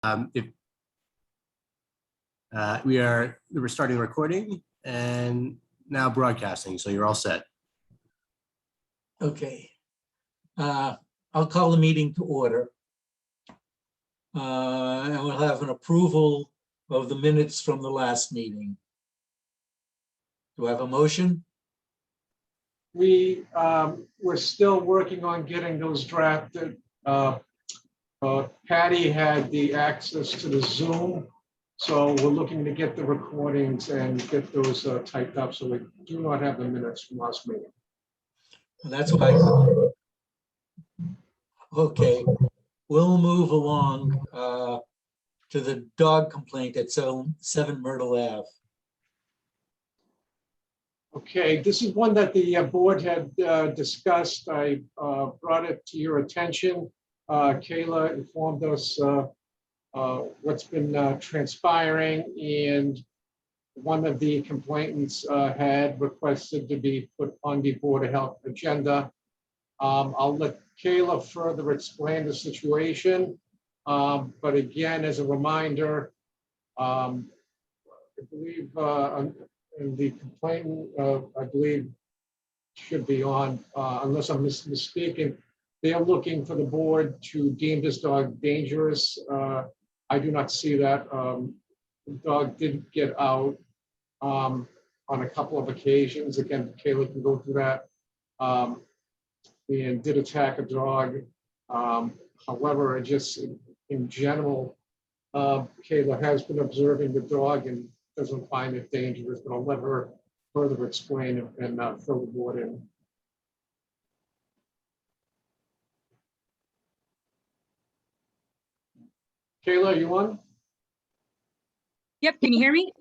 If we're starting recording and now broadcasting, so you're all set. Okay. I'll call the meeting to order. And we'll have an approval of the minutes from the last meeting. Do I have a motion? We're still working on getting those drafted. Patty had the access to the Zoom, so we're looking to get the recordings and get those typed up, so we do not have the minutes from last meeting. That's why. Okay, we'll move along to the dog complaint at 7 Myrtle Ave. Okay, this is one that the board had discussed. I brought it to your attention. Kayla informed us what's been transpiring, and one of the complainants had requested to be put on the Board of Health agenda. I'll let Kayla further explain the situation. But again, as a reminder, I believe and the complainant, I believe, should be on, unless I'm mistaken. They're looking for the board to deem this dog dangerous. I do not see that. The dog did get out on a couple of occasions. Again, Kayla can go through that. And did attack a dog. However, just in general, Kayla has been observing the dog and doesn't find it dangerous, but I'll let her further explain and fill the board in. Kayla, are you on? Yep, can you hear me?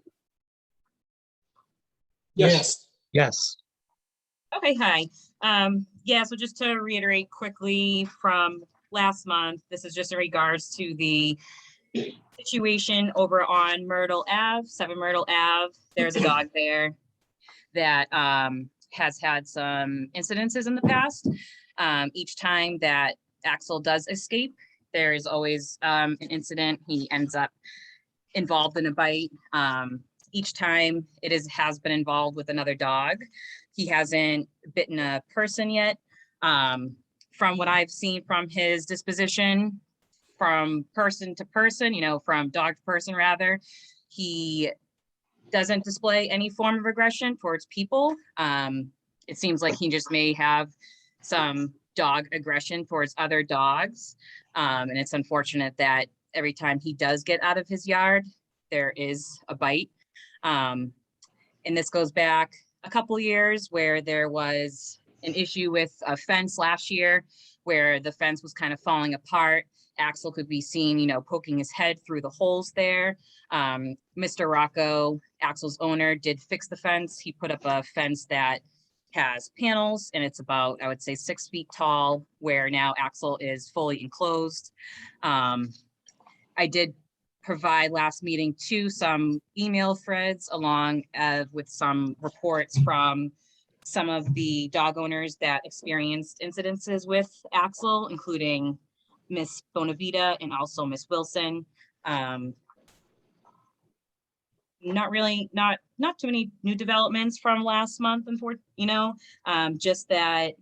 Yes. Yes. Okay, hi. Yeah, so just to reiterate quickly from last month, this is just in regards to the situation over on Myrtle Ave, 7 Myrtle Ave. There's a dog there that has had some incidences in the past. Each time that Axel does escape, there is always an incident. He ends up involved in a bite. Each time it has been involved with another dog. He hasn't bitten a person yet. From what I've seen from his disposition, from person to person, from dog to person rather, he doesn't display any form of aggression towards people. It seems like he just may have some dog aggression towards other dogs. And it's unfortunate that every time he does get out of his yard, there is a bite. And this goes back a couple years where there was an issue with a fence last year where the fence was kind of falling apart. Axel could be seen, poking his head through the holes there. Mr. Rocco, Axel's owner, did fix the fence. He put up a fence that has panels and it's about, I would say, 6 feet tall, where now Axel is fully enclosed. I did provide last meeting to some email threads along with some reports from some of the dog owners that experienced incidences with Axel, including Miss Bonavita and also Miss Wilson. Not too many new developments from last month, just that,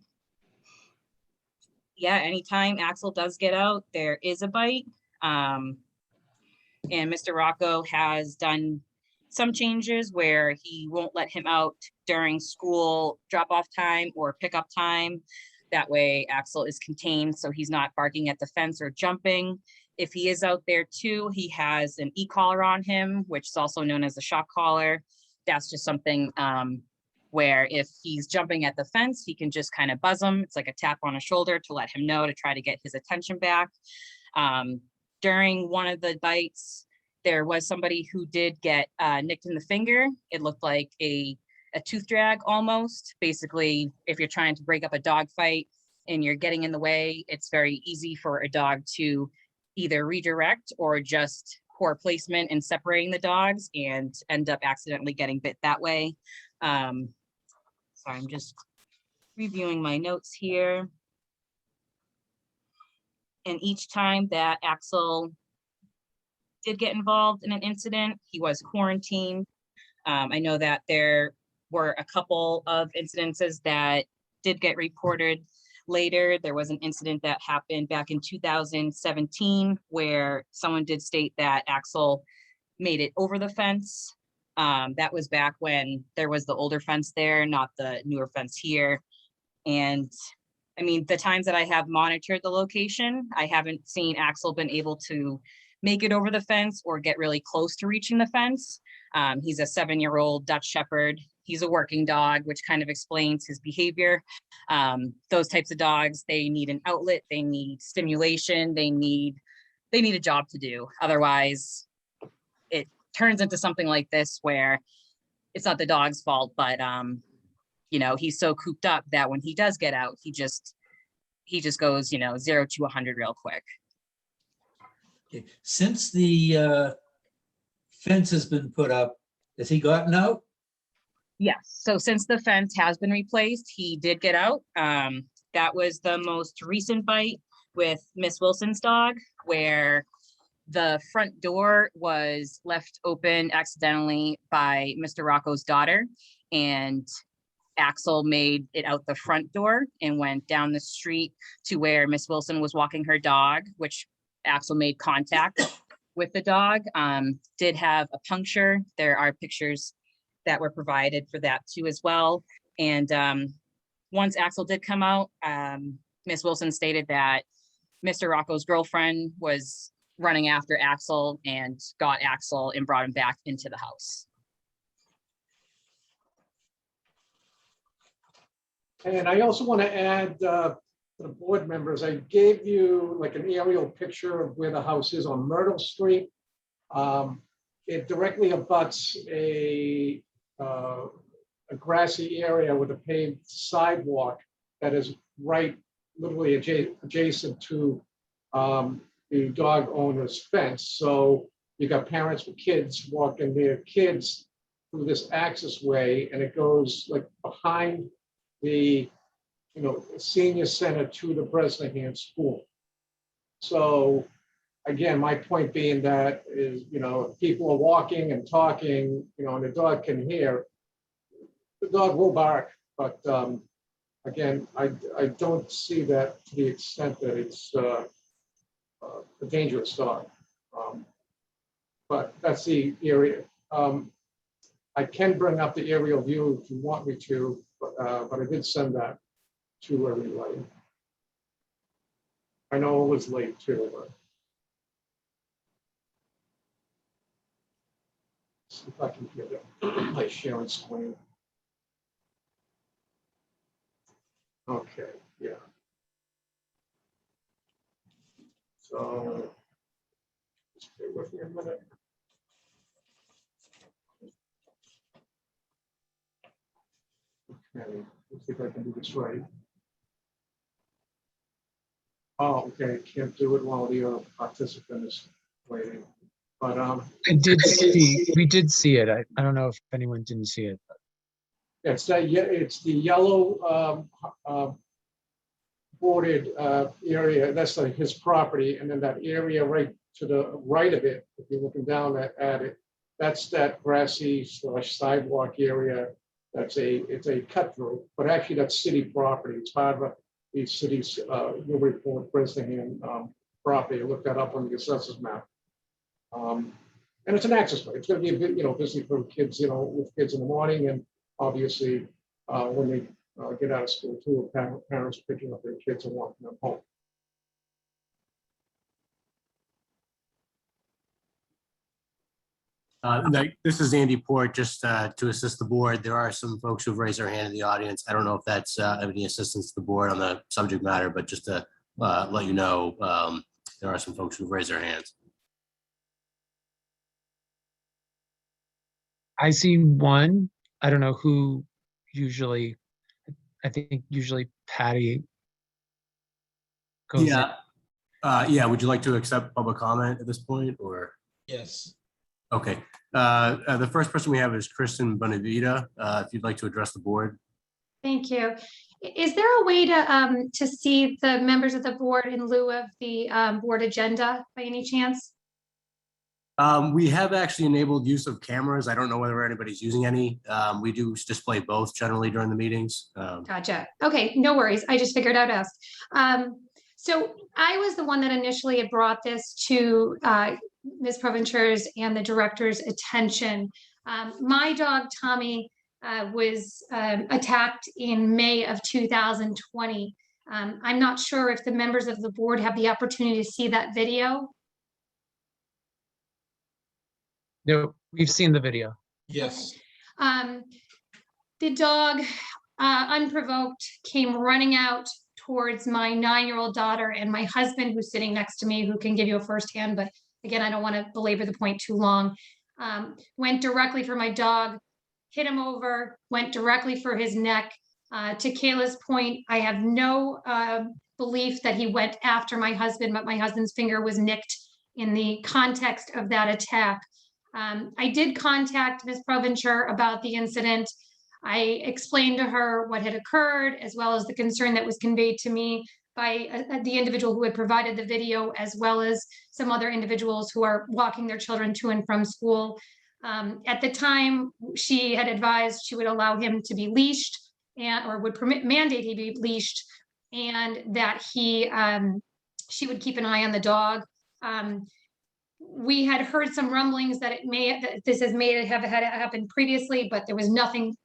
yeah, anytime Axel does get out, there is a bite. And Mr. Rocco has done some changes where he won't let him out during school drop-off time or pickup time. That way Axel is contained, so he's not barking at the fence or jumping. If he is out there too, he has an e-collar on him, which is also known as a shock collar. That's just something where if he's jumping at the fence, he can just kind of buzz him. It's like a tap on his shoulder to let him know, to try to get his attention back. During one of the bites, there was somebody who did get nicked in the finger. It looked like a tooth drag almost. Basically, if you're trying to break up a dog fight and you're getting in the way, it's very easy for a dog to either redirect or just poor placement in separating the dogs and end up accidentally getting bit that way. So I'm just reviewing my notes here. And each time that Axel did get involved in an incident. He was quarantined. I know that there were a couple of incidences that did get reported later. There was an incident that happened back in 2017 where someone did state that Axel made it over the fence. That was back when there was the older fence there, not the newer fence here. And I mean, the times that I have monitored the location, I haven't seen Axel been able to make it over the fence or get really close to reaching the fence. He's a 7-year-old Dutch Shepherd. He's a working dog, which kind of explains his behavior. Those types of dogs, they need an outlet, they need stimulation, they need a job to do. Otherwise, it turns into something like this where it's not the dog's fault, but you know, he's so cooped up that when he does get out, he just goes, you know, 0 to 100 real quick. Okay. Since the fence has been put up, has he gotten out? Yes, so since the fence has been replaced, he did get out. That was the most recent bite with Miss Wilson's dog, where the front door was left open accidentally by Mr. Rocco's daughter, and Axel made it out the front door and went down the street to where Miss Wilson was walking her dog, which Axel made contact with the dog. Did have a puncture. There are pictures that were provided for that too as well. And once Axel did come out, Miss Wilson stated that Mr. Rocco's girlfriend was running after Axel and got Axel and brought him back into the house. And I also want to add to the board members, I gave you like an aerial picture of where the house is on Myrtle Street. It directly abuts a grassy area with a paved sidewalk that is right, literally adjacent to the dog owner's fence. So you got parents with kids walking their kids through this access way, and it goes like behind the, you know, senior center to the Bresnahan School. So again, my point being that is, you know, if people are walking and talking, you know, and the dog can hear, the dog will bark. But again, I don't see that to the extent that it's a dangerous dog. But that's the area. I can bring up the aerial view if you want me to, but I did send that to everybody. I know it was late too, but see if I can get it by sharing screen. Okay, yeah. So just bear with me a minute. Okay, let's see if I can do this right. Oh, okay, can't do it while the participant is waiting. But we did see it. I don't know if anyone didn't see it. it's that, yeah, it's the yellow bordered area. That's like his property, and then that area right to the right of it, if you're looking down at it, that's that grassy / sidewalk area. It's a cut through, but actually that's city property. It's part of the city's Newburyport, Bresnahan property. I looked that up on the assessor's map. And it's an access way. It's going to be a bit, you know, busy for kids, you know, with kids in the morning, and obviously when they get out of school too, parents picking up their kids and walking them home. This is Andy Port, just to assist the board. There are some folks who've raised their hand in the audience. I don't know if that's any assistance to the board on the subject matter, but just to let you know, there are some folks who've raised their hands. I see one. I don't know who usually, I think usually Patty goes in. Yeah. Would you like to accept public comment at this point, or? Yes. Okay. The first person we have is Kristen Bonavita. If you'd like to address the board. Thank you. Is there a way to see the members of the board in lieu of the board agenda by any chance? We have actually enabled use of cameras. I don't know whether anybody's using any. We do display both generally during the meetings. Gotcha. Okay, no worries. I just figured I'd ask. So I was the one that initially had brought this to Ms. Provencher's and the director's attention. My dog, Tommy, was attacked in May of 2020. I'm not sure if the members of the board have the opportunity to see that video. No, we've seen the video. Yes. The dog, unprovoked, came running out towards my 9-year-old daughter and my husband, who's sitting next to me, who can give you a firsthand, but again, I don't want to belabor the point too long. Went directly for my dog, hit him over, went directly for his neck. To Kayla's point, I have no belief that he went after my husband, but my husband's finger was nicked in the context of that attack. I did contact Ms. Provencher about the incident. I explained to her what had occurred, as well as the concern that was conveyed to me by the individual who had provided the video, as well as some other individuals who are walking their children to and from school. At the time, she had advised she would allow him to be leashed or would mandate he be leashed, and that she would keep an eye on the dog. We had heard some rumblings that this may have had happened previously, but there was nothing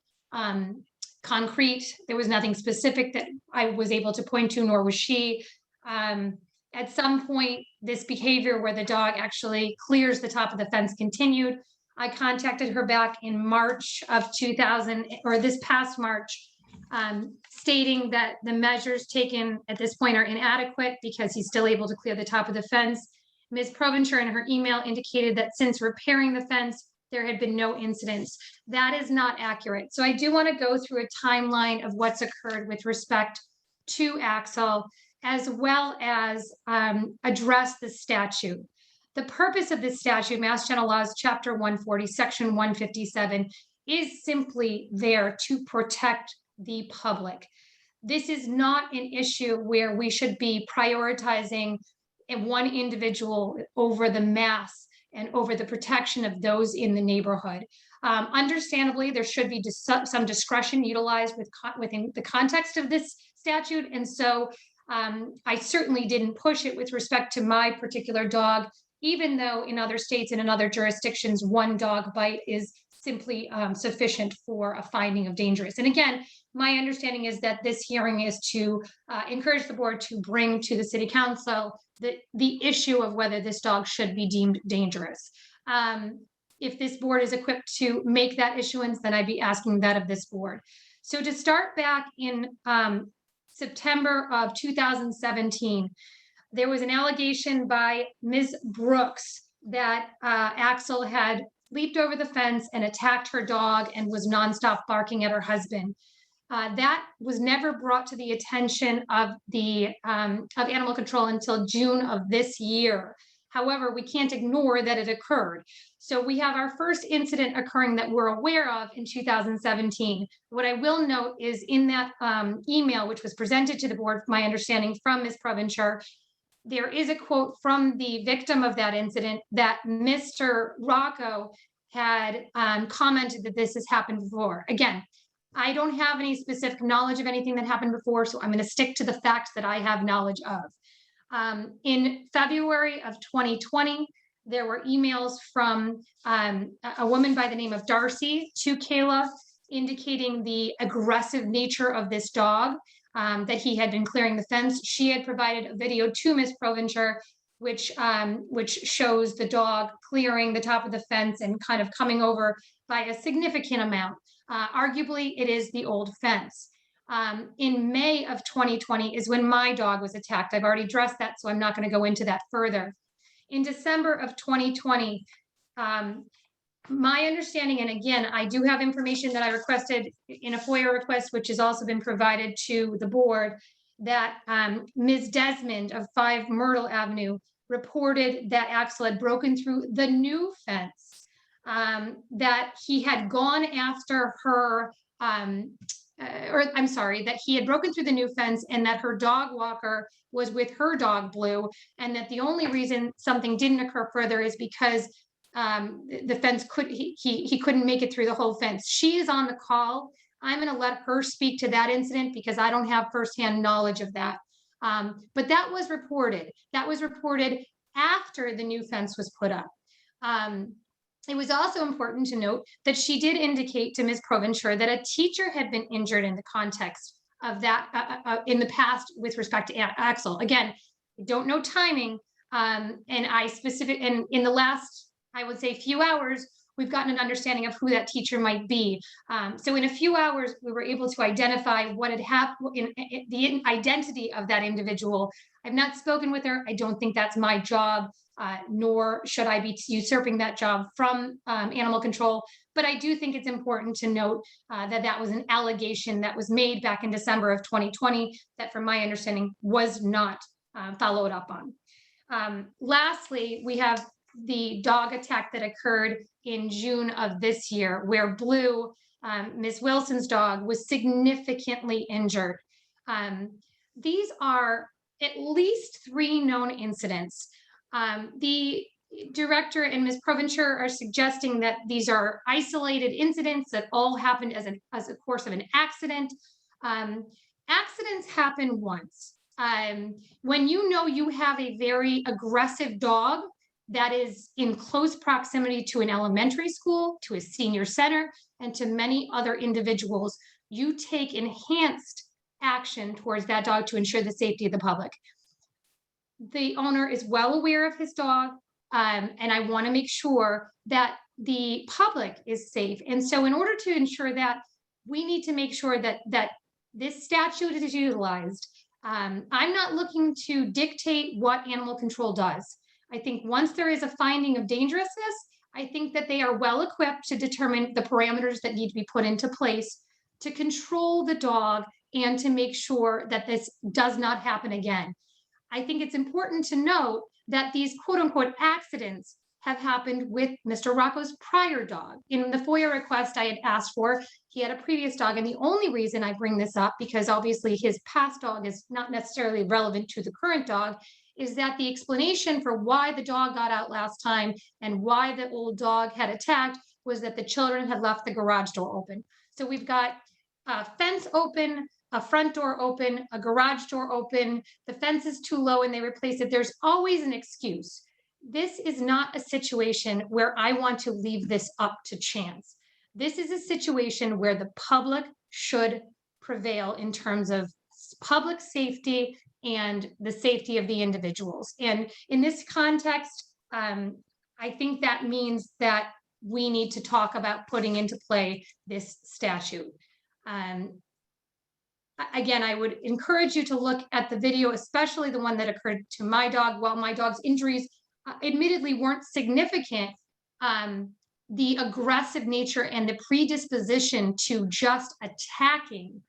concrete. There was nothing specific that I was able to point to, nor was she. At some point, this behavior where the dog actually clears the top of the fence continued. I contacted her back in March of 2000, or this past March, stating that the measures taken at this point are inadequate because he's still able to clear the top of the fence. Ms. Provencher in her email indicated that since repairing the fence, there had been no incidents. That is not accurate. So I do want to go through a timeline of what's occurred with respect to Axel, as well as address the statute. The purpose of this statute, Mass General Laws, Chapter 140, Section 157, is simply there to protect the public. This is not an issue where we should be prioritizing one individual over the mass and over the protection of those in the neighborhood. Understandably, there should be some discretion utilized within the context of this statute. And so I certainly didn't push it with respect to my particular dog, even though in other states and in other jurisdictions, one dog bite is simply sufficient for a finding of dangerous. And again, my understanding is that this hearing is to encourage the board to bring to the city council the issue of whether this dog should be deemed dangerous. If this board is equipped to make that issuance, then I'd be asking that of this board. So to start back in September of 2017, there was an allegation by Ms. Brooks that Axel had leaped over the fence and attacked her dog and was nonstop barking at her husband. That was never brought to the attention of animal control until June of this year. However, we can't ignore that it occurred. So we have our first incident occurring that we're aware of in 2017. What I will note is in that email, which was presented to the board, my understanding from Ms. Provencher, there is a quote from the victim of that incident that Mr. Rocco had commented that this has happened before. Again, I don't have any specific knowledge of anything that happened before, so I'm going to stick to the facts that I have knowledge of. In February of 2020, there were emails from a woman by the name of Darcy to Kayla indicating the aggressive nature of this dog, that he had been clearing the fence. She had provided a video to Ms. Provencher, which shows the dog clearing the top of the fence and kind of coming over by a significant amount. Arguably, it is the old fence. In May of 2020 is when my dog was attacked. I've already addressed that, so I'm not going to go into that further. In December of 2020, my understanding, and again, I do have information that I requested in a FOIA request, which has also been provided to the board, that Ms. Desmond of 5 Myrtle Avenue reported that Axel had broken through the new fence, that he had gone after her, that he had broken through the new fence and that her dog walker was with her dog Blue, and that the only reason something didn't occur further is because the fence he couldn't make it through the whole fence. She is on the call. I'm going to let her speak to that incident because I don't have firsthand knowledge of that. But that was reported. That was reported after the new fence was put up. It was also important to note that she did indicate to Ms. Provencher that a teacher had been injured in the context of that in the past with respect to Axel. Again, I don't know timing, and in the last, I would say, few hours, we've gotten an understanding of who that teacher might be. So in a few hours, we were able to identify what had happened, the identity of that individual. I've not spoken with her. I don't think that's my job, nor should I be usurping that job from animal control. But I do think it's important to note that that was an allegation that was made back in December of 2020 that, from my understanding, was not followed up on. Lastly, we have the dog attack that occurred in June of this year, where Blue, Ms. Wilson's dog, was significantly injured. These are at least 3 known incidents. The director and Ms. Provencher are suggesting that these are isolated incidents that all happened as a course of an accident. Accidents happen once. When you know you have a very aggressive dog that is in close proximity to an elementary school, to a senior center, and to many other individuals, you take enhanced action towards that dog to ensure the safety of the public. The owner is well aware of his dog, and I want to make sure that the public is safe. And so in order to ensure that, we need to make sure that this statute is utilized. I'm not looking to dictate what animal control does. I think once there is a finding of dangerousness, I think that they are well equipped to determine the parameters that need to be put into place to control the dog and to make sure that this does not happen again. I think it's important to note that these quote unquote accidents have happened with Mr. Rocco's prior dog. In the FOIA request I had asked for, he had a previous dog. And the only reason I bring this up, because obviously his past dog is not necessarily relevant to the current dog, is that the explanation for why the dog got out last time and why the old dog had attacked was that the children had left the garage door open. So we've got a fence open, a front door open, a garage door open, the fence is too low and they replace it. There's always an excuse. This is not a situation where I want to leave this up to chance. This is a situation where the public should prevail in terms of public safety and the safety of the individuals. And in this context, I think that means that we need to talk about putting into play this statute. Again, I would encourage you to look at the video, especially the one that occurred to my dog. While my dog's injuries admittedly weren't significant, the aggressive nature and the predisposition to just attacking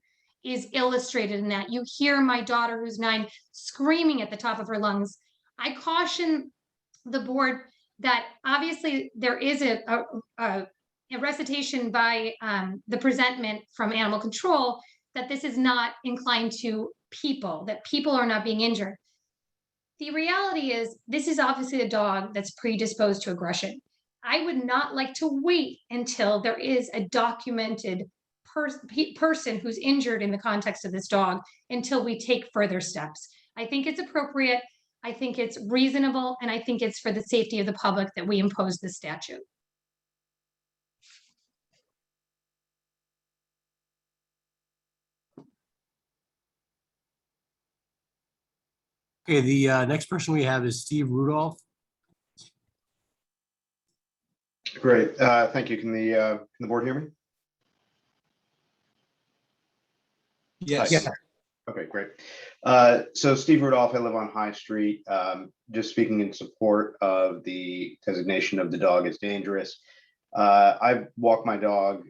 is illustrated in that. You hear my daughter, who's 9, screaming at the top of her lungs. I caution the board that obviously there is a recitation by the presentment from animal control that this is not inclined to people, that people are not being injured. The reality is this is obviously a dog that's predisposed to aggression. I would not like to wait until there is a documented person who's injured in the context of this dog until we take further steps. I think it's appropriate, I think it's reasonable, and I think it's for the safety of the public that we impose this statute. Okay, the next person we have is Steve Rudolph. Great, thank you. Can the board hear me? Yes. Yeah. Okay, great. So Steve Rudolph, I live on High Street. Just speaking in support of the designation of the dog as dangerous. I've walked my dog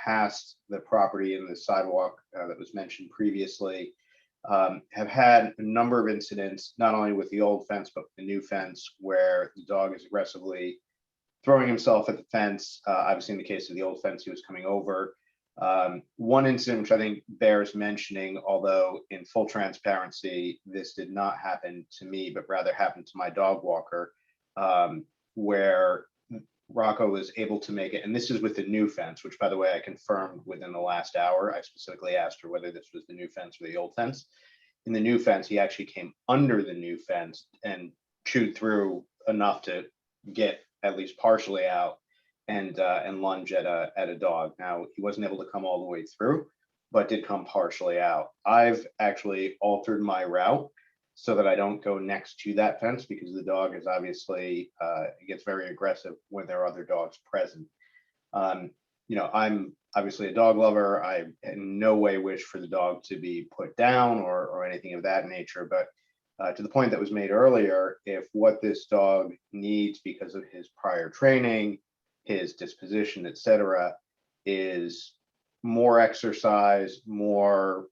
past the property and the sidewalk that was mentioned previously. Have had a number of incidents, not only with the old fence, but the new fence, where the dog is aggressively throwing himself at the fence. Obviously, in the case of the old fence, he was coming over. One incident, which I think bears mentioning, although in full transparency, this did not happen to me, but rather happened to my dog walker, where Rocco was able to make it, and this is with the new fence, which by the way, I confirmed within the last hour. I specifically asked her whether this was the new fence or the old fence. In the new fence, he actually came under the new fence and chewed through enough to get at least partially out and lunge at a dog. Now, he wasn't able to come all the way through, but did come partially out. I've actually altered my route so that I don't go next to that fence, because the dog is obviously, it gets very aggressive when there are other dogs present. I'm obviously a dog lover. I in no way wish for the dog to be put down or anything of that nature. But to the point that was made earlier, if what this dog needs because of his prior training, his disposition, etc., is more exercise, more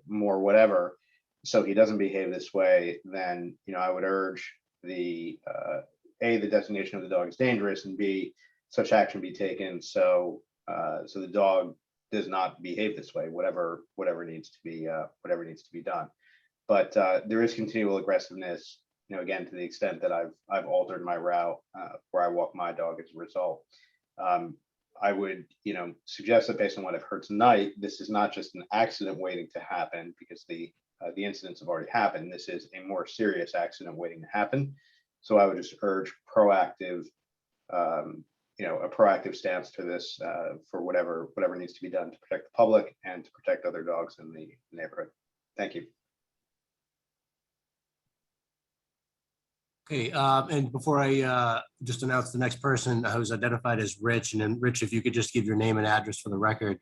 whatever, so he doesn't behave this way, then I would urge the the designation of the dog is dangerous, and B, such action be taken so the dog does not behave this way, whatever needs to be done. But there is continual aggressiveness, again, to the extent that I've altered my route where I walk my dog as a result. I would, suggest that based on what I've heard tonight, this is not just an accident waiting to happen, because the incidents have already happened. This is a more serious accident waiting to happen. So I would just urge proactive, a proactive stance to this for whatever needs to be done to protect the public and to protect other dogs in the neighborhood. Thank you. Okay, and before I just announce the next person who's identified as Rich, and then Rich, if you could just give your name and address for the record.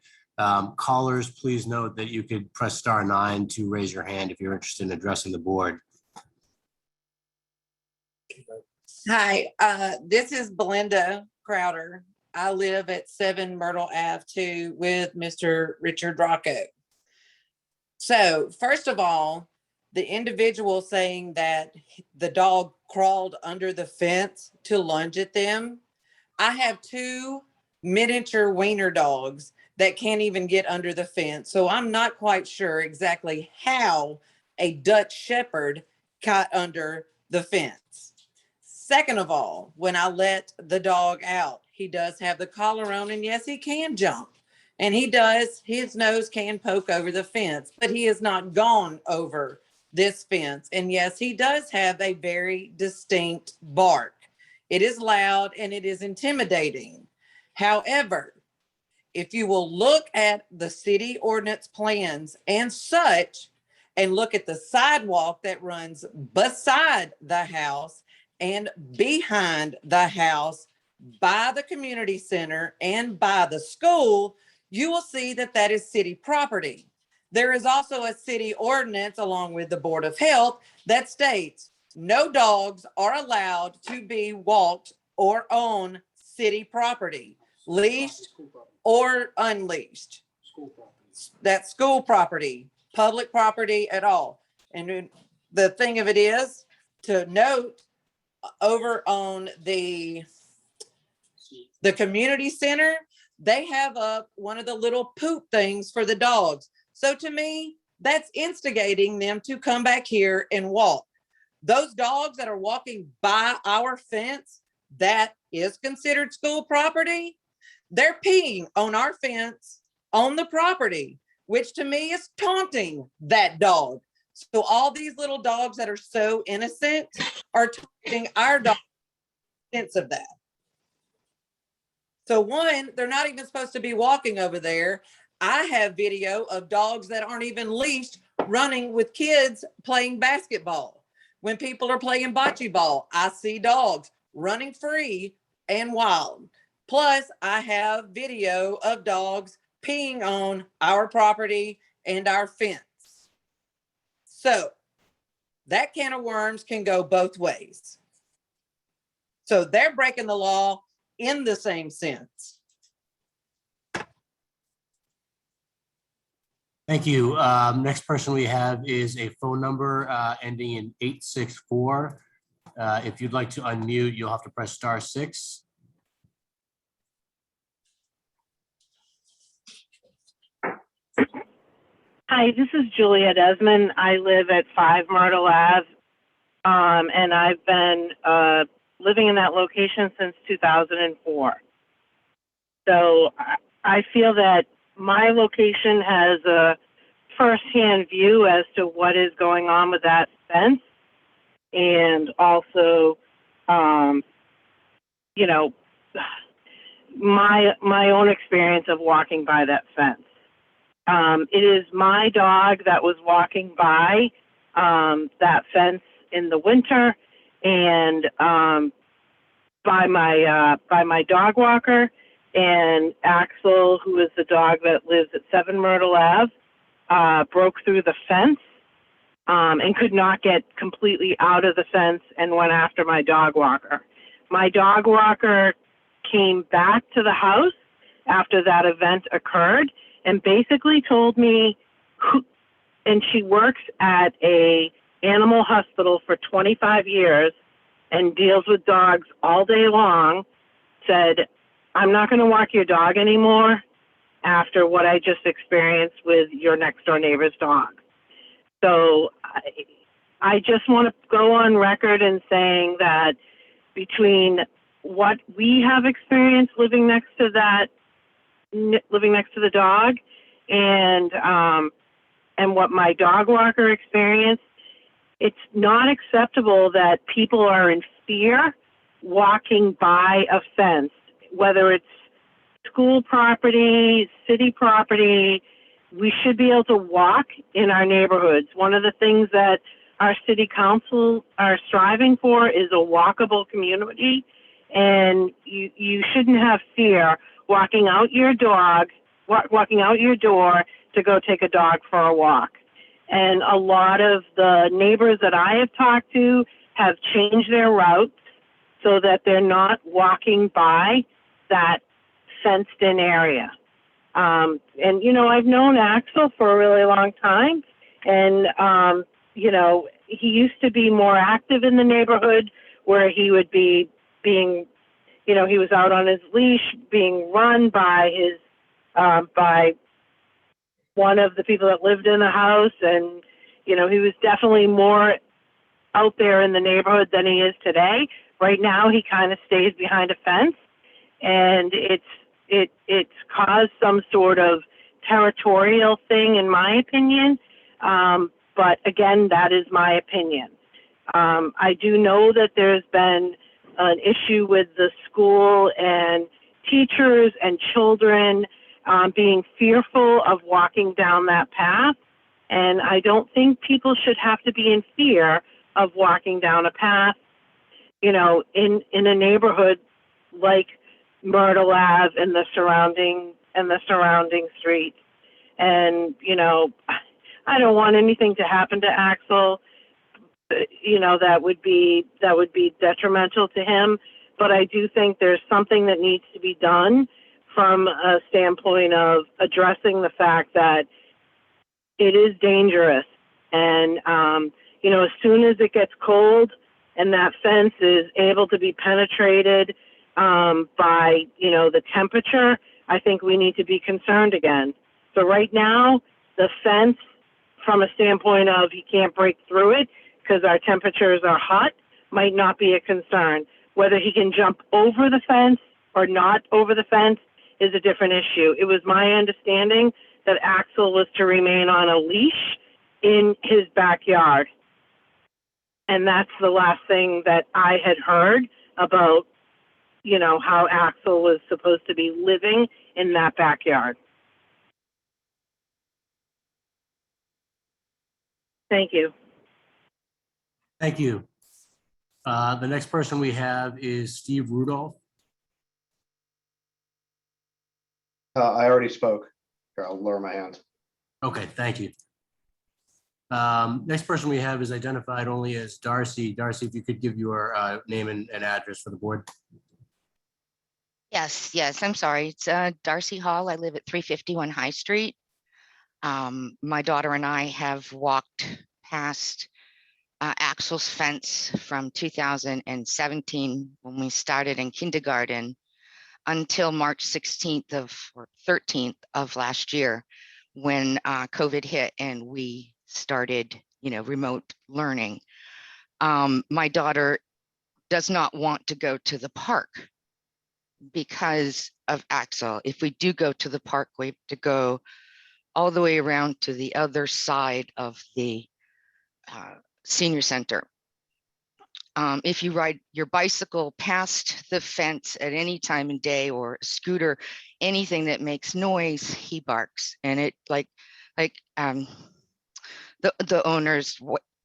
Callers, please note that you could press *9 to raise your hand if you're interested in addressing the board. Hi, this is Belinda Crowder. I live at 7 Myrtle Ave 2 with Mr. Richard Rocco. So first of all, the individual saying that the dog crawled under the fence to lunge at them. I have 2 miniature wiener dogs that can't even get under the fence. So I'm not quite sure exactly how a Dutch Shepherd got under the fence. Second of all, when I let the dog out, he does have the collar on, and yes, he can jump. And his nose can poke over the fence, but he has not gone over this fence. And yes, he does have a very distinct bark. It is loud and it is intimidating. However, if you will look at the city ordinance plans and such, and look at the sidewalk that runs beside the house and behind the house, by the community center and by the school, you will see that that is city property. There is also a city ordinance along with the Board of Health that states no dogs are allowed to be walked or on city property, leashed or unleashed. That's school property, public property at all. And the thing of it is to note, over on the community center, they have up one of the little poop things for the dogs. So to me, that's instigating them to come back here and walk. Those dogs that are walking by our fence, that is considered school property. They're peeing on our fence on the property, which to me is taunting that dog. So all these little dogs that are so innocent are taunting our dog sense of that. So one, they're not even supposed to be walking over there. I have video of dogs that aren't even leashed running with kids playing basketball. When people are playing bocce ball, I see dogs running free and wild. Plus, I have video of dogs peeing on our property and our fence. So that can of worms can go both ways. So they're breaking the law in the same sense. Thank you. Next person we have is a phone number ending in 864. If you'd like to unmute, you'll have to press *6. Hi, this is Julia Desmond. I live at 5 Myrtle Ave, and I've been living in that location since 2004. So I feel that my location has a firsthand view as to what is going on with that fence, and also, you know, my own experience of walking by that fence. It is my dog that was walking by that fence in the winter, and by my dog walker, and Axel, who is the dog that lives at 7 Myrtle Ave, broke through the fence and could not get completely out of the fence and went after my dog walker. My dog walker came back to the house after that event occurred and basically told me, and she works at a animal hospital for 25 years and deals with dogs all day long, said, I'm not going to walk your dog anymore after what I just experienced with your next door neighbor's dog. So I just want to go on record in saying that between what we have experienced living next to the dog, and what my dog walker experienced, it's not acceptable that people are in fear walking by a fence, whether it's school property, city property. We should be able to walk in our neighborhoods. One of the things that our city council are striving for is a walkable community, and you shouldn't have fear walking out your door to go take a dog for a walk. And a lot of the neighbors that I have talked to have changed their routes so that they're not walking by that fenced in area. And, you know, I've known Axel for a really long time, and, you know, he used to be more active in the neighborhood where he would be being, you know, he was out on his leash being run by by one of the people that lived in the house. And, you know, he was definitely more out there in the neighborhood than he is today. Right now, he kind of stays behind a fence, and it's caused some sort of territorial thing, in my opinion. But again, that is my opinion. I do know that there's been an issue with the school and teachers and children being fearful of walking down that path. And I don't think people should have to be in fear of walking down a path, you know, in a neighborhood like Myrtle Ave and the surrounding streets. And, you know, I don't want anything to happen to Axel, you know, that would be detrimental to him. But I do think there's something that needs to be done from a standpoint of addressing the fact that it is dangerous. And, you know, as soon as it gets cold and that fence is able to be penetrated by, you know, the temperature, I think we need to be concerned again. So right now, the fence, from a standpoint of he can't break through it because our temperatures are hot, might not be a concern. Whether he can jump over the fence or not over the fence is a different issue. It was my understanding that Axel was to remain on a leash in his backyard. And that's the last thing that I had heard about, you know, how Axel was supposed to be living in that backyard. Thank you. Thank you. The next person we have is Steve Rudolph. I already spoke. Here, I'll lower my hand. Okay, thank you. Next person we have is identified only as Darcy. Darcy, if you could give your name and address for the board. Yes, I'm sorry. It's Darcy Hall. I live at 351 High Street. My daughter and I have walked past Axel's fence from 2017 when we started in kindergarten until March 16th or 13th of last year when COVID hit and we started, you know, remote learning. My daughter does not want to go to the park because of Axel. If we do go to the park, we have to go all the way around to the other side of the senior center. If you ride your bicycle past the fence at any time of day, or a scooter, anything that makes noise, he barks. And it the owner's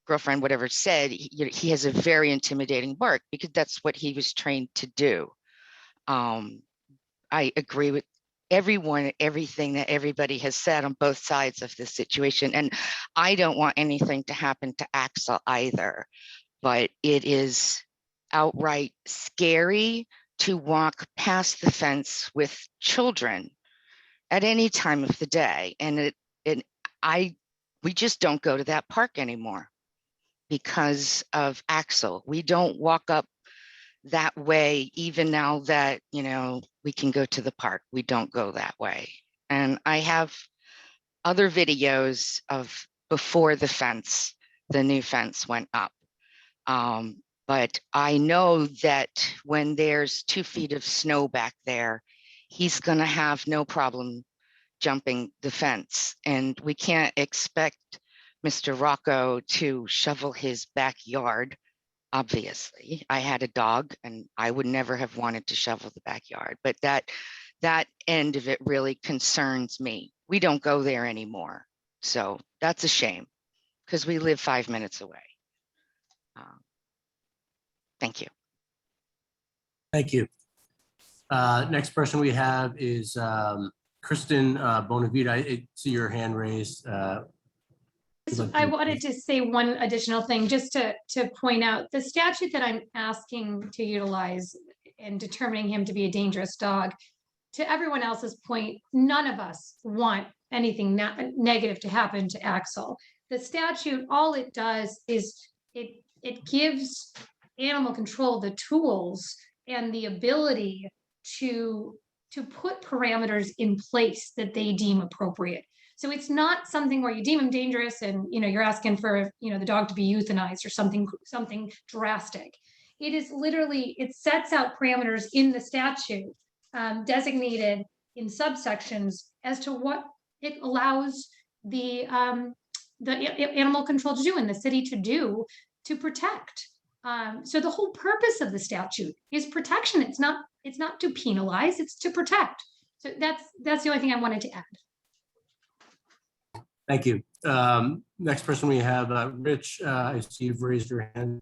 girlfriend, whatever, said, he has a very intimidating bark because that's what he was trained to do. I agree with everything that everybody has said on both sides of this situation. And I don't want anything to happen to Axel either, but it is outright scary to walk past the fence with children at any time of the day. And we just don't go to that park anymore because of Axel. We don't walk up that way, even now that, we can go to the park. We don't go that way. And I have other videos of before the new fence went up. But I know that when there's 2 feet of snow back there, he's going to have no problem jumping the fence. And we can't expect Mr. Rocco to shovel his backyard. Obviously, I had a dog and I would never have wanted to shovel the backyard, but that end of it really concerns me. We don't go there anymore. So that's a shame because we live 5 minutes away. Thank you. Thank you. Next person we have is Kristen Bonavita. I see your hand raised. I wanted to say one additional thing, just to point out the statute that I'm asking to utilize in determining him to be a dangerous dog. To everyone else's point, none of us want anything negative to happen to Axel. The statute, all it does is it gives animal control the tools and the ability to put parameters in place that they deem appropriate. So it's not something where you deem him dangerous and you're asking for the dog to be euthanized or something drastic. It is literally, it sets out parameters in the statute designated in subsections as to what it allows the animal control to do and the city to do to protect. So the whole purpose of the statute is protection. It's not to penalize, it's to protect. So that's the only thing I wanted to add. Thank you. Next person we have, Rich, I see you've raised your hand.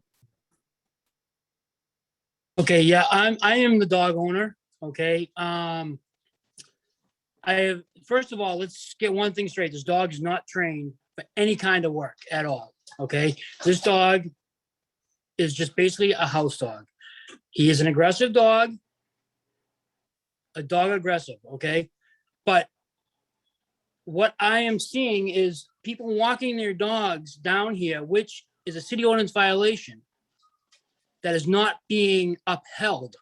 Okay, yeah, I am the dog owner. Okay. First of all, let's get one thing straight. This dog is not trained for any kind of work at all. Okay. This dog is just basically a house dog. He is an aggressive dog, aggressive. Okay. But what I am seeing is people walking their dogs down here, which is a city ordinance violation that is not being upheld.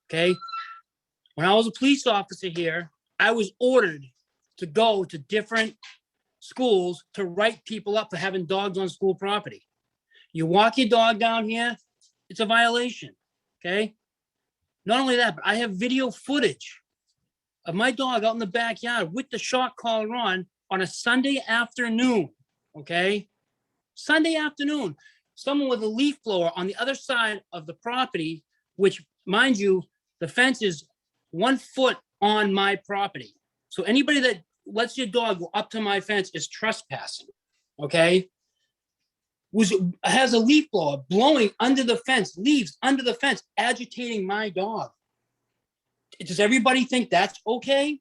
Okay. When I was a police officer here, I was ordered to go to different schools to write people up for having dogs on school property. You walk your dog down here, it's a violation. Okay. Not only that, but I have video footage of my dog out in the backyard with the shock collar on a Sunday afternoon. Okay. Sunday afternoon, someone with a leaf blower on the other side of the property, which, mind you, the fence is 1 foot on my property. So anybody that lets your dog go up to my fence is trespassing. Okay. Has a leaf blower blowing under the fence, leaves under the fence, agitating my dog. Does everybody think that's okay?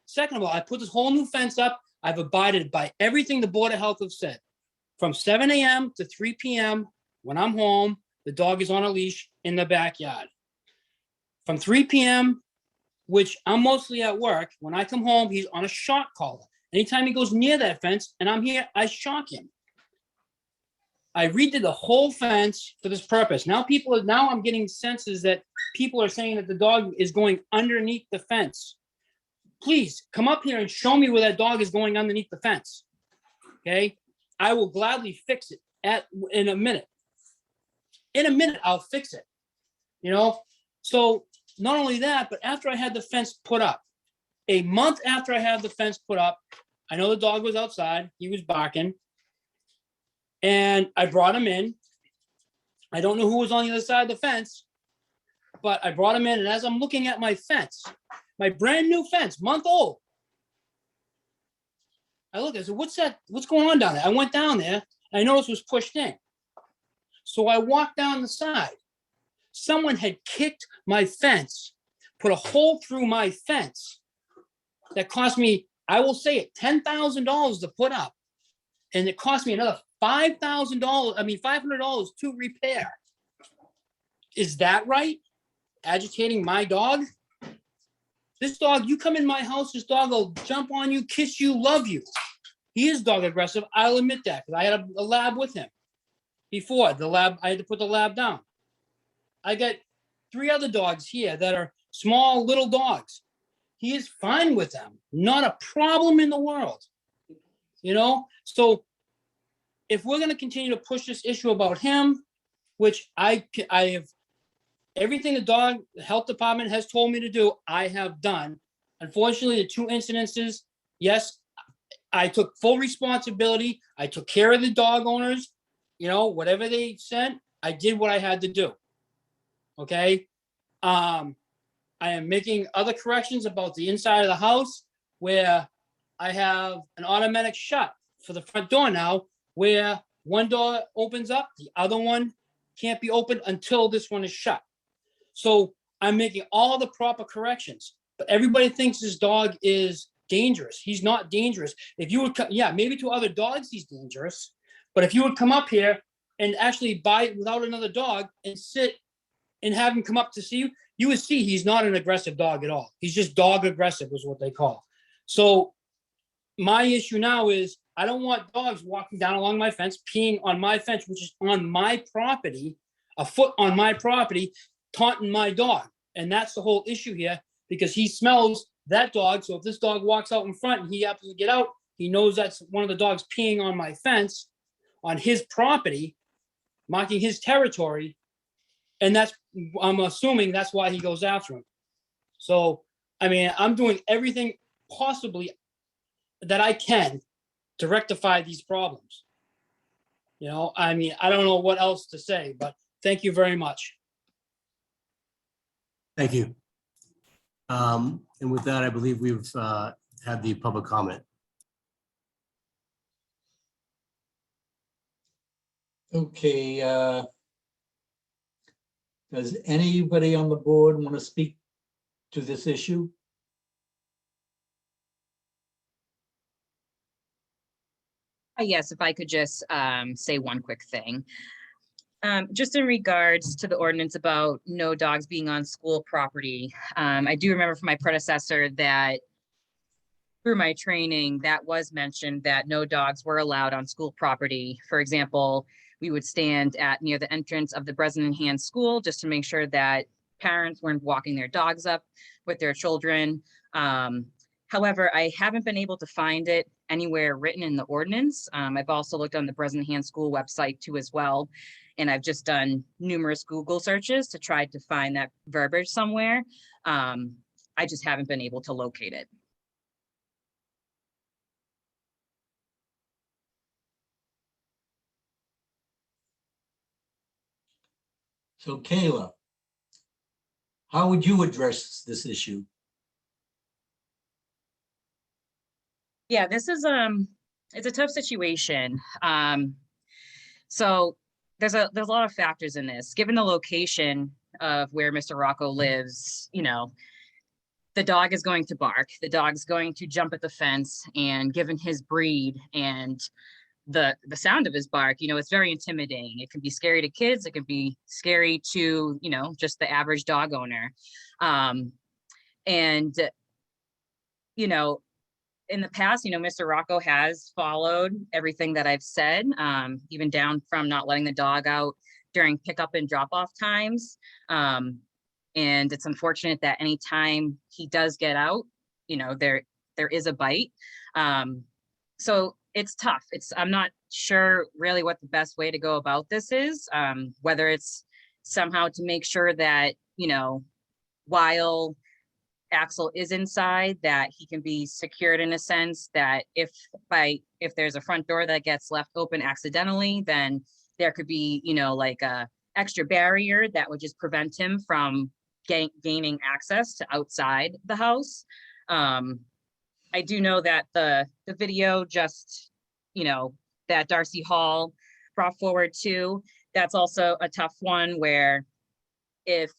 Second of all, I put this whole new fence up. I've abided by everything the Board of Health have said. From 7 a.m. to 3 p.m. when I'm home, the dog is on a leash in the backyard. From 3 p.m., which I'm mostly at work, when I come home, he's on a shock collar. Anytime he goes near that fence and I'm here, I shock him. I redid the whole fence for this purpose. Now I'm getting senses that people are saying that the dog is going underneath the fence. Please come up here and show me where that dog is going underneath the fence. Okay. I will gladly fix it in a minute. in a minute, I'll fix it. You know, so not only that, but after I had the fence put up, a month after I had the fence put up, I know the dog was outside, he was barking. And I brought him in. I don't know who was on the other side of the fence, but I brought him in, and as I'm looking at my fence, my brand new fence, month old, I look, I said, what's that? What's going on down there? I went down there, and I noticed it was pushed in. So I walked down the side. Someone had kicked my fence, put a hole through my fence that cost me, I will say it, $10,000 to put up. And it cost me another $500 to repair. Is that right? Agitating my dog? This dog, you come in my house, this dog will jump on you, kiss you, love you. He is dog aggressive. I'll admit that, because I had a lab with him. Before the lab, I had to put the lab down. I got 3 other dogs here that are small little dogs. He is fine with them. Not a problem in the world. You know, so if we're going to continue to push this issue about him, which I have, everything the dog health department has told me to do, I have done. Unfortunately, the 2 incidences, yes, I took full responsibility. I took care of the dog owners. You know, whatever they sent, I did what I had to do. Okay. I am making other corrections about the inside of the house where I have an automatic shut for the front door now, where one door opens up, the other one can't be opened until this one is shut. So I'm making all the proper corrections, but everybody thinks this dog is dangerous. He's not dangerous. If you would, yeah, maybe to other dogs he's dangerous, but if you would come up here and actually buy it without another dog and sit and have him come up to see you, you would see he's not an aggressive dog at all. He's just dog aggressive is what they call. So my issue now is I don't want dogs walking down along my fence, peeing on my fence, which is on my property, a foot on my property, taunting my dog. And that's the whole issue here, because he smells that dog. So if this dog walks out in front and he happens to get out, he knows that's one of the dogs peeing on my fence, on his property, marking his territory. And that's, I'm assuming that's why he goes after him. So, I mean, I'm doing everything possibly that I can to rectify these problems. You know, I mean, I don't know what else to say, but thank you very much. Thank you. And with that, I believe we've had the public comment. Okay. Does anybody on the board want to speak to this issue? Yes, if I could just say one quick thing. Just in regards to the ordinance about no dogs being on school property, I do remember from my predecessor that through my training that was mentioned that no dogs were allowed on school property. For example, we would stand at near the entrance of the Bresnan Hand School just to make sure that parents weren't walking their dogs up with their children. However, I haven't been able to find it anywhere written in the ordinance. I've also looked on the Bresnan Hand School website too as well. And I've just done numerous Google searches to try to find that verbiage somewhere. I just haven't been able to locate it. So Kayla, how would you address this issue? Yeah, this is it's a tough situation. So there's a lot of factors in this. Given the location of where Mr. Rocco lives, you know, the dog is going to bark. The dog's going to jump at the fence, and given his breed and the sound of his bark, you know, it's very intimidating. It can be scary to kids. It can be scary to, you know, just the average dog owner. And, you know, in the past, you know, Mr. Rocco has followed everything that I've said, even down from not letting the dog out during pickup and drop off times. And it's unfortunate that anytime he does get out, you know, there is a bite. So it's tough. I'm not sure really what the best way to go about this is, whether it's somehow to make sure that, while Axel is inside, that he can be secured in a sense that if there's a front door that gets left open accidentally, then there could be, like a extra barrier that would just prevent him from gaining access to outside the house. I do know that the video just, that Darcy Hall brought forward too, that's also a tough one where if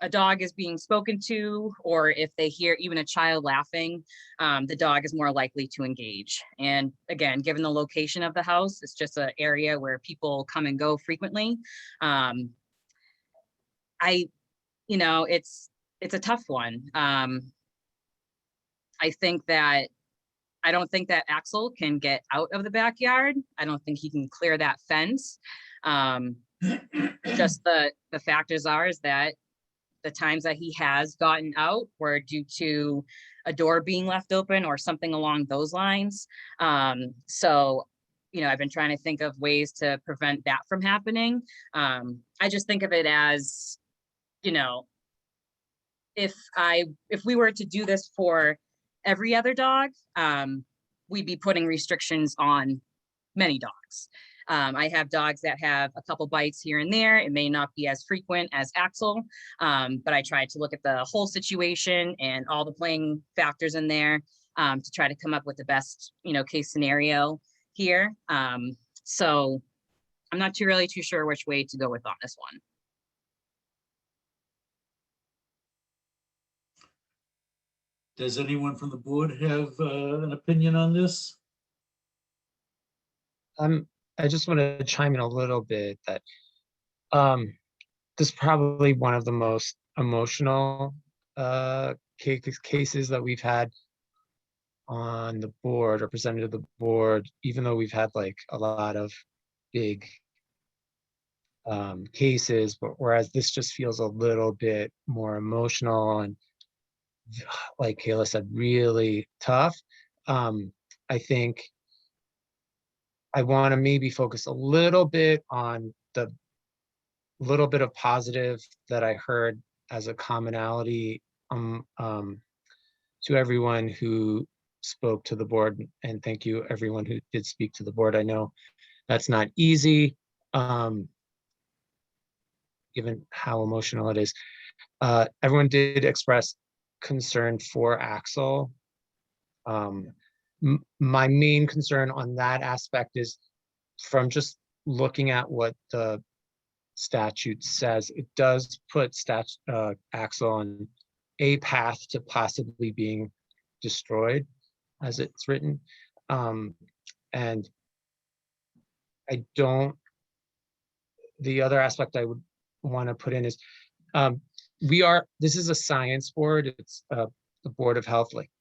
a dog is being spoken to, or if they hear even a child laughing, the dog is more likely to engage. And again, given the location of the house, it's just an area where people come and go frequently. It's a tough one. I don't think that Axel can get out of the backyard. I don't think he can clear that fence. Just the factors is that the times that he has gotten out were due to a door being left open or something along those lines. So, I've been trying to think of ways to prevent that from happening. I just think of it as, if we were to do this for every other dog, we'd be putting restrictions on many dogs. I have dogs that have a couple bites here and there. It may not be as frequent as Axel, but I tried to look at the whole situation and all the playing factors in there to try to come up with the best, case scenario here. So I'm not really too sure which way to go with on this one. Does anyone from the board have an opinion on this? I just want to chime in a little bit that this is probably one of the most emotional cases that we've had on the board or presented to the board, even though we've had like a lot of big cases, but whereas this just feels a little bit more emotional and, like Kayla said, really tough. I think I want to maybe focus a little bit on the little bit of positive that I heard as a commonality to everyone who spoke to the board, and thank you everyone who did speak to the board. I know that's not easy, given how emotional it is. Everyone did express concern for Axel. My main concern on that aspect is from just looking at what the statute says, it does put Axel on a path to possibly being destroyed, as it's written. And the other aspect I would want to put in is this is a science board. It's the Board of Health, like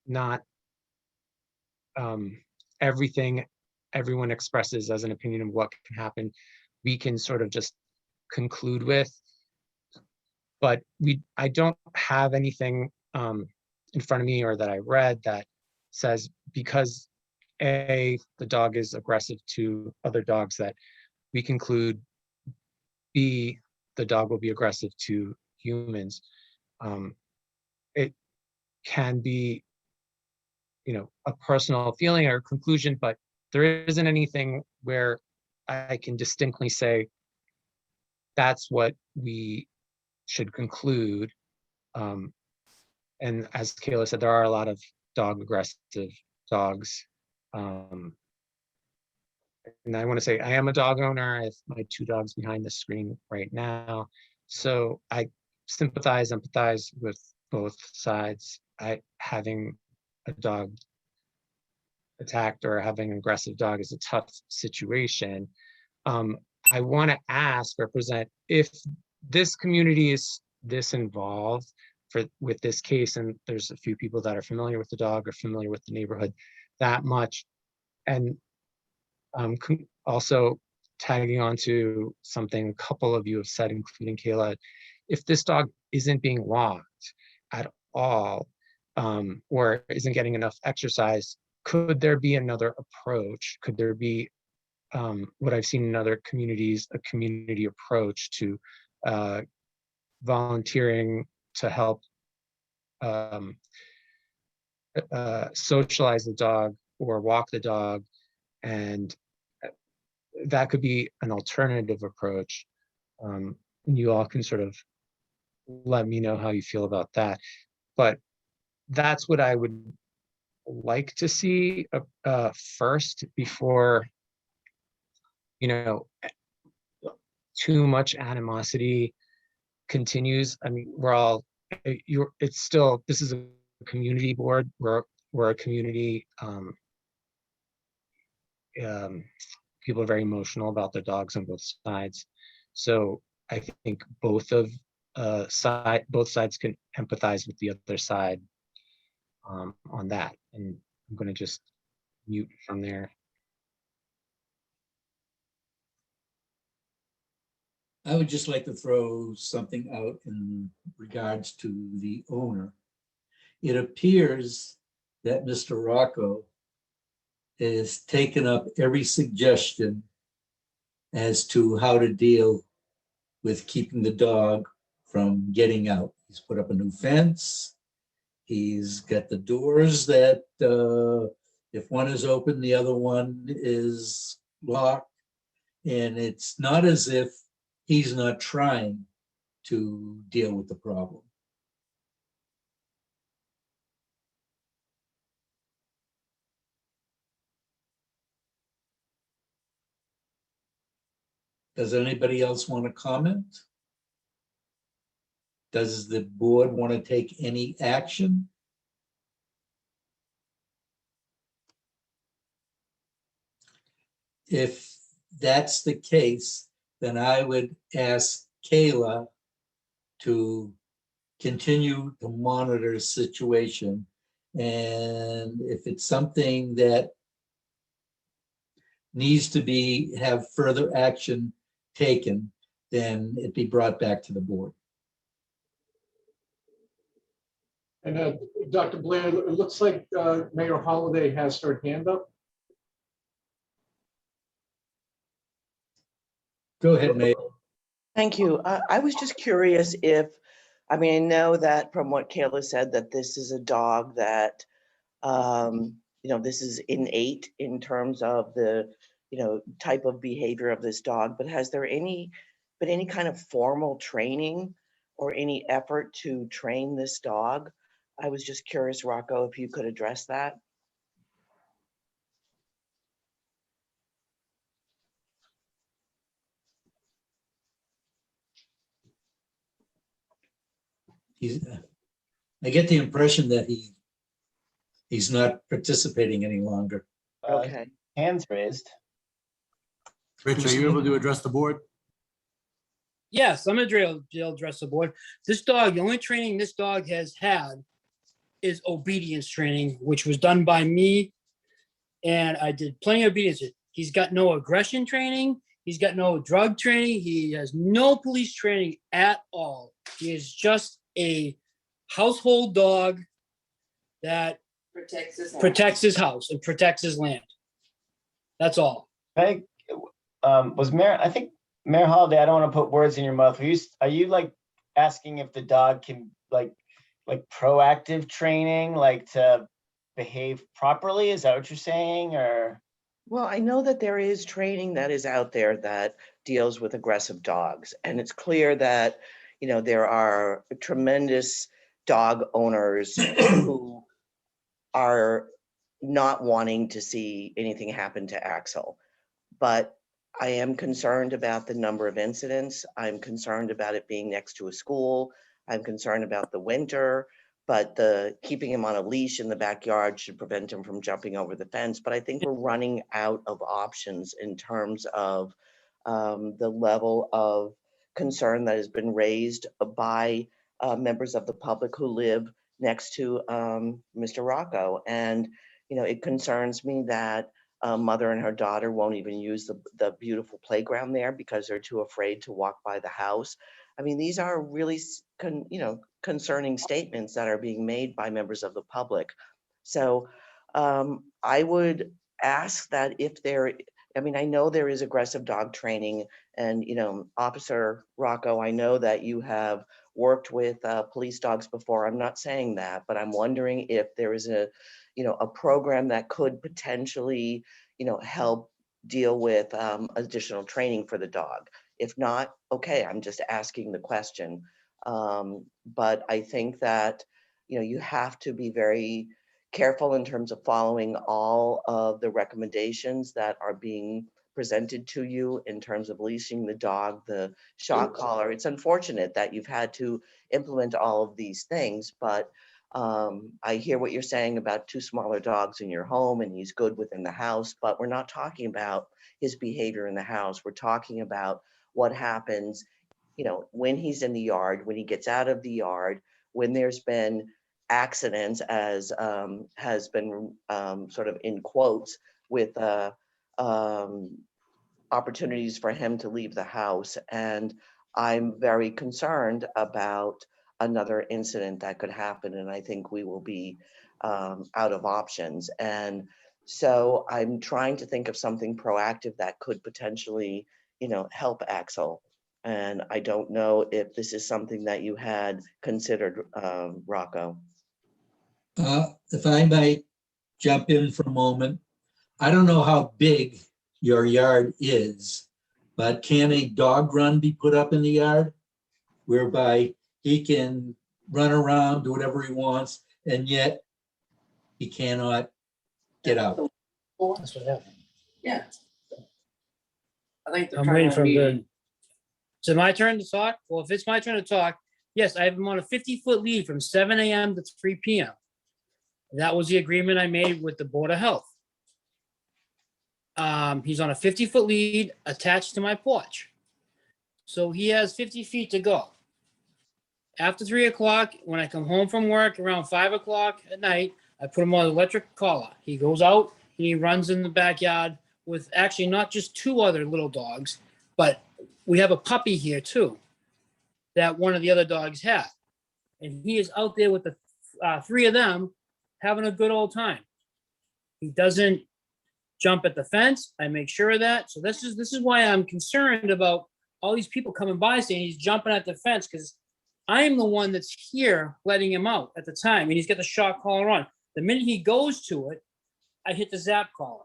not everything everyone expresses as an opinion of what can happen, we can sort of just conclude with. But I don't have anything in front of me or that I read that says because A, the dog is aggressive to other dogs, that we conclude B, the dog will be aggressive to humans. It can be, a personal feeling or conclusion, but there isn't anything where I can distinctly say that's what we should conclude. And as Kayla said, there are a lot of aggressive dogs. And I want to say I am a dog owner. I have my 2 dogs behind the screen right now. So I sympathize, empathize with both sides. Having a dog attacked or having an aggressive dog is a tough situation. I want to ask or present, if this community is this involved with this case, and there's a few people that are familiar with the dog or familiar with the neighborhood that much, and also tagging on to something a couple of you have said, including Kayla, if this dog isn't being walked at all, or isn't getting enough exercise, could there be another approach? Could there be what I've seen in other communities, a community approach to volunteering to help socialize the dog or walk the dog, and that could be an alternative approach. And you all can sort of let me know how you feel about that. But that's what I would like to see first, before, you know, too much animosity continues. I mean, we're all, it's still, this is a community board. We're a community. People are very emotional about their dogs on both sides. So I think both sides can empathize with the other side on that. And I'm going to just mute from there. I would just like to throw something out in regards to the owner. It appears that Mr. Rocco has taken up every suggestion as to how to deal with keeping the dog from getting out. He's put up a new fence. He's got the doors that if one is open, the other one is locked. And it's not as if he's not trying to deal with the problem. Does anybody else want to comment? Does the board want to take any action? If that's the case, then I would ask Kayla to continue to monitor the situation. And if it's something that needs to have further action taken, then it be brought back to the board. And Dr. Blair, it looks like Mayor Holliday has her hand up. Go ahead, Mayor. Thank you. I was just curious if, I mean, I know that from what Kayla said, that this is a dog that, you know, this is innate in terms of the, you know, type of behavior of this dog, but has there been any kind of formal training or any effort to train this dog? I was just curious, Rocco, if you could address that. I get the impression that he's not participating any longer. Okay. Hands raised. Rich, are you able to address the board? Yes, I'm gonna address the board. This dog, the only training this dog has had is obedience training, which was done by me. And I did plenty of obedience. He's got no aggression training. He's got no drug training. He has no police training at all. He is just a household dog that protects his house and protects his land. That's all. I think Mayor Holliday, I don't want to put words in your mouth. Are you like asking if the dog can like proactive training, like to behave properly? Is that what you're saying? Or Well, I know that there is training that is out there that deals with aggressive dogs. And it's clear that, you know, there are tremendous dog owners who are not wanting to see anything happen to Axel. But I am concerned about the number of incidents. I'm concerned about it being next to a school. I'm concerned about the winter, but the keeping him on a leash in the backyard should prevent him from jumping over the fence. But I think we're running out of options in terms of the level of concern that has been raised by members of the public who live next to Mr. Rocco. And, you know, it concerns me that a mother and her daughter won't even use the beautiful playground there because they're too afraid to walk by the house. I mean, these are really, concerning statements that are being made by members of the public. So I would ask that if there, I mean, I know there is aggressive dog training and, you know, Officer Rocco, I know that you have worked with police dogs before. I'm not saying that, but I'm wondering if there is a, you know, a program that could potentially, you know, help deal with additional training for the dog. If not, okay, I'm just asking the question. But I think that, you know, you have to be very careful in terms of following all of the recommendations that are being presented to you in terms of leashing the dog, the shock collar. It's unfortunate that you've had to implement all of these things, but I hear what you're saying about 2 smaller dogs in your home and he's good within the house, but we're not talking about his behavior in the house. We're talking about what happens, you know, when he's in the yard, when he gets out of the yard, when there's been accidents, as has been sort of in quotes, with opportunities for him to leave the house. And I'm very concerned about another incident that could happen. And I think we will be out of options. And so I'm trying to think of something proactive that could potentially, you know, help Axel. And I don't know if this is something that you had considered, Rocco. If I might jump in for a moment, I don't know how big your yard is, but can a dog run be put up in the yard whereby he can run around, do whatever he wants, and yet he cannot get out? That's what happened. Yeah. I think I'm waiting for the. Is it my turn to talk? Well, if it's my turn to talk, yes, I have him on a 50-foot lead from 7 a.m. to 3 p.m. That was the agreement I made with the Board of Health. He's on a 50-foot lead attached to my porch. So he has 50 feet to go. After 3 o'clock, when I come home from work around 5 o'clock at night, I put him on an electric collar. He goes out and he runs in the backyard with actually not just 2 other little dogs, but we have a puppy here too that one of the other dogs had. And he is out there with the 3 of them having a good old time. He doesn't jump at the fence. I make sure of that. So this is why I'm concerned about all these people coming by saying he's jumping at the fence, because I'm the one that's here letting him out at the time, and he's got the shock collar on. The minute he goes to it, I hit the zap collar.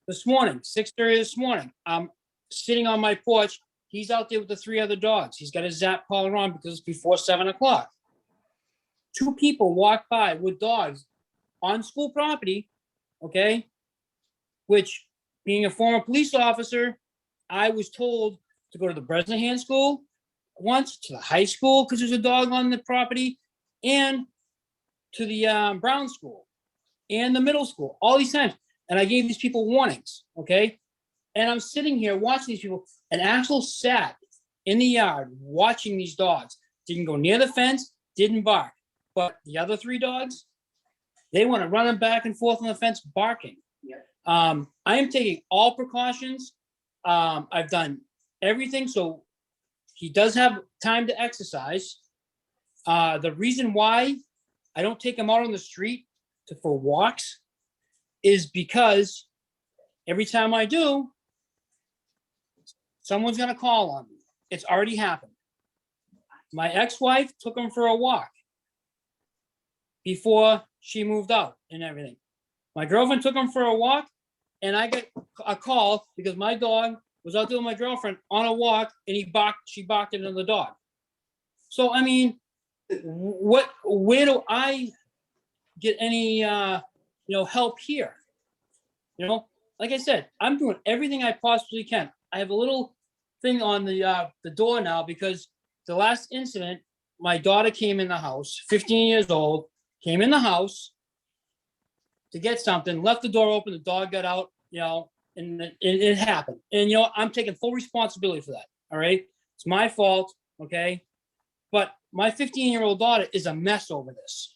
This morning, 6:30 this morning, I'm sitting on my porch. He's out there with the 3 other dogs. He's got his zap collar on because it's before 7 o'clock. 2 people walk by with dogs on school property, okay? Which, being a former police officer, I was told to go to the Bresnahan School once, to the high school because there's a dog on the property, and to the Brown School and the middle school, all these times. And I gave these people warnings, okay? And I'm sitting here watching these people, and Axel sat in the yard watching these dogs. Didn't go near the fence, didn't bark. But the other 3 dogs, they want to run them back and forth on the fence barking. I am taking all precautions. I've done everything so he does have time to exercise. The reason why I don't take him out on the street for walks is because every time I do, someone's going to call on me. It's already happened. My ex-wife took him for a walk before she moved out and everything. My girlfriend took him for a walk, and I got a call because my dog was out there with my girlfriend on a walk, and she barked at another dog. So, I mean, where do I get any, help here? Like I said, I'm doing everything I possibly can. I have a little thing on the door now because the last incident, my daughter came in the house, 15 years old, came in the house to get something, left the door open, the dog got out, and it happened. And, I'm taking full responsibility for that, all right? It's my fault, okay? But my 15-year-old daughter is a mess over this.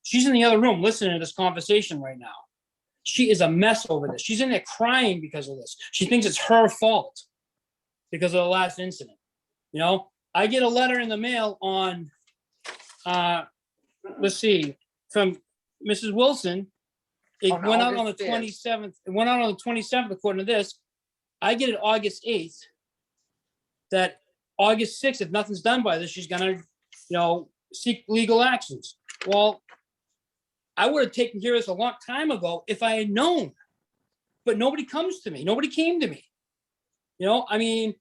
She's in the other room listening to this conversation right now. She is a mess over this. She's in there crying because of this. She thinks it's her fault because of the last incident. I get a letter in the mail on, let's see, from Mrs. Wilson It On went out on the August 5th. 27th. It went out on the 27th, according to this. I get it August 8th. That August 6th, if nothing's done by this, she's gonna, seek legal actions. Well, I would have taken care of this a long time ago if I had known. But nobody comes to me. Nobody came to me. I mean,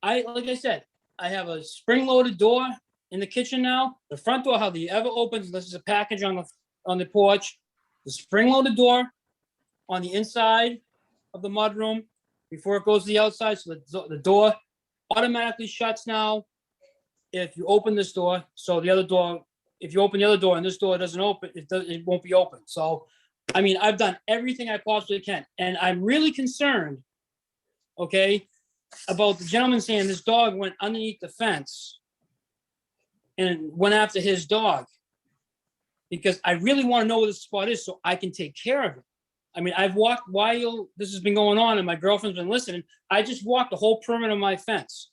like I said, I have a spring-loaded door in the kitchen now. The front door hardly ever opens unless there's a package on the porch. The spring-loaded door on the inside of the mudroom before it goes to the outside, so the door automatically shuts now if you open this door. So the other door, if you open the other door and this door doesn't open, it won't be open. So, I mean, I've done everything I possibly can, and I'm really concerned, okay, about the gentleman saying this dog went underneath the fence and went after his dog, because I really want to know where this spot is so I can take care of it. I mean, I've walked while this has been going on and my girlfriend's been listening. I just walked the whole perimeter of my fence.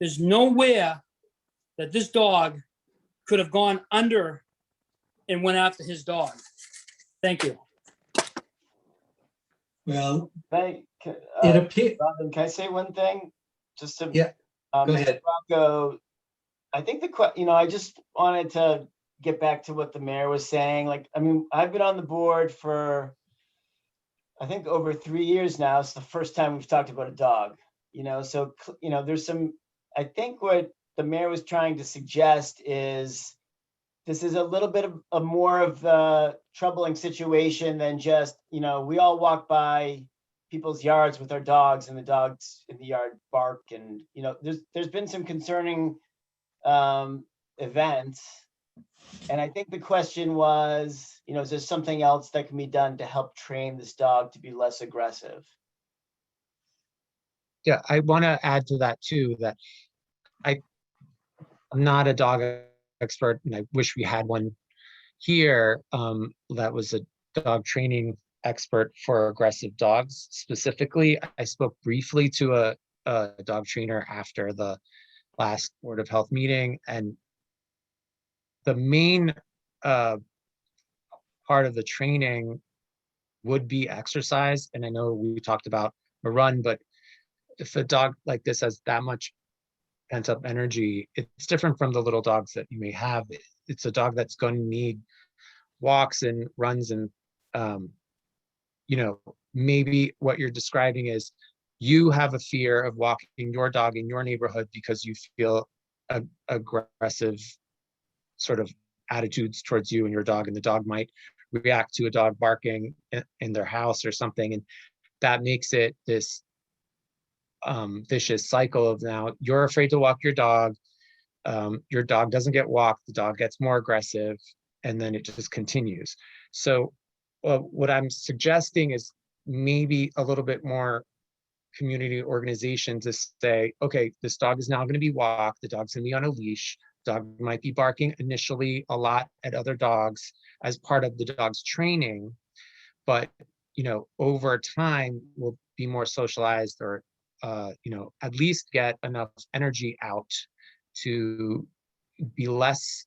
There's nowhere that this dog could have gone under and went after his dog. Thank you. Well, Can it appears, Robin, can I say one thing? Just to, yeah, go Mr. ahead. Rocco, I think I just wanted to get back to what the mayor was saying. Like, I mean, I've been on the board for, I think, over 3 years now. It's the first time we've talked about a dog, so, there's some, I think what the mayor was trying to suggest is this is a little bit of a more of a troubling situation than just, we all walk by people's yards with our dogs and the dogs in the yard bark, and, there's been some concerning events. And I think the question was, is there something else that can be done to help train this dog to be less aggressive? Yeah, I want to add to that too, that I'm not a dog expert, and I wish we had one here that was a dog training expert for aggressive dogs specifically. I spoke briefly to a dog trainer after the last Board of Health meeting, and the main part of the training would be exercise. And I know we talked about a run, but if a dog like this has that much pent up energy, it's different from the little dogs that you may have. It's a dog that's going to need walks and runs, and maybe what you're describing is you have a fear of walking your dog in your neighborhood because you feel aggressive sort of attitudes towards you and your dog, and the dog might react to a dog barking in their house or something, and that makes it this vicious cycle of now you're afraid to walk your dog doesn't get walked, the dog gets more aggressive, and then it just continues. So what I'm suggesting is maybe a little bit more community organization to say, okay, this dog is now going to be walked, the dog's going to be on a leash, dog might be barking initially a lot at other dogs as part of the dog's training, but over time will be more socialized, or at least get enough energy out to be less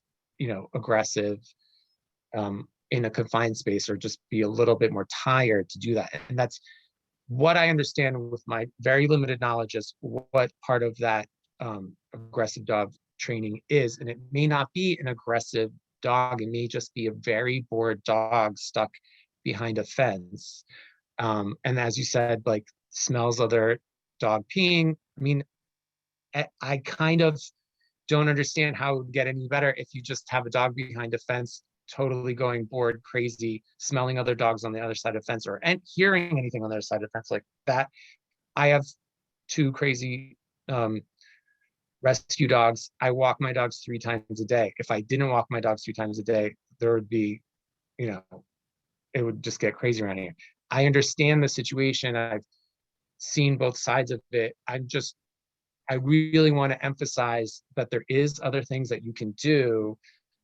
aggressive in a confined space, or just be a little bit more tired to do that. And that's what I understand with my very limited knowledge is what part of that aggressive dog training is. And it may not be an aggressive dog, it may just be a very bored dog stuck behind a fence. And as you said, like smells other dog peeing. I mean, I kind of don't understand how it would get any better if you just have a dog behind a fence totally going bored, crazy, smelling other dogs on the other side of the fence, or hearing anything on the other side of the fence like that. I have 2 crazy rescue dogs. I walk my dogs 3 times a day. If I didn't walk my dogs 3 times a day, there would be, it would just get crazy around here. I understand the situation. I've seen both sides of it. I really want to emphasize that there is other things that you can do.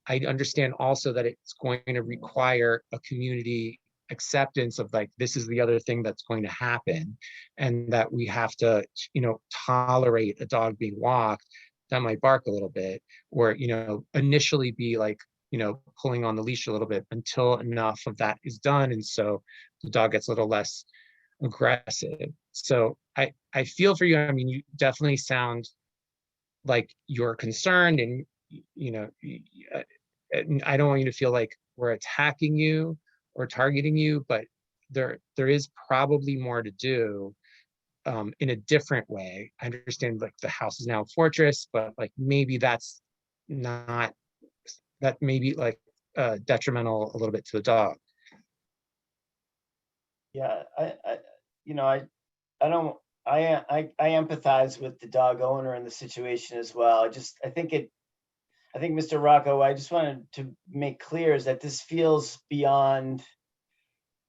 I understand also that it's going to require a community acceptance of like, this is the other thing that's going to happen, and that we have to, tolerate a dog being walked that might bark a little bit, or, initially be like pulling on the leash a little bit until enough of that is done. And so the dog gets a little less aggressive. So I feel for you. I mean, you definitely sound like you're concerned, and I don't want you to feel like we're attacking you or targeting you, but there is probably more to do in a different way. I understand like the house is now a fortress, but like maybe that's not, that may be like detrimental a little bit to the dog. Yeah, I empathize with the dog owner in the situation as well. I think Mr. Rocco, I just wanted to make clear is that this feels beyond,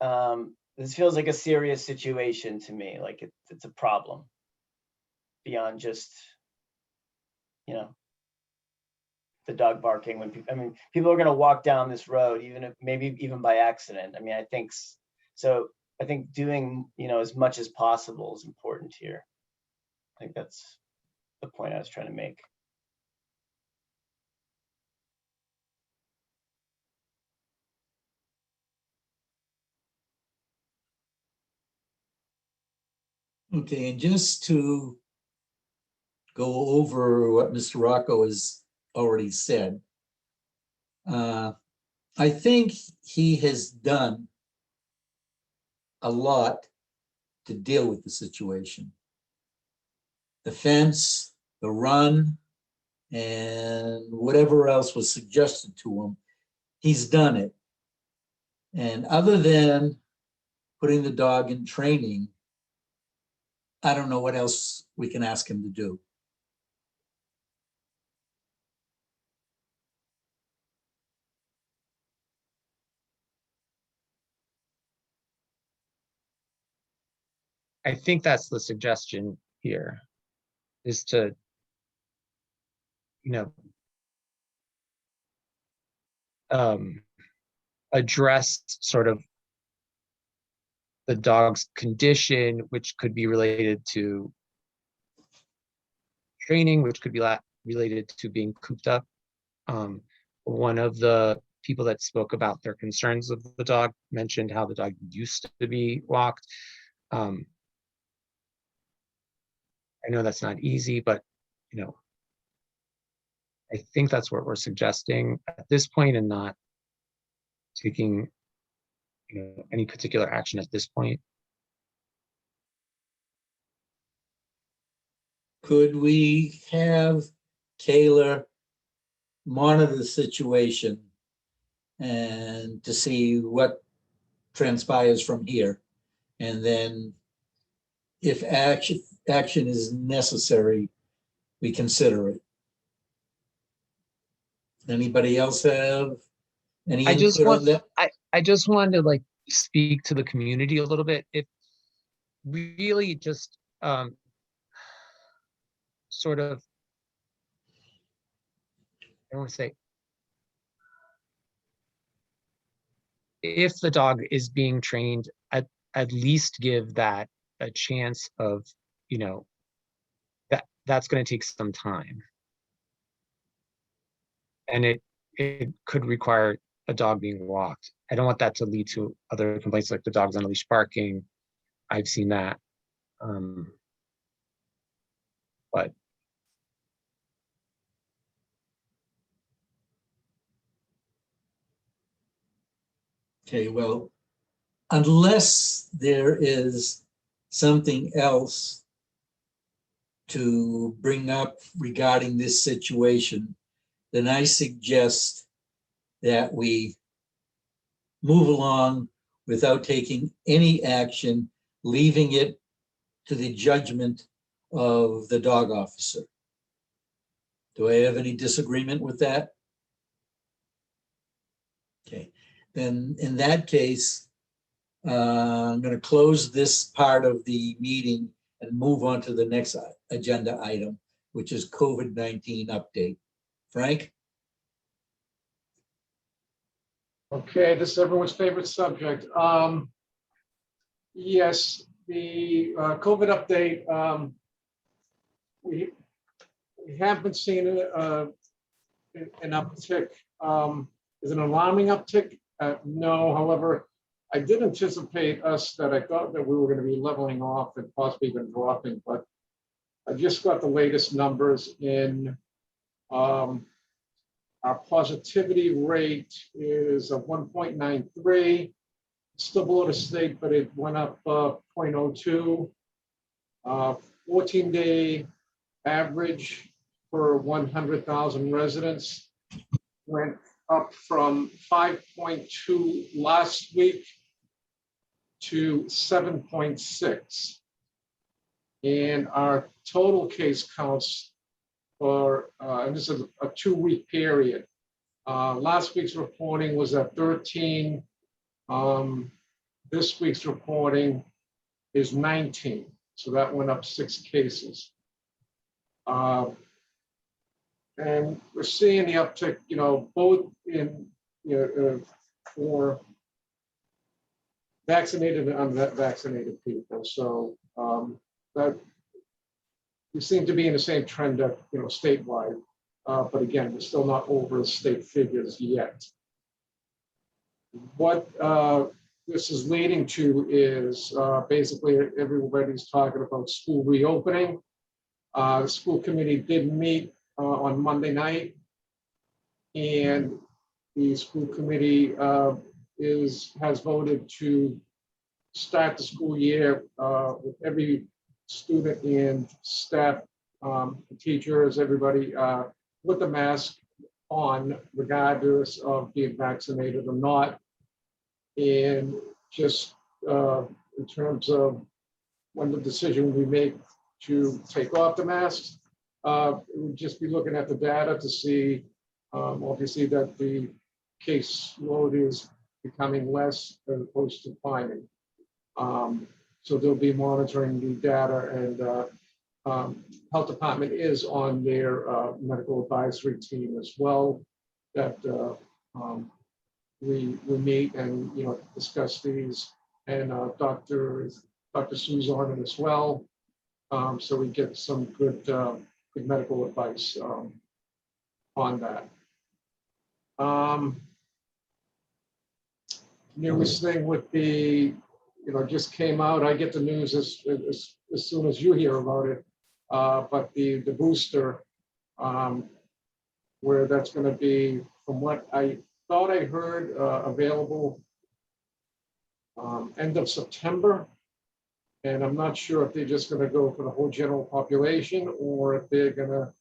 this feels like a serious situation to me. Like it's a problem beyond just, the dog barking when people are going to walk down this road, maybe even by accident. I mean, I think so. I think doing, as much as possible is important here. I think that's the point I was trying to make. Okay, and just to go over what Mr. Rocco has already said, I think he has done a lot to deal with the situation. The fence, the run, and whatever else was suggested to him, he's done it. And other than putting the dog in training, I don't know what else we can ask him to do. I think that's the suggestion here, is to, address sort of the dog's condition, which could be related to training, which could be related to being cooped up. One of the people that spoke about their concerns of the dog mentioned how the dog used to be walked. I know that's not easy, but I think that's what we're suggesting at this point, and not taking any particular action at this point. Could we have Kayla monitor the situation and to see what transpires from here? And then if action is necessary, we consider it. Anybody else have any input on that? I just wanted to like speak to the community a little bit. It really just sort of, I want to say, if the dog is being trained, at least give that a chance of, that's going to take some time. And it could require a dog being walked. I don't want that to lead to other complaints like the dog's on a leash barking. I've seen that. But Okay, well, unless there is something else to bring up regarding this situation, then I suggest that we move along without taking any action, leaving it to the judgment of the dog officer. Do I have any disagreement with that? Okay, then in that case, I'm going to close this part of the meeting and move on to the next agenda item, which is COVID-19 update. Frank? Okay, this is everyone's favorite subject. Yes, the COVID update. We have been seeing an uptick Is it an alarming uptick? No, however, I did anticipate that I thought that we were going to be leveling off and possibly even dropping, but I just got the latest numbers in. Our positivity rate is a 1.93, still below the state, but it went up 0.02. 14-day average per 100,000 residents went up from 5.2 last week to 7.6. And our total case counts for, and this is a 2-week period. Last week's reporting was at 13. This week's reporting is 19. So that went up 6 cases. And we're seeing the uptick, both in, for vaccinated and unvaccinated people. So that we seem to be in the same trend that, statewide. But again, we're still not over state figures yet. What this is leading to is basically everybody's talking about school reopening. The school committee did meet on Monday night, and the school committee has voted to start the school year with every student and staff, teachers, everybody with the mask on, regardless of being vaccinated or not. And just in terms of when the decision we make to take off the masks, we'll just be looking at the data to see, obviously, that the case load is becoming less as opposed to climbing. So they'll be monitoring the data, and health department is on their medical advisory team as well, that we meet and discuss these, and Dr. Sue's on it as well, so we get some good medical advice on that. Newest thing with the just came out. I get the news as soon as you hear about it. But the booster, where that's going to be, from what I thought I heard, available end of September. And I'm not sure if they're just going to go for the whole general population or if they're going to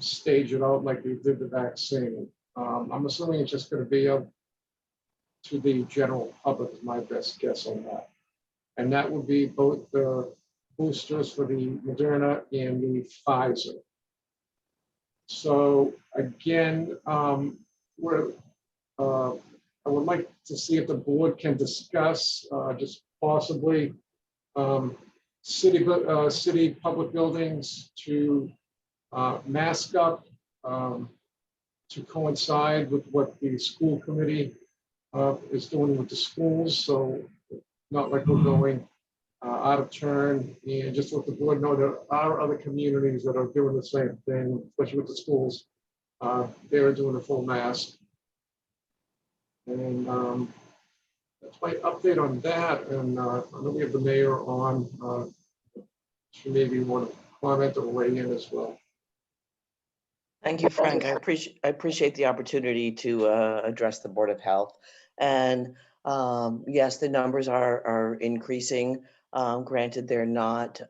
stage it out like they did the vaccine. I'm assuming it's just going to be up to the general public, is my best guess on that. And that would be both the boosters for the Moderna and the Pfizer. So again, I would like to see if the board can discuss just possibly city public buildings to mask up to coincide with what the school committee is doing with the schools. So not like we're going out of turn, and just let the board know there are other communities that are doing the same thing, especially with the schools. They're doing a full mask. And that's my update on that. And I know we have the mayor on. She maybe want to comment or weigh in as well. Thank you, Frank. I appreciate the opportunity to address the Board of Health. And yes, the numbers are increasing. Granted, they're not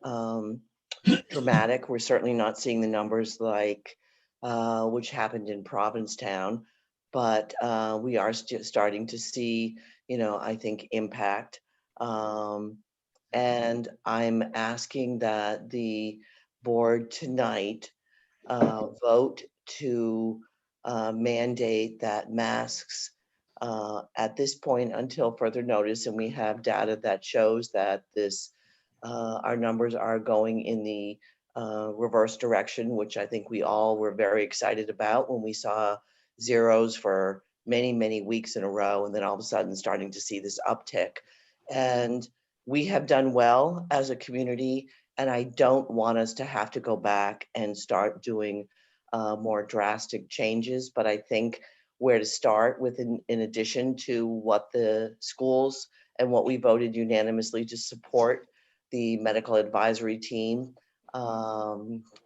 dramatic. We're certainly not seeing the numbers like which happened in Provincetown, but we are starting to see, I think, impact. And I'm asking that the board tonight vote to mandate that masks at this point until further notice, and we have data that shows that our numbers are going in the reverse direction, which I think we all were very excited about when we saw zeros for many, many weeks in a row, and then all of a sudden starting to see this uptick. And we have done well as a community, and I don't want us to have to go back and start doing more drastic changes, but I think where to start with in addition to what the schools and what we voted unanimously to support the medical advisory team,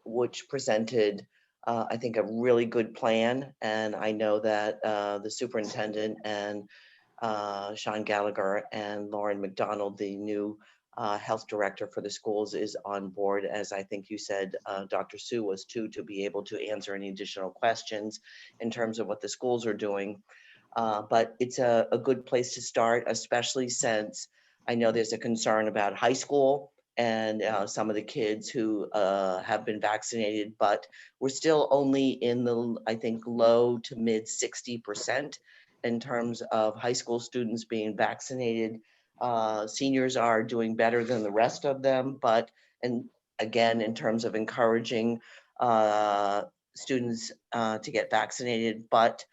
which presented, I think, a really good plan. And I know that the superintendent and Sean Gallagher and Lauren McDonald, the new health director for the schools, is on board, as I think you said, Dr. Sue was too, to be able to answer any additional questions in terms of what the schools are doing. But it's a good place to start, especially since I know there's a concern about high school and some of the kids who have been vaccinated, but we're still only in the, I think, low to mid 60% in terms of high school students being vaccinated. Seniors are doing better than the rest of them, but, and again, in terms of encouraging students to get vaccinated, but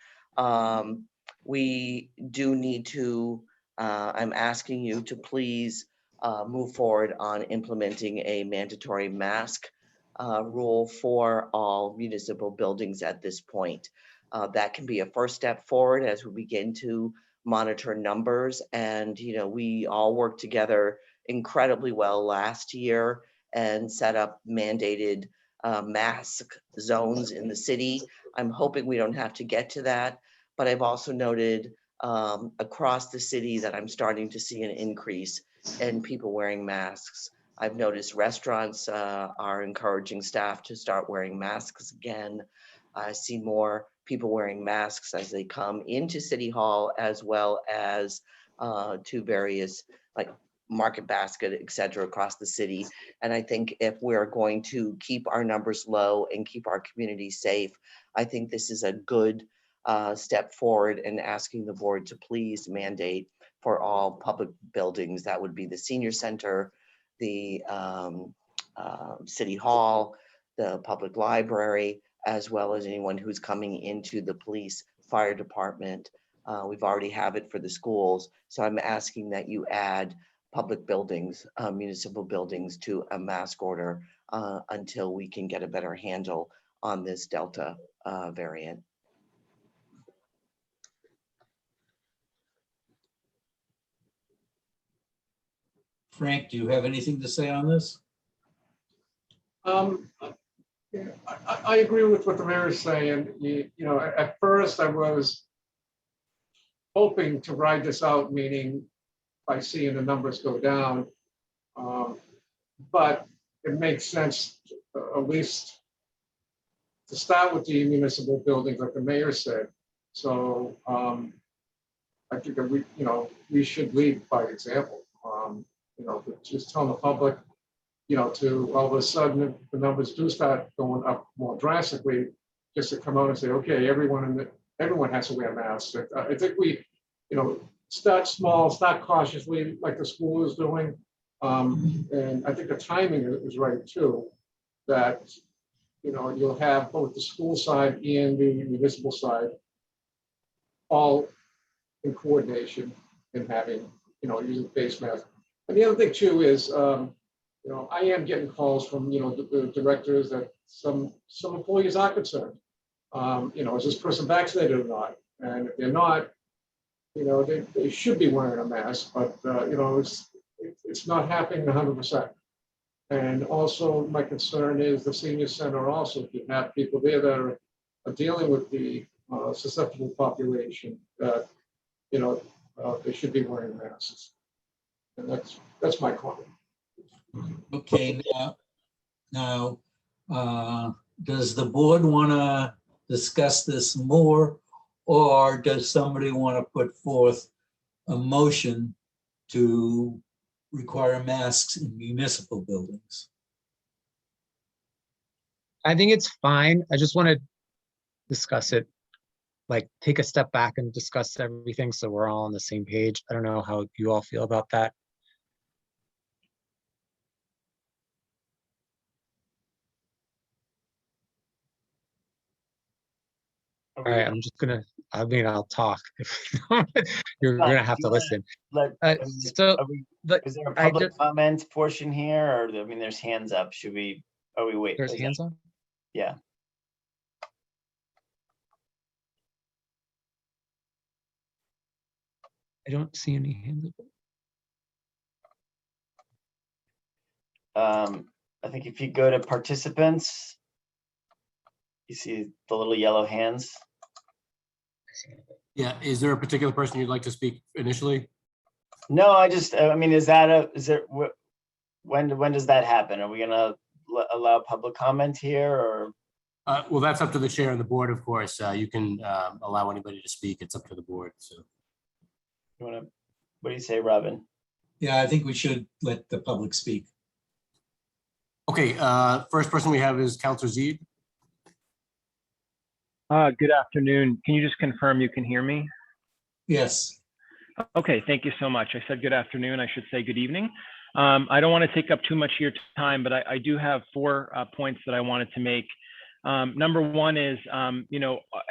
we do need to, I'm asking you to please move forward on implementing a mandatory mask rule for all municipal buildings at this point. That can be a first step forward as we begin to monitor numbers. And, you know, we all worked together incredibly well last year and set up mandated mask zones in the city. I'm hoping we don't have to get to that, but I've also noted across the city that I'm starting to see an increase in people wearing masks. I've noticed restaurants are encouraging staff to start wearing masks again. I see more people wearing masks as they come into City Hall, as well as to various like Market Basket, et cetera, across the city. And I think if we're going to keep our numbers low and keep our community safe, I think this is a good step forward in asking the board to please mandate for all public buildings. That would be the senior center, the City Hall, the public library, as well as anyone who's coming into the police, fire department. We've already have it for the schools. So I'm asking that you add public buildings, municipal buildings to a mask order until we can get a better handle on this Delta variant. Frank, do you have anything to say on this? Yeah, I agree with what the mayor is saying. You know, at first I was hoping to ride this out, meaning by seeing the numbers go down. But it makes sense, at least to start with the municipal buildings, like the mayor said. So I think that we should lead by example. You know, just telling the public, you know, to all of a sudden, if the numbers do start going up more drastically, just to come out and say, okay, everyone has to wear masks. I think we, you know, start small, start cautiously, like the school is doing. And I think the timing is right too, that, you know, you'll have both the school side and the municipal side all in coordination and having, you know, using face masks. And the other thing too is, you know, I am getting calls from, you know, the directors that some employees are concerned. You know, is this person vaccinated or not? And if they're not, you know, they should be wearing a mask, but, you know, it's not happening 100%. And also my concern is the senior center also, if you have people there that are dealing with the susceptible population, that, you know, they should be wearing masks. And that's my comment. Okay, now, does the board want to discuss this more, or does somebody want to put forth a motion to require masks in municipal buildings? I think it's fine. I just want to discuss it, like take a step back and discuss everything so we're all on the same page. I don't know how you all feel about that. All right, I'm just gonna, I mean, I'll talk. You're gonna have to listen. So, Is there a public comment portion here, or I mean, there's hands up? Should we? Oh, we wait. There's hands on? Yeah. I don't see any hands up. I think if you go to participants, you see the little yellow hands. Yeah, is there a particular person you'd like to speak initially? No, I mean, when does that happen? Are we gonna allow public comment here, or? Well, that's up to the chair and the board, of course. You can allow anybody to speak. It's up to the board, so. What do you say, Robin? Yeah, I think we should let the public speak. Okay, first person we have is Counselor Zede. Good afternoon. Can you just confirm you can hear me? Yes. Okay, thank you so much. I said good afternoon. I should say good evening. I don't want to take up too much of your time, but I do have 4 points that I wanted to make. Number one is,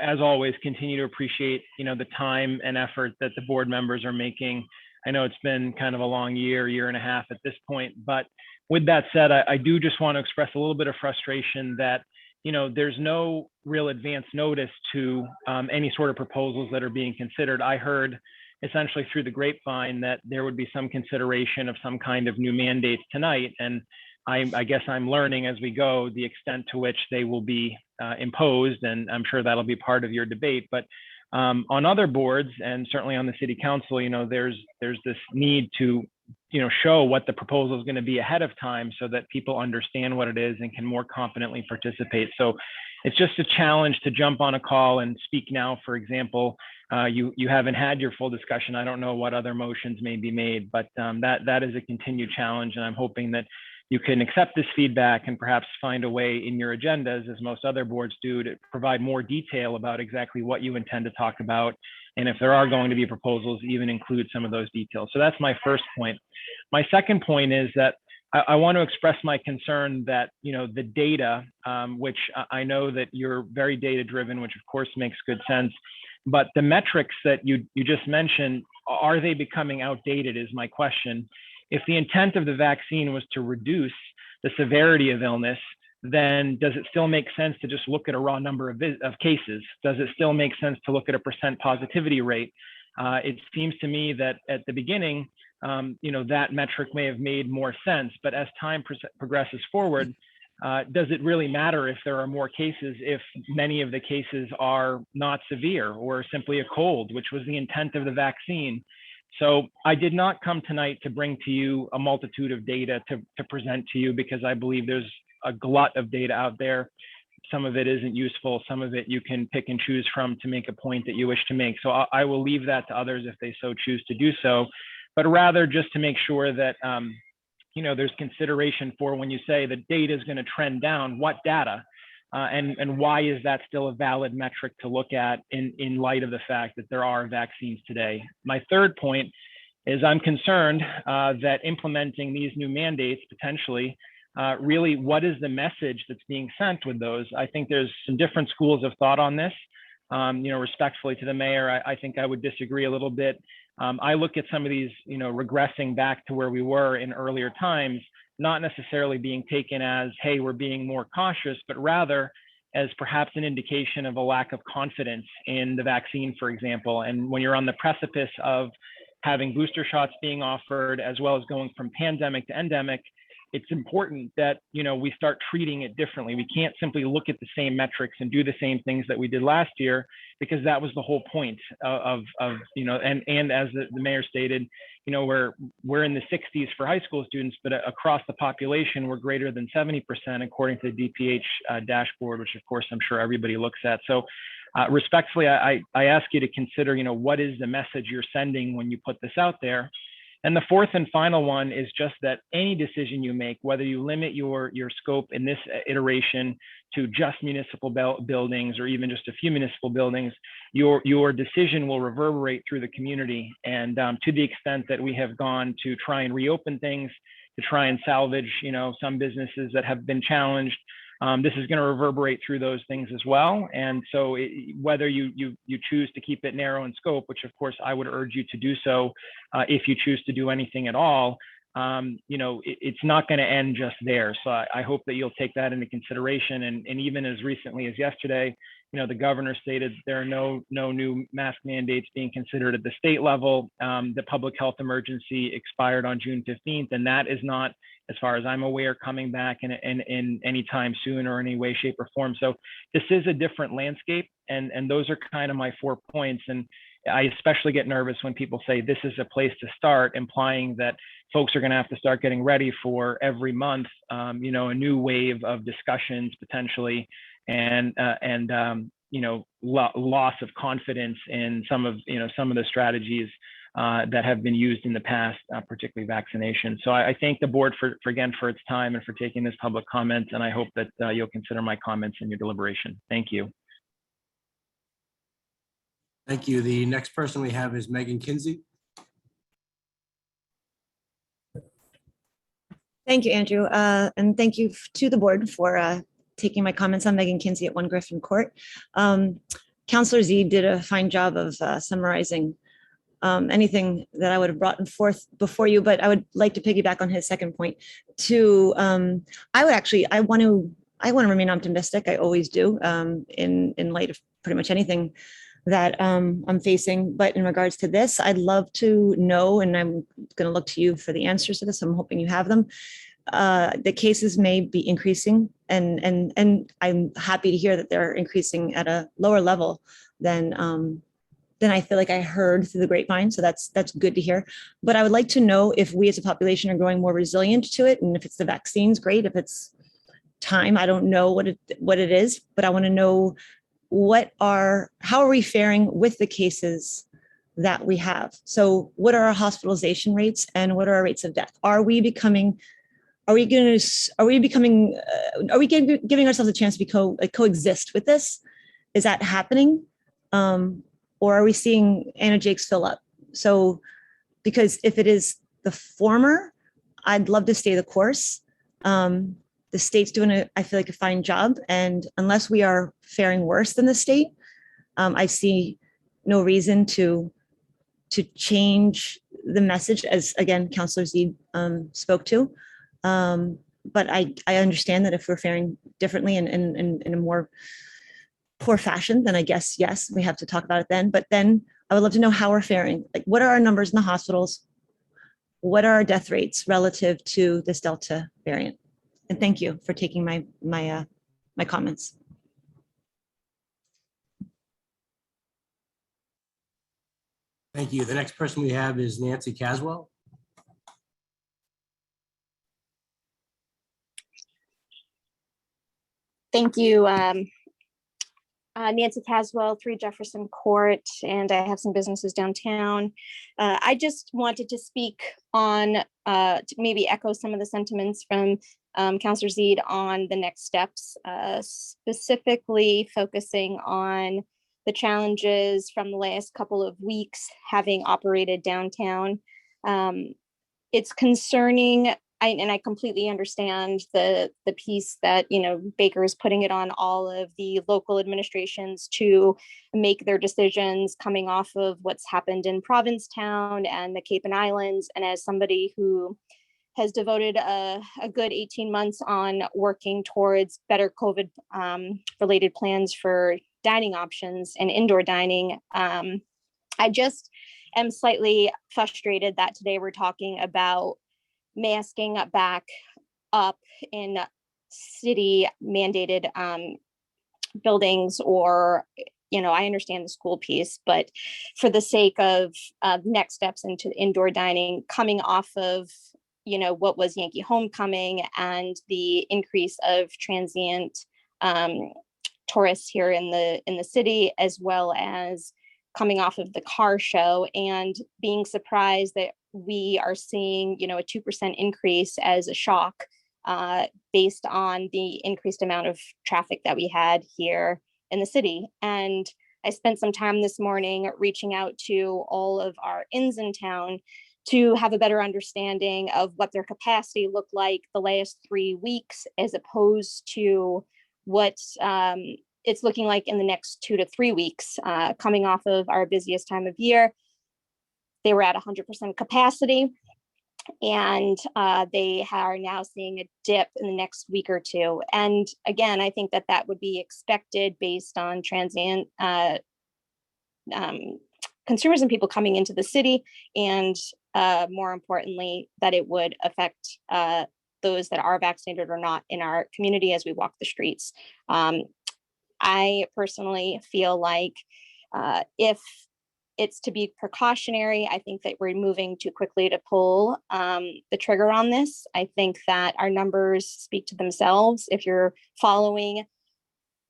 as always, continue to appreciate, the time and effort that the board members are making. I know it's been kind of a long year and a half at this point, but with that said, I do just want to express a little bit of frustration that, there's no real advance notice to any sort of proposals that are being considered. I heard essentially through the grapevine that there would be some consideration of some kind of new mandates tonight. And I guess I'm learning as we go the extent to which they will be imposed, and I'm sure that'll be part of your debate. But on other boards, and certainly on the city council, there's this need to show what the proposal is going to be ahead of time so that people understand what it is and can more confidently participate. So it's just a challenge to jump on a call and speak now. For example, you haven't had your full discussion. I don't know what other motions may be made, but that is a continued challenge, and I'm hoping that you can accept this feedback and perhaps find a way in your agendas, as most other boards do, to provide more detail about exactly what you intend to talk about. And if there are going to be proposals, even include some of those details. So that's my first point. My second point is that I want to express my concern that, the data, which I know that you're very data driven, which of course makes good sense, but the metrics that you just mentioned, are they becoming outdated is my question. If the intent of the vaccine was to reduce the severity of illness, then does it still make sense to just look at a raw number of cases? Does it still make sense to look at a % positivity rate? It seems to me that at the beginning, that metric may have made more sense, but as time progresses forward, does it really matter if there are more cases, if many of the cases are not severe or simply a cold, which was the intent of the vaccine? So I did not come tonight to bring to you a multitude of data to present to you, because I believe there's a glut of data out there. Some of it isn't useful. Some of it you can pick and choose from to make a point that you wish to make. So I will leave that to others if they so choose to do so, but rather just to make sure that, there's consideration for when you say the data is going to trend down, what data? And why is that still a valid metric to look at in light of the fact that there are vaccines today? My third point is I'm concerned that implementing these new mandates potentially, really, what is the message that's being sent with those? I think there's some different schools of thought on this. Respectfully to the mayor, I think I would disagree a little bit. I look at some of these, regressing back to where we were in earlier times, not necessarily being taken as, hey, we're being more cautious, but rather as perhaps an indication of a lack of confidence in the vaccine, for example. And when you're on the precipice of having booster shots being offered, as well as going from pandemic to endemic, it's important that, we start treating it differently. We can't simply look at the same metrics and do the same things that we did last year, because that was the whole point of and as the mayor stated, we're in the 60s for high school students, but across the population, we're greater than 70% according to the DPH dashboard, which of course I'm sure everybody looks at. So respectfully, I ask you to consider, what is the message you're sending when you put this out there? And the fourth and final one is just that any decision you make, whether you limit your scope in this iteration to just municipal buildings or even just a few municipal buildings, your decision will reverberate through the community. And to the extent that we have gone to try and reopen things, to try and salvage, some businesses that have been challenged, this is going to reverberate through those things as well. And so whether you choose to keep it narrow in scope, which of course I would urge you to do so if you choose to do anything at all, it's not going to end just there. So I hope that you'll take that into consideration. And even as recently as yesterday, the governor stated there are no new mask mandates being considered at the state level. The public health emergency expired on June 15th, and that is not, as far as I'm aware, coming back in any time soon or any way, shape, or form. So this is a different landscape, and those are kind of my 4 points. And I especially get nervous when people say this is a place to start, implying that folks are going to have to start getting ready for every month, a new wave of discussions potentially, and loss of confidence in some of the strategies that have been used in the past, particularly vaccination. So I thank the board for its time and for taking this public comment, and I hope that you'll consider my comments in your deliberation. Thank you. Thank you. The next person we have is Megan Kinsey. Thank you, Andrew. And thank you to the board for taking my comments. I'm Megan Kinsey at 1 Griffin Court. Councillor Z did a fine job of summarizing anything that I would have brought forth before you, but I would like to piggyback on his second point to, I want to remain optimistic. I always do, in light of pretty much anything that I'm facing. But in regards to this, I'd love to know, and I'm going to look to you for the answers to this. I'm hoping you have them. The cases may be increasing, and I'm happy to hear that they're increasing at a lower level than I feel like I heard through the grapevine. So that's good to hear. But I would like to know if we as a population are growing more resilient to it, and if it's the vaccines, great. If it's time, I don't know what it is, but I want to know how are we faring with the cases that we have? So what are our hospitalization rates and what are our rates of death? Are we giving ourselves a chance to coexist with this? Is that happening? Or are we seeing Anna Jakes fill up? So, because if it is the former, I'd love to stay the course. The state's doing I feel like a fine job. And unless we are faring worse than the state, I see no reason to change the message, as again, Councillor Z spoke to. But I understand that if we're faring differently and in a more poor fashion, then I guess, yes, we have to talk about it then. But then I would love to know how we're faring. Like, what are our numbers in the hospitals? What are our death rates relative to this Delta variant? And thank you for taking my comments. Thank you. The next person we have is Nancy Caswell. Thank you. Nancy Caswell, 3 Jefferson Court, and I have some businesses downtown. I just wanted to speak on, to maybe echo some of the sentiments from Councillor Zeid on the next steps, specifically focusing on the challenges from the last couple of weeks having operated downtown. It's concerning, and I completely understand the piece that, Baker is putting it on all of the local administrations to make their decisions coming off of what's happened in Provincetown and the Cape and Islands. And as somebody who has devoted a good 18 months on working towards better COVID related plans for dining options and indoor dining, I just am slightly frustrated that today we're talking about masking back up in city mandated buildings, or, I understand the school piece, but for the sake of next steps into indoor dining, coming off of, what was Yankee Homecoming and the increase of transient tourists here in the city, as well as coming off of the car show and being surprised that we are seeing, a 2% increase as a shock based on the increased amount of traffic that we had here in the city. And I spent some time this morning reaching out to all of our inns in town to have a better understanding of what their capacity looked like the last 3 weeks, as opposed to what it's looking like in the next 2 to 3 weeks, coming off of our busiest time of year. They were at 100% capacity. and they are now seeing a dip in the next week or two. And again, I think that that would be expected based on transient consumers and people coming into the city, and more importantly, that it would affect those that are vaccinated or not in our community as we walk the streets. I personally feel like if it's to be precautionary, I think that we're moving too quickly to pull the trigger on this. I think that our numbers speak to themselves. If you're following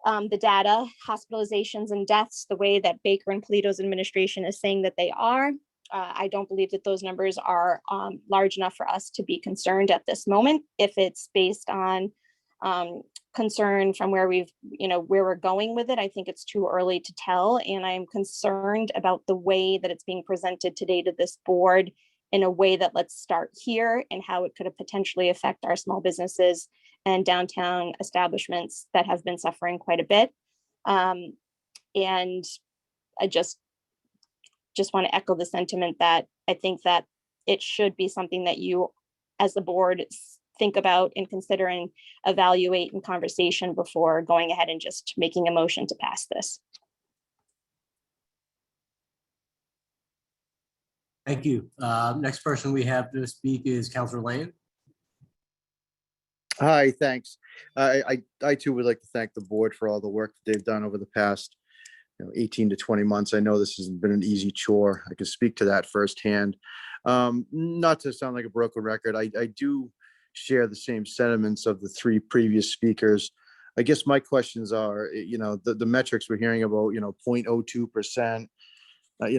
the data, hospitalizations and deaths, the way that Baker and Polito's administration is saying that they are, I don't believe that those numbers are large enough for us to be concerned at this moment. If it's based on concern from where where we're going with it, I think it's too early to tell. And I'm concerned about the way that it's being presented today to this board in a way that let's start here, and how it could potentially affect our small businesses and downtown establishments that have been suffering quite a bit. And I just want to echo the sentiment that I think that it should be something that you as the board think about and consider and evaluate in conversation before going ahead and just making a motion to pass this. Thank you. Next person we have to speak is Councilor Lane. Hi, thanks. I too would like to thank the board for all the work that they've done over the past 18 to 20 months. I know this hasn't been an easy chore. I can speak to that firsthand. Not to sound like a broken record, I do share the same sentiments of the three previous speakers. I guess my questions are, the metrics we're hearing about, 0.02%,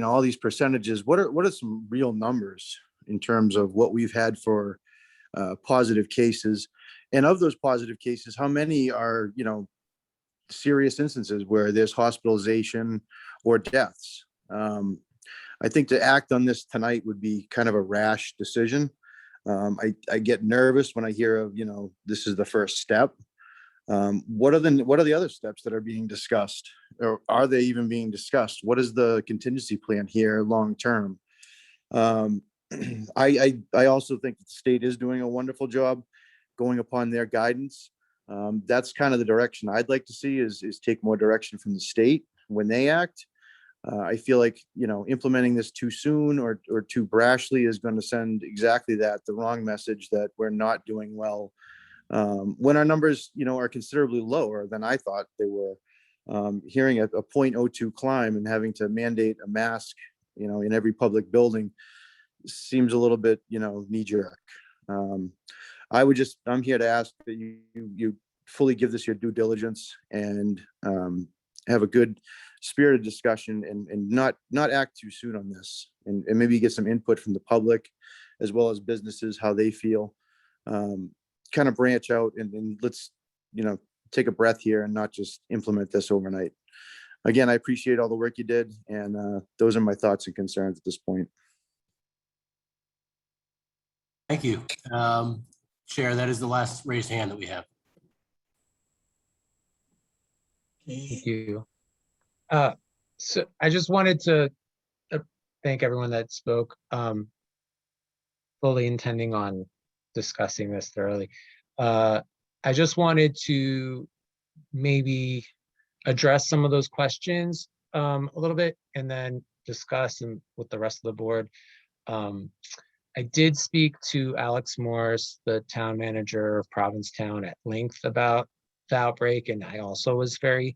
all these percentages, what are some real numbers in terms of what we've had for positive cases? And of those positive cases, how many are, serious instances where there's hospitalization or deaths? I think to act on this tonight would be kind of a rash decision. I get nervous when I hear of, this is the first step. What are the other steps that are being discussed, or are they even being discussed? What is the contingency plan here long term? I also think that the state is doing a wonderful job going upon their guidance. That's kind of the direction I'd like to see, is take more direction from the state when they act. I feel like, implementing this too soon or too brashly is going to send exactly that, the wrong message that we're not doing well. When our numbers, are considerably lower than I thought they were. Hearing a 0.02 climb and having to mandate a mask, in every public building seems a little bit, knee jerk. I'm here to ask that you fully give this your due diligence and have a good spirited discussion and not act too soon on this, and maybe get some input from the public as well as businesses, how they feel. Kind of branch out and let's, take a breath here and not just implement this overnight. Again, I appreciate all the work you did, and those are my thoughts and concerns at this point. Thank you. Chair, that is the last raised hand that we have. Thank you. So I just wanted to thank everyone that spoke, fully intending on discussing this thoroughly. I just wanted to maybe address some of those questions a little bit, and then discuss them with the rest of the board. I did speak to Alex Morris, the town manager of Provincetown, at length about the outbreak, and I also was very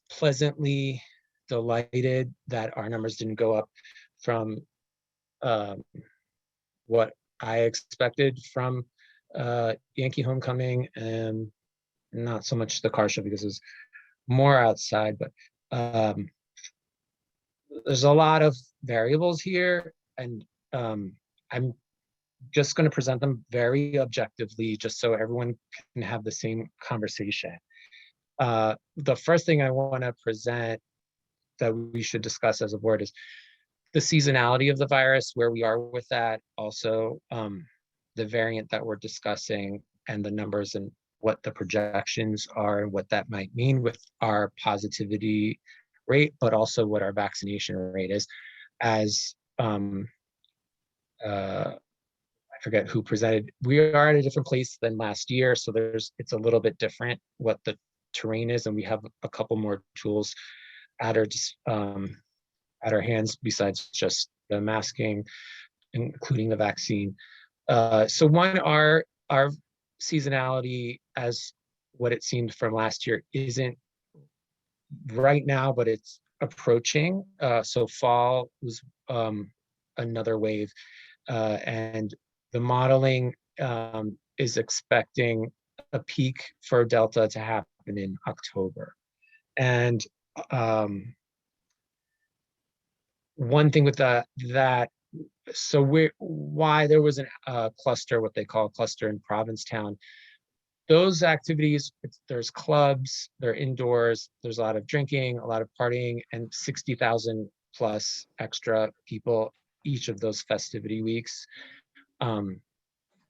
pleasantly delighted that our numbers didn't go up from what I expected from Yankee Homecoming, and not so much the car show because it was more outside, but there's a lot of variables here, and I'm just going to present them very objectively, just so everyone can have the same conversation. The first thing I want to present that we should discuss as a board is the seasonality of the virus, where we are with that. Also, the variant that we're discussing and the numbers and what the projections are and what that might mean with our positivity rate, but also what our vaccination rate is. As I forget who presented. We are at a different place than last year, so it's a little bit different what the terrain is, and we have a couple more tools at our hands besides just the masking, including the vaccine. So one, our seasonality, as what it seemed from last year, isn't right now, but it's approaching. So fall was another wave, and the modeling is expecting a peak for Delta to happen in October. And one thing with so why there was a cluster, what they call a cluster in Provincetown, those activities, there's clubs, they're indoors, there's a lot of drinking, a lot of partying, and 60,000 plus extra people each of those festivity weeks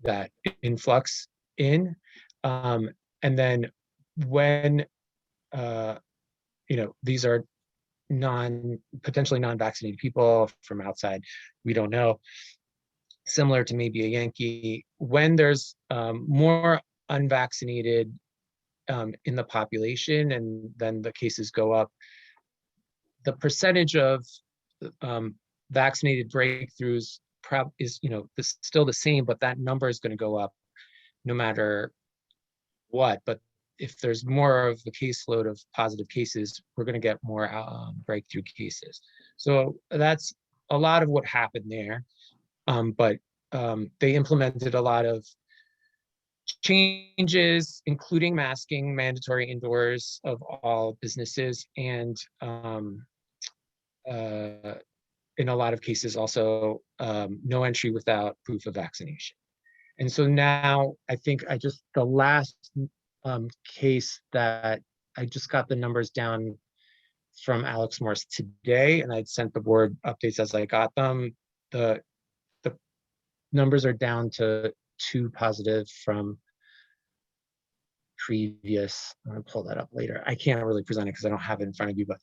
that influx in. And then when, these are potentially non-vaccinated people from outside, we don't know, similar to maybe a Yankee, when there's more unvaccinated in the population and then the cases go up, the percentage of vaccinated breakthroughs is still the same, but that number is going to go up no matter what. But if there's more of the caseload of positive cases, we're going to get more breakthrough cases. So that's a lot of what happened there. But they implemented a lot of changes, including masking, mandatory indoors of all businesses, and in a lot of cases also no entry without proof of vaccination. And so now I think the last case that I just got the numbers down from Alex Morris today, and I'd sent the board updates as I got them. The numbers are down to 2 positive from previous. I'm gonna pull that up later. I can't really present it because I don't have it in front of you, but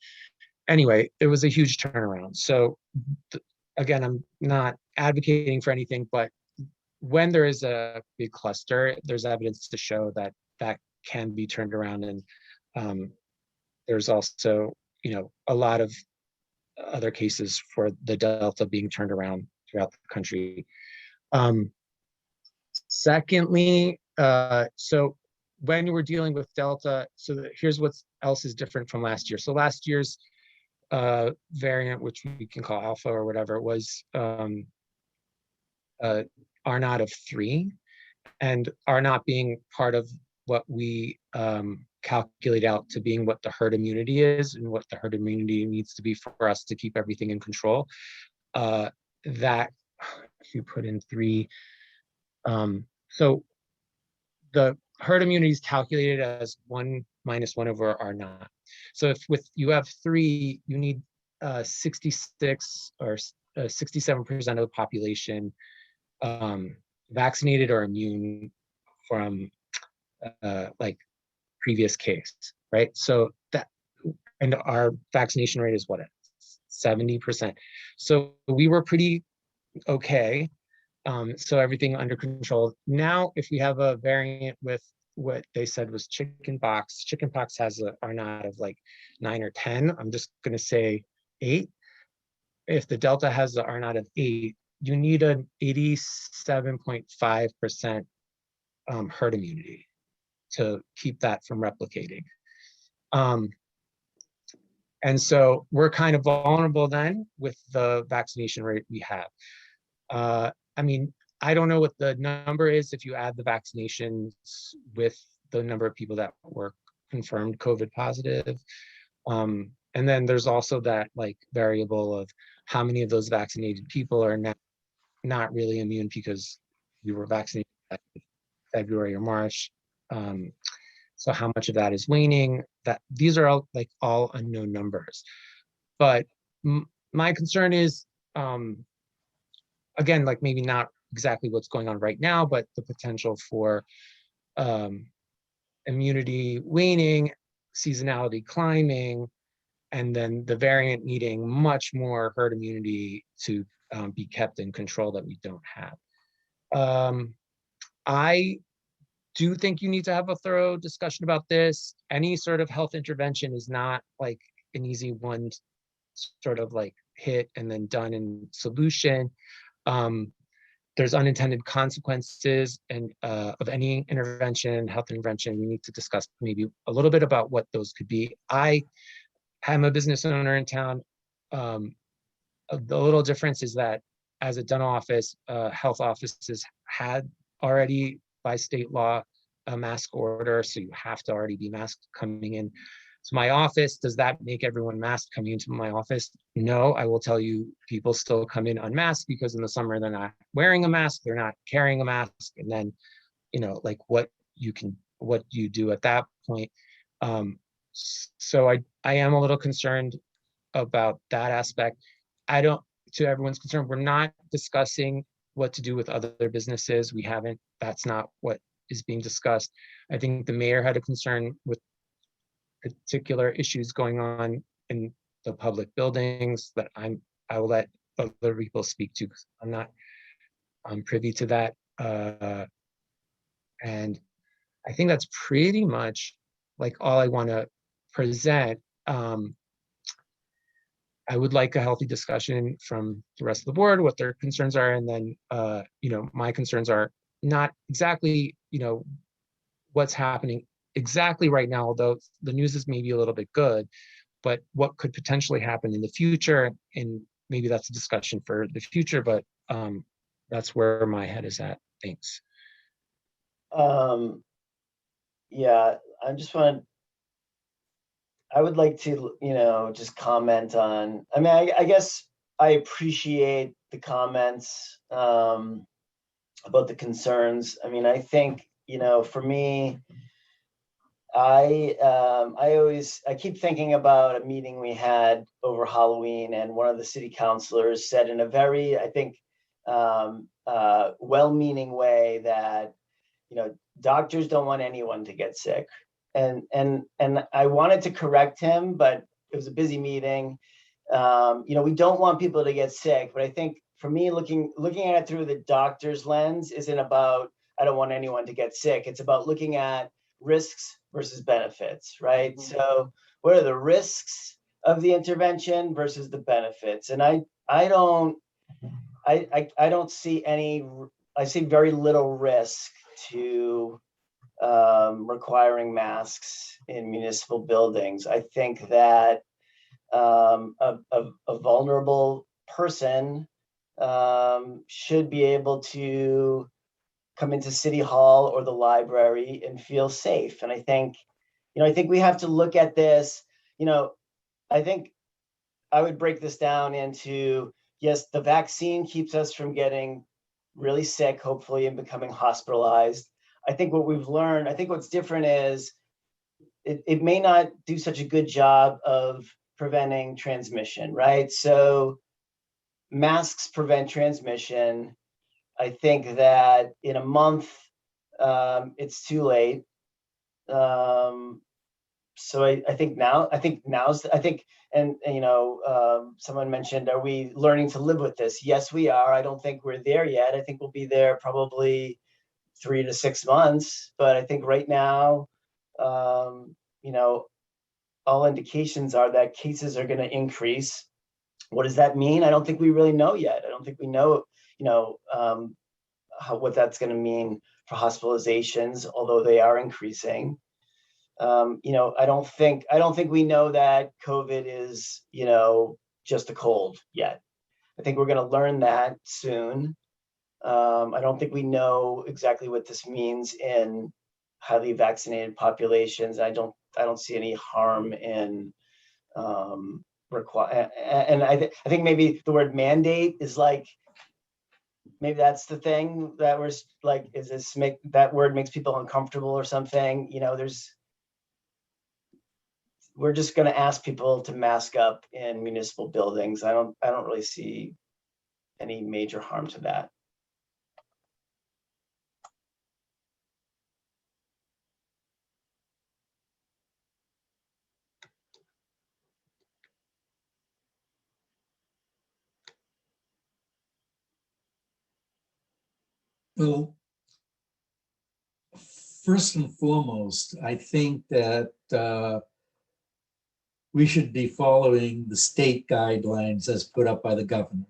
anyway, it was a huge turnaround. So again, I'm not advocating for anything, but when there is a big cluster, there's evidence to show that that can be turned around. And there's also, a lot of other cases for the Delta being turned around throughout the country. Secondly, so when we're dealing with Delta, here's what else is different from last year. So last year's variant, which we can call alpha or whatever, was R naught of 3, and R naught being part of what we calculate out to being what the herd immunity is and what the herd immunity needs to be for us to keep everything in control. That if you put in 3, so the herd immunity is calculated as 1 minus 1 over R naught. So if you have 3, you need 66 or 67% of the population vaccinated or immune from like previous case, right? So and our vaccination rate is what, 70%. So we were pretty okay. So everything under control. Now, if we have a variant with what they said was chickenpox has a R naught of like 9 or 10. I'm just going to say 8. If the Delta has the R naught of 8, you need an 87.5% herd immunity to keep that from replicating. And so we're kind of vulnerable then with the vaccination rate we have. I mean, I don't know what the number is if you add the vaccinations with the number of people that were confirmed COVID positive. And then there's also that like variable of how many of those vaccinated people are not really immune because we were vaccinated in February or March. So how much of that is waning? These are all unknown numbers. But my concern is, again, like maybe not exactly what's going on right now, but the potential for immunity waning, seasonality climbing, and then the variant needing much more herd immunity to be kept in control that we don't have. I do think you need to have a thorough discussion about this. Any sort of health intervention is not like an easy one sort of like hit and then done in solution. There's unintended consequences and of any intervention, health intervention. We need to discuss maybe a little bit about what those could be. I am a business owner in town. The little difference is that as a dental office, health offices had already by state law a mask order, so you have to already be masked coming in to my office. Does that make everyone masked coming into my office? No, I will tell you, people still come in unmasked because in the summer they're not wearing a mask, they're not carrying a mask, and then, you know, like what you do at that point. So I am a little concerned about that aspect. To everyone's concern, we're not discussing what to do with other businesses. We haven't, that's not what is being discussed. I think the mayor had a concern with particular issues going on in the public buildings that I will let other people speak to, because I'm privy to that. And I think that's pretty much like all I want to present. I would like a healthy discussion from the rest of the board, what their concerns are. And then, you know, my concerns are not exactly, you know, what's happening exactly right now, although the news is maybe a little bit good, but what could potentially happen in the future. And maybe that's a discussion for the future, but that's where my head is at. Thanks. Yeah, I would like to, you know, just comment on, I mean, I guess I appreciate the comments about the concerns. I mean, I think, you know, for me, I keep thinking about a meeting we had over Halloween, and one of the city councilors said in a very, I think, well-meaning way that, you know, doctors don't want anyone to get sick. And I wanted to correct him, but it was a busy meeting. You know, we don't want people to get sick, but I think for me, looking at it through the doctor's lens isn't about, I don't want anyone to get sick. It's about looking at risks versus benefits, right? Mm-hmm. So what are the risks of the intervention versus the benefits? And I don't see any, I see very little risk to requiring masks in municipal buildings. I think that a vulnerable person should be able to come into City Hall or the library and feel safe. And I think, you know, I think we have to look at this, you know, I think I would break this down into, yes, the vaccine keeps us from getting really sick, hopefully, and becoming hospitalized. I think what we've learned, I think what's different is it may not do such a good job of preventing transmission, right? So masks prevent transmission. I think that in a month, it's too late. So I think now's, and you know, someone mentioned, are we learning to live with this? Yes, we are. I don't think we're there yet. I think we'll be there probably 3 to 6 months. But I think right now, you know, all indications are that cases are going to increase. What does that mean? I don't think we really know yet. I don't think we know, you know, what that's going to mean for hospitalizations, although they are increasing. You know, I don't think we know that COVID is, you know, just a cold yet. I think we're going to learn that soon. I don't think we know exactly what this means in highly vaccinated populations. I don't see any harm in require. And I think maybe the word mandate is like, maybe that's the thing that we're like, is this that word makes people uncomfortable or something? You know, we're just going to ask people to mask up in municipal buildings. I don't really see any major harm to that. Well, first and foremost, I think that we should be following the state guidelines as put up by the governor.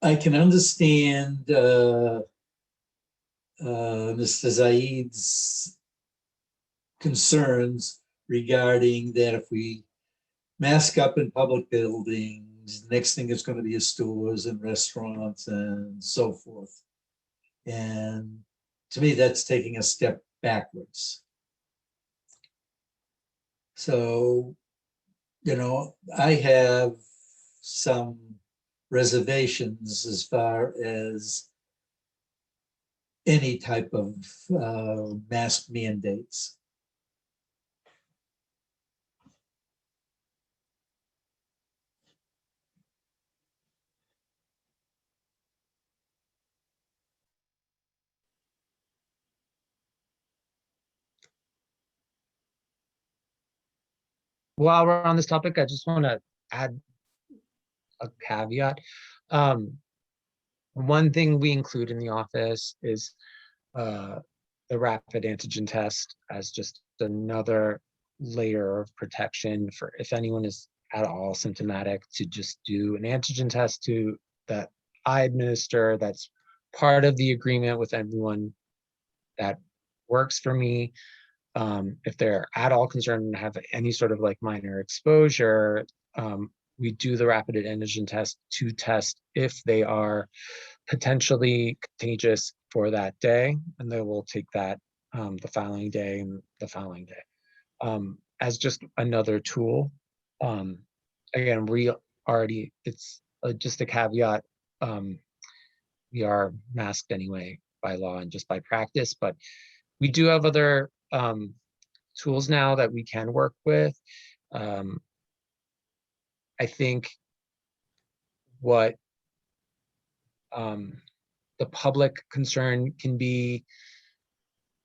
I can understand Mr. Zaid's concerns regarding that if we mask up in public buildings, the next thing is going to be stores and restaurants and so forth. And to me, that's taking a step backwards. So, you know, I have some reservations as far as any type of mask mandates. While we're on this topic, I just want to add a caveat. One thing we include in the office is the rapid antigen test as just another layer of protection for if anyone is at all symptomatic, to just do an antigen test that I administer. That's part of the agreement with everyone that works for me. If they're at all concerned and have any sort of like minor exposure, we do the rapid antigen test to test if they are potentially contagious for that day, and they will take that the following day and the following day as just another tool. Again, it's just a caveat. We are masked anyway by law and just by practice, but we do have other tools now that we can work with. I think what the public concern can be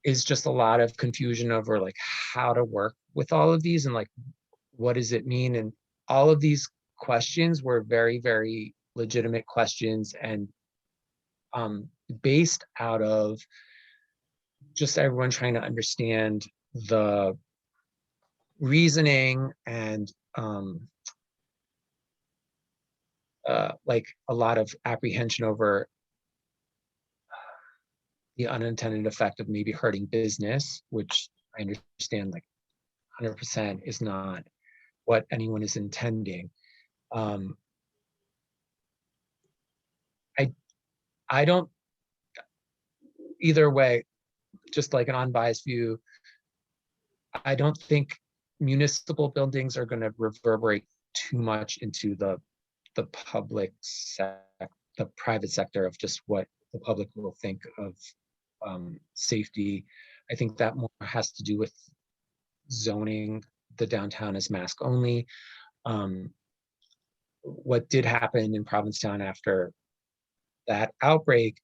is just a lot of confusion over like how to work with all of these and like what does it mean, and all of these questions were very, very legitimate questions and based out of just everyone trying to understand the reasoning and like a lot of apprehension over the unintended effect of maybe hurting business, which I understand like 100% is not what anyone is intending. I don't, either way, just like an unbiased view, I don't think municipal buildings are going to reverberate too much into the public sector, the private sector of just what the public will think of safety. I think that more has to do with zoning the downtown as mask only. What did happen in Provincetown after that outbreak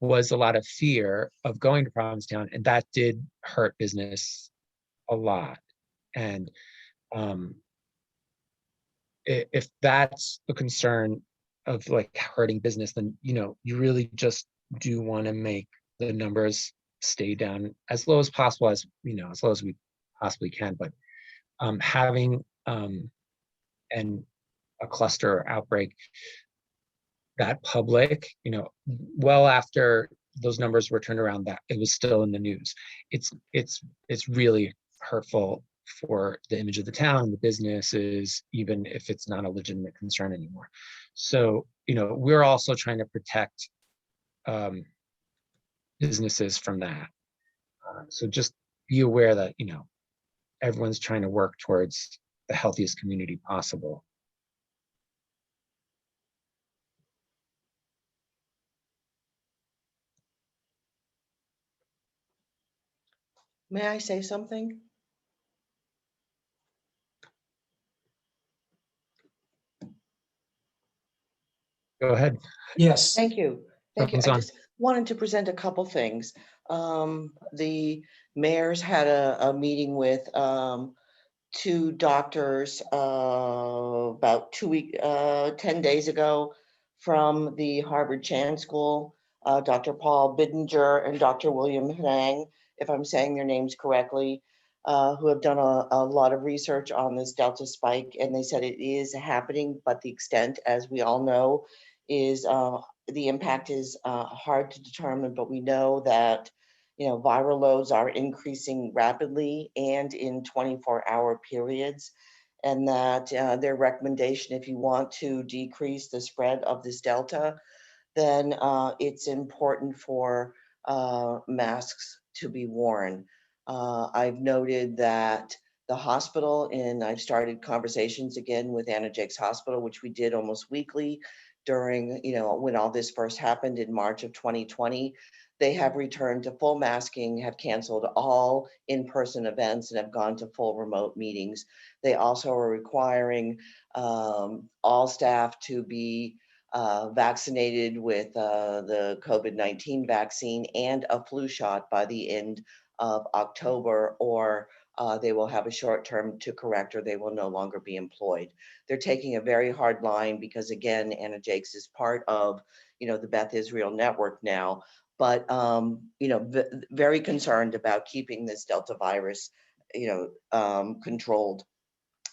was a lot of fear of going to Provincetown, and that did hurt business a lot. And if that's the concern of like hurting business, then you really just do want to make the numbers stay down as low as possible, as as low as we possibly can. But having a cluster outbreak that public, well after those numbers were turned around, that it was still in the news. It's really hurtful for the image of the town, the businesses, even if it's not a legitimate concern anymore. So, we're also trying to protect businesses from that. So just be aware that, everyone's trying to work towards the healthiest community possible. May I say something? Go ahead. Yes. Thank you. Thank you. Something's I on. just wanted to present a couple things. The mayors had a meeting with two doctors about 10 days ago from the Harvard Chan School, Dr. Paul Bidinger and Dr. William Hang, if I'm saying their names correctly, who have done a lot of research on this Delta spike. And they said it is happening, but the extent, as we all know, is the impact is hard to determine, but we know that viral loads are increasing rapidly and in 24-hour periods, and that their recommendation, if you want to decrease the spread of this Delta, then it's important for masks to be worn. I've noted that the hospital, and I've started conversations again with Anna Jake's Hospital, which we did almost weekly during, when all this first happened in March of 2020. They have returned to full masking, have canceled all in-person events, and have gone to full remote meetings. They also are requiring all staff to be vaccinated with the COVID-19 vaccine and a flu shot by the end of October, or they will have a short term to correct, or they will no longer be employed. They're taking a very hard line because, again, Anna Jakes is part of, the Beth Israel network now, but, very concerned about keeping this Delta virus, controlled.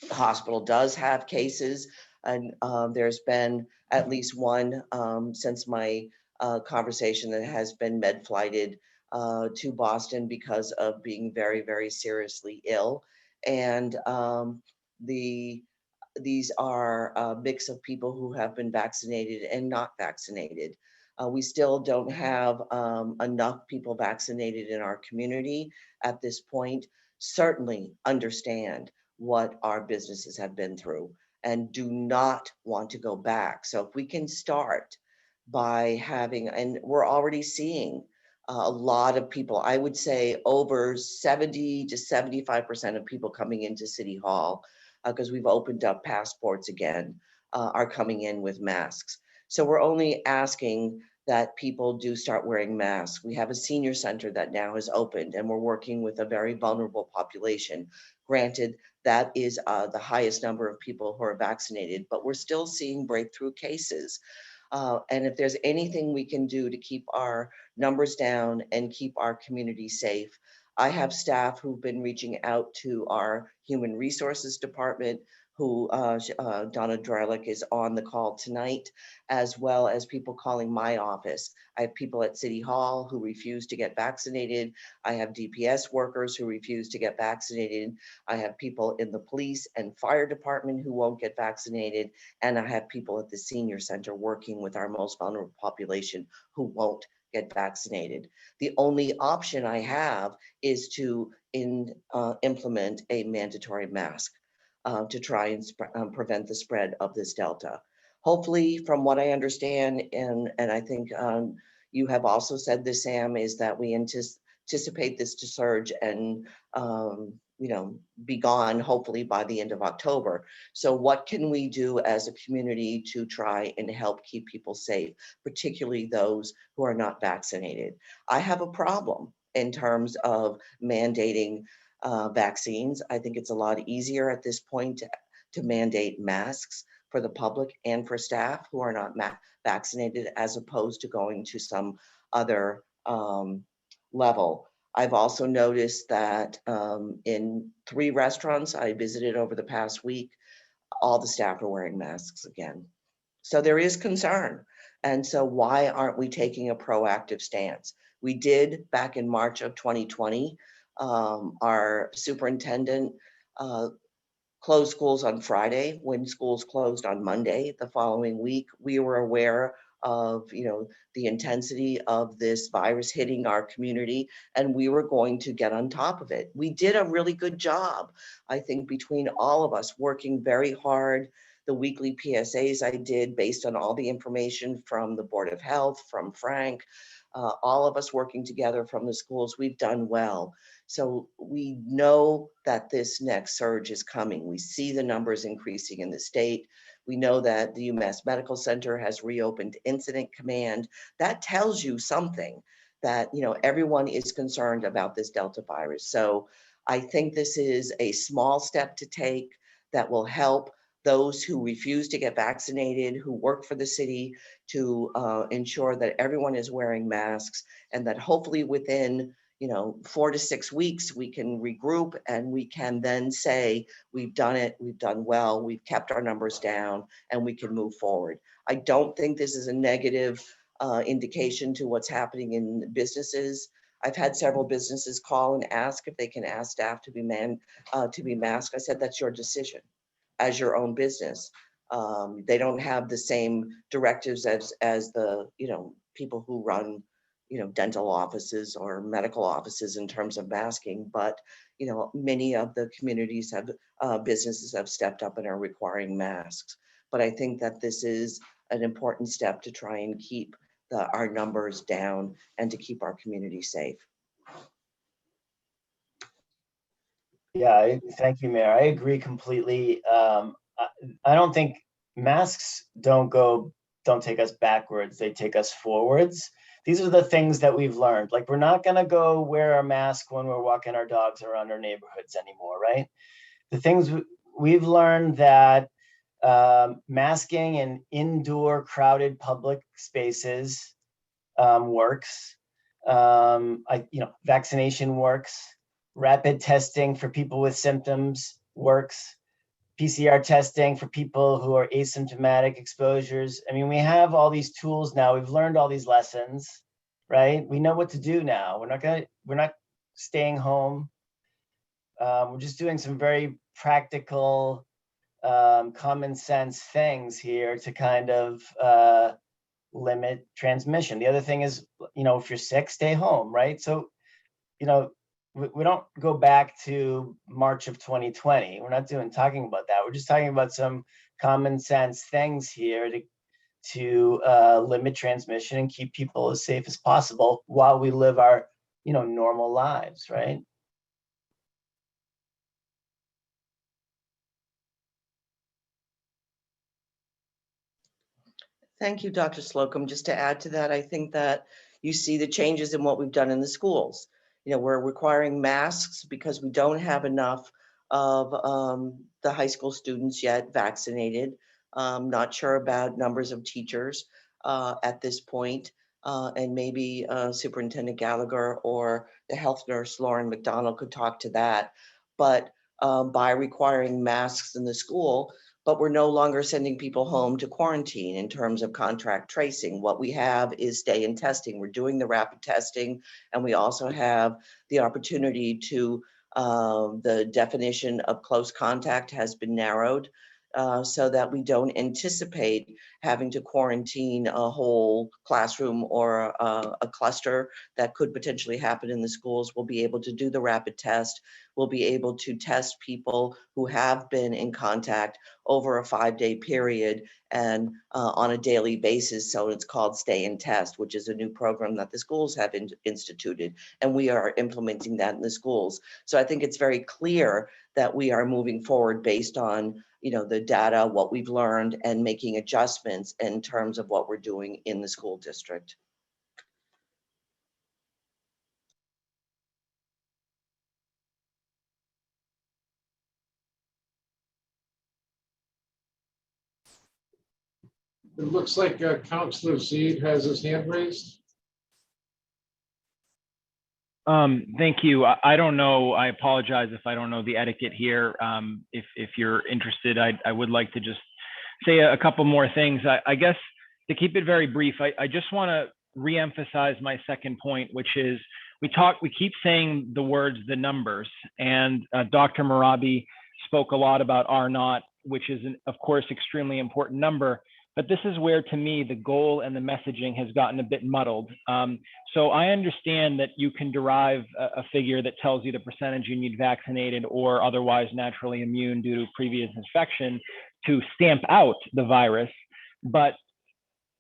The hospital does have cases, and there's been at least one since my conversation that has been med flighted to Boston because of being very, very seriously ill. And these are a mix of people who have been vaccinated and not vaccinated. We still don't have enough people vaccinated in our community at this point. Certainly understand what our businesses have been through and do not want to go back. So if we can start by having, and we're already seeing a lot of people, I would say over 70 to 75% of people coming into City Hall, because we've opened up passports again, are coming in with masks. So we're only asking that people do start wearing masks. We have a senior center that now has opened, and we're working with a very vulnerable population. Granted, that is the highest number of people who are vaccinated, but we're still seeing breakthrough cases. And if there's anything we can do to keep our numbers down and keep our community safe, I have staff who've been reaching out to our human resources department, who Donna Drelick is on the call tonight, as well as people calling my office. I have people at City Hall who refuse to get vaccinated. I have DPS workers who refuse to get vaccinated. I have people in the police and fire department who won't get vaccinated. And I have people at the senior center working with our most vulnerable population who won't get vaccinated. The only option I have is to implement a mandatory mask to try and prevent the spread of this Delta. Hopefully, from what I understand, and I think you have also said this, Sam, is that we anticipate this to surge and be gone hopefully by the end of October. So what can we do as a community to try and help keep people safe, particularly those who are not vaccinated? I have a problem in terms of mandating vaccines. I think it's a lot easier at this point to mandate masks for the public and for staff who are not vaccinated, as opposed to going to some other level. I've also noticed that in 3 restaurants I visited over the past week, all the staff are wearing masks again. So there is concern. And so why aren't we taking a proactive stance? We did back in March of 2020. Our superintendent closed schools on Friday when schools closed on Monday the following week. We were aware of the intensity of this virus hitting our community, and we were going to get on top of it. We did a really good job, I think, between all of us working very hard. The weekly PSAs I did based on all the information from the Board of Health, from Frank, all of us working together from the schools, we've done well. So we know that this next surge is coming. We see the numbers increasing in the state. We know that the UMass Medical Center has reopened Incident Command. That tells you something, that everyone is concerned about this Delta virus. So I think this is a small step to take that will help those who refuse to get vaccinated, who work for the city, to ensure that everyone is wearing masks, and that hopefully within 4 to 6 weeks, we can regroup and we can then say, we've done it, we've done well, we've kept our numbers down, and we can move forward. I don't think this is a negative indication to what's happening in businesses. I've had several businesses call and ask if they can ask staff to be masked. I said, that's your decision as your own business. They don't have the same directives as the people who run dental offices or medical offices in terms of masking, but many of the communities have businesses have stepped up and are requiring masks. But I think that this is an important step to try and keep our numbers down and to keep our community safe. Yeah, thank you, Mayor. I agree completely. I don't think masks don't take us backwards, they take us forwards. These are the things that we've learned. Like, we're not gonna go wear a mask when we're walking our dogs around our neighborhoods anymore, right? The things we've learned that masking in indoor crowded public spaces works. Vaccination works. Rapid testing for people with symptoms works. PCR testing for people who are asymptomatic exposures. I mean, we have all these tools now. We've learned all these lessons, right? We know what to do now. We're not staying home. We're just doing some very practical, common sense things here to kind of limit transmission. The other thing is, if you're sick, stay home, right? So, we don't go back to March of 2020. We're not talking about that. We're just talking about some common sense things here to limit transmission and keep people as safe as possible while we live our, normal lives, right? Thank you, Dr. Slocum. Just to add to that, I think that you see the changes in what we've done in the schools. We're requiring masks because we don't have enough of the high school students yet vaccinated. Not sure about numbers of teachers at this point, and maybe Superintendent Gallagher or the health nurse Lauren McDonald could talk to that. But by requiring masks in the school, but we're no longer sending people home to quarantine in terms of contact tracing. What we have is stay in testing. We're doing the rapid testing, and we also have the opportunity to, the definition of close contact has been narrowed so that we don't anticipate having to quarantine a whole classroom or a cluster that could potentially happen in the schools. We'll be able to do the rapid test. We'll be able to test people who have been in contact over a 5-day period and on a daily basis. So it's called Stay and Test, which is a new program that the schools have instituted, and we are implementing that in the schools. So I think it's very clear that we are moving forward based on the data, what we've learned, and making adjustments in terms of what we're doing in the school district. It looks like Councilor Zede has his hand raised. Thank you. I don't know. I apologize if I don't know the etiquette here. If you're interested, I would like to just say a couple more things. I guess to keep it very brief, I just want to reemphasize my second point, which is we keep saying the words, the numbers, and Dr. Marabi spoke a lot about R0, which is, of course, extremely important number. But this is where, to me, the goal and the messaging has gotten a bit muddled. So I understand that you can derive a figure that tells you the percentage you need vaccinated or otherwise naturally immune due to previous infection to stamp out the virus. But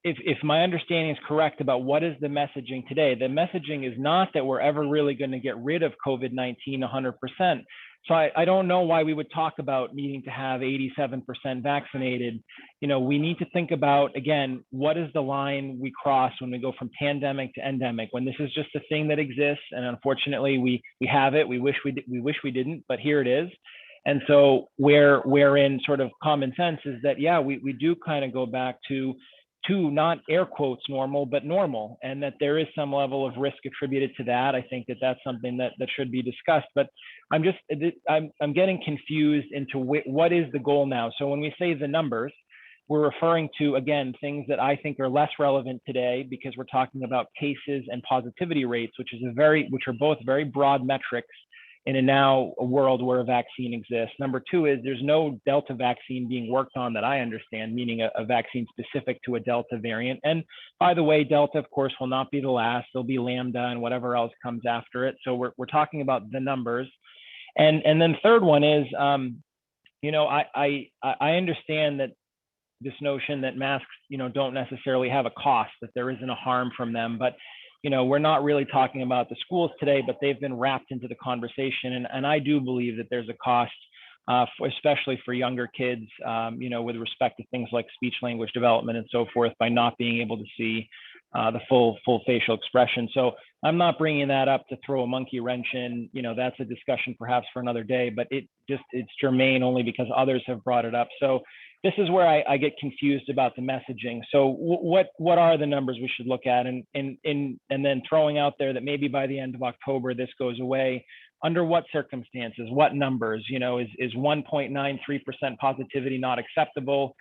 if my understanding is correct about what is the messaging today, the messaging is not that we're ever really going to get rid of COVID-19 100%. So I don't know why we would talk about needing to have 87% vaccinated. You know, we need to think about, again, what is the line we cross when we go from pandemic to endemic, when this is just a thing that exists. And unfortunately, we have it. We wish we didn't, but here it is. And so we're in sort of common sense is that, yeah, we do kind of go back to not air quotes normal, but normal, and that there is some level of risk attributed to that. I think that that's something that should be discussed, but I'm getting confused into what is the goal now. So when we say the numbers, we're referring to, again, things that I think are less relevant today because we're talking about cases and positivity rates, which are both very broad metrics in a world where a vaccine exists. Number two is there's no Delta vaccine being worked on that I understand, meaning a vaccine specific to a Delta variant. And by the way, Delta, of course, will not be the last. There'll be Lambda and whatever else comes after it. So we're talking about the numbers. And then third one is, you know, I understand that this notion that masks, you know, don't necessarily have a cost, that there isn't a harm from them, but you know, we're not really talking about the schools today, but they've been wrapped into the conversation. And I do believe that there's a cost, especially for younger kids, you know, with respect to things like speech language development and so forth, by not being able to see the full facial expression. So I'm not bringing that up to throw a monkey wrench in, you know, that's a discussion perhaps for another day, but it's germane only because others have brought it up. So this is where I get confused about the messaging. So what are the numbers we should look at? And then throwing out there that maybe by the end of October, this goes away. Under what circumstances, what numbers, you know, is 1.93% positivity not acceptable?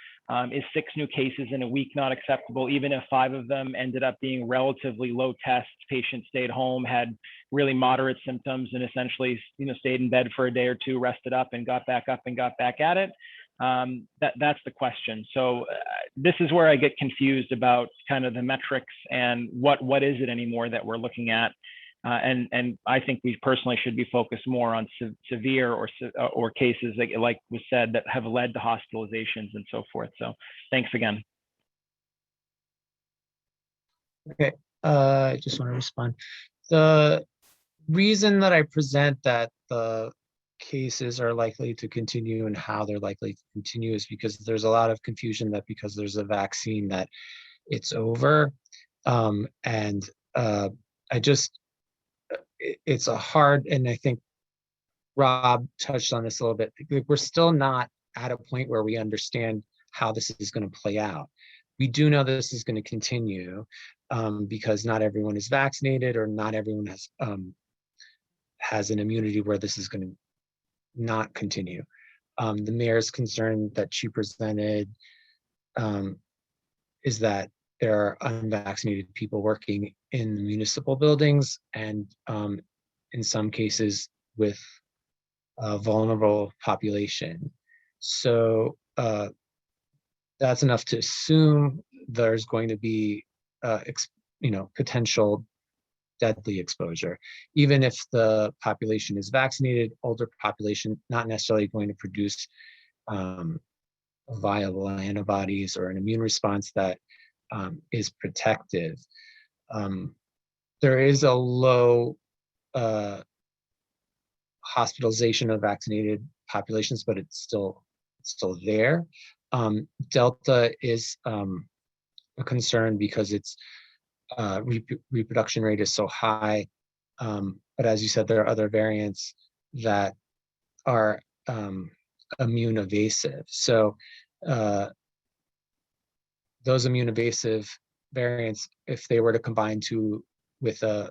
Is 6 new cases in a week not acceptable? Even if 5 of them ended up being relatively low tests, patient stayed home, had really moderate symptoms and essentially, you know, stayed in bed for a day or two, rested up and got back up and got back at it. That's the question. So this is where I get confused about kind of the metrics and what is it anymore that we're looking at. And I think we personally should be focused more on severe or cases like was said that have led to hospitalizations and so forth. So thanks again. Okay, I just want to respond. The reason that I present that the cases are likely to continue and how they're likely to continue is because there's a lot of confusion that because there's a vaccine that it's over. It's a hard, and I think Rob touched on this a little bit. We're still not at a point where we understand how this is going to play out. We do know this is going to continue because not everyone is vaccinated or not everyone has an immunity where this is going to not continue. The mayor's concern that she presented is that there are unvaccinated people working in the municipal buildings and in some cases with a vulnerable population. So that's enough to assume there's going to be potential deadly exposure. Even if the population is vaccinated, older population, not necessarily going to produce viable antibodies or an immune response that is protective. There is a low hospitalization of vaccinated populations, but it's still there. Delta is a concern because its reproduction rate is so high. But as you said, there are other variants that are immune evasive. So those immune evasive variants, if they were to combine with a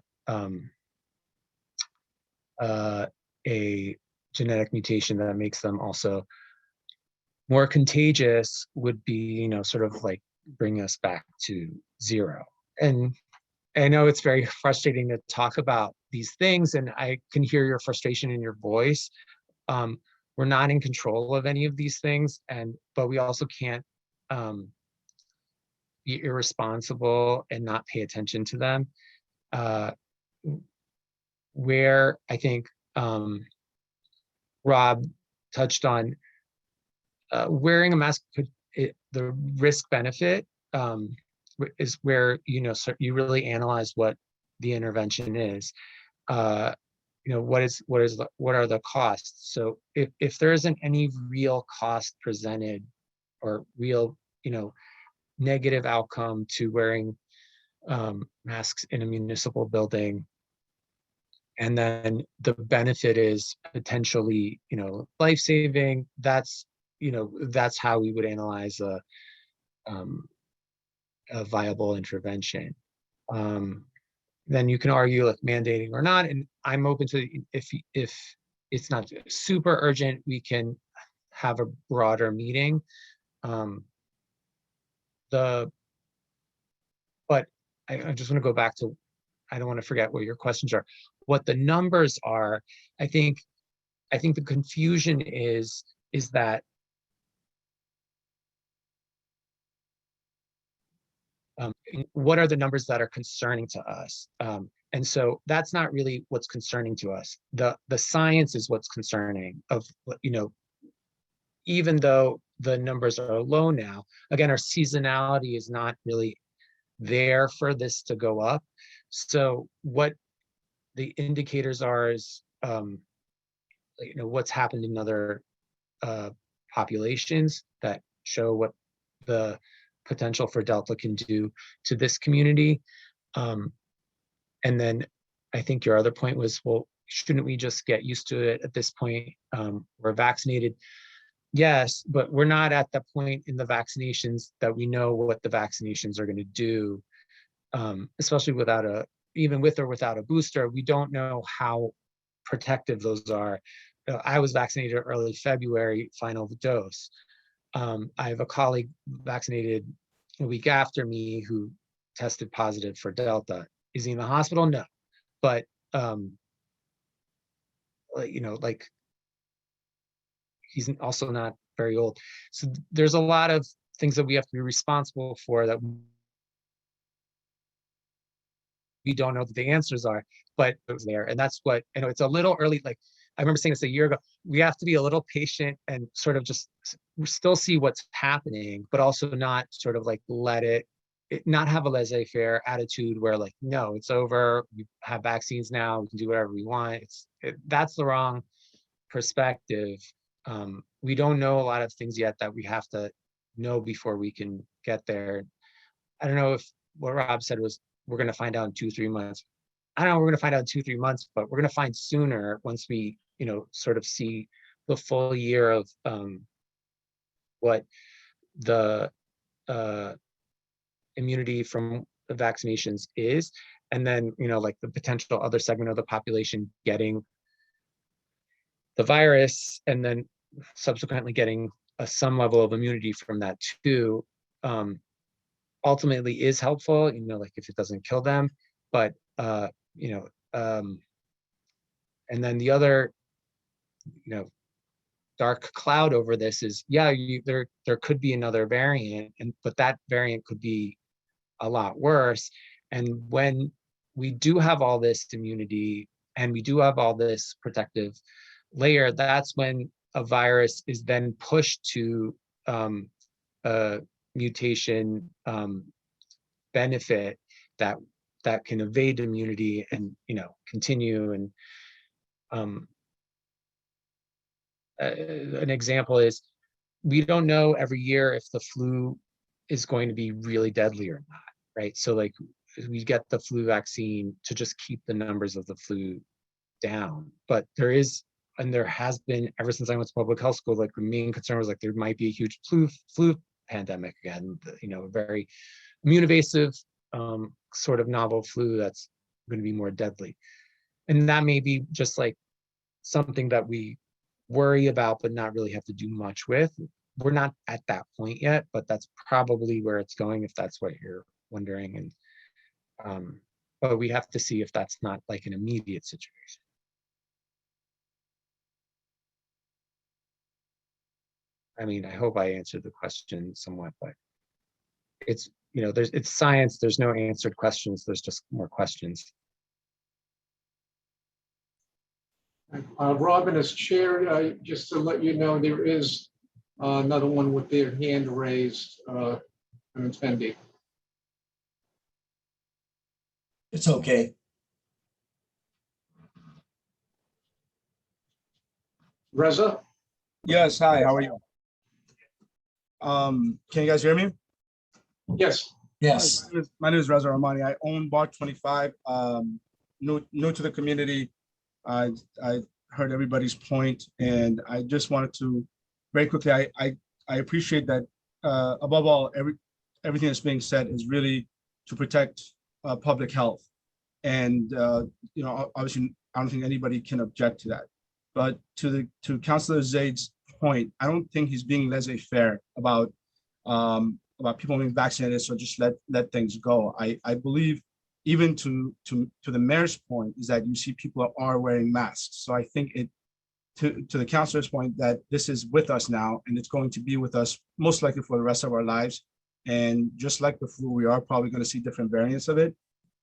genetic mutation that makes them also more contagious, would be, sort of like bring us back to zero. And I know it's very frustrating to talk about these things, and I can hear your frustration in your voice. We're not in control of any of these things, but we also can't be irresponsible and not pay attention to them. Where I think Rob touched on, wearing a mask the risk benefit is where you really analyze what the intervention is. what are the costs? So if there isn't any real cost presented or real, negative outcome to wearing masks in a municipal building, and then the benefit is potentially, life-saving, that's how we would analyze a viable intervention. Then you can argue like mandating or not, and I'm open to, if it's not super urgent, we can have a broader meeting. But I just want to go back to, I don't want to forget what your questions are. What the numbers are, I think the confusion is that what are the numbers that are concerning to us? And so that's not really what's concerning to us. The science is what's concerning, of, even though the numbers are low now, again, our seasonality is not really there for this to go up. So what the indicators are is, what's happened in other populations that show what the potential for Delta can do to this community. And then I think your other point was, well, shouldn't we just get used to it at this point? We're vaccinated. Yes, but we're not at the point in the vaccinations that we know what the vaccinations are going to do, especially even with or without a booster. We don't know how protective those are. I was vaccinated early February, final dose. I have a colleague vaccinated a week after me who tested positive for Delta. Is he in the hospital? No, but he's also not very old. So there's a lot of things that we have to be responsible for that we don't know what the answers are, but it was there. And that's what, it's a little early. Like, I remember saying this a year ago, we have to be a little patient and sort of just still see what's happening, but also not sort of like let it not have a laissez-faire attitude where like, no, it's over. We have vaccines now. We can do whatever we want. That's the wrong perspective. We don't know a lot of things yet that we have to know before we can get there. I don't know if what Rob said was, we're going to find out in 2-3 months. I don't know, we're going to find out in 2-3 months, but we're going to find sooner once we, sort of see the full year of what the immunity from the vaccinations is. And then, like the potential other segment of the population getting the virus and then subsequently getting some level of immunity from that too, ultimately is helpful, like if it doesn't kill them, but, and then the other, dark cloud over this is, yeah, there could be another variant, but that variant could be a lot worse. And when we do have all this immunity and we do have all this protective layer, that's when a virus is then pushed to a mutation benefit that can evade immunity and continue. And an example is, we don't know every year if the flu is going to be really deadly or not, right? So like, we get the flu vaccine to just keep the numbers of the flu down, but there is, and there has been ever since I went to public health school, like the main concern was like there might be a huge flu pandemic again, a very immune evasive sort of novel flu that's going to be more deadly. And that may be just like something that we worry about but not really have to do much with. We're not at that point yet, but that's probably where it's going, if that's what you're wondering. And but we have to see if that's not like an immediate situation. I mean, I hope I answered the question somewhat, but it's, it's science. There's no answered questions. There's just more questions. Robin is chair. Just to let you know, there is another one with their hand raised, an attendee. It's okay. Reza? Yes, hi, how are you? Can you guys hear me? Yes. Yes. My name is Reza Rahmani. I own Bar 25, new to the community. I heard everybody's point, and I just wanted to, very quickly, I appreciate that, above all, everything that's being said is really to protect public health. And, obviously, I don't think anybody can object to that. But to Councilor Zaid's point, I don't think he's being laissez-faire about people being vaccinated, so just let things go. I believe, even to the mayor's point, is that you see people are wearing masks. So I think to the councilor's point, that this is with us now, and it's going to be with us most likely for the rest of our lives. And just like the flu, we are probably going to see different variants of it,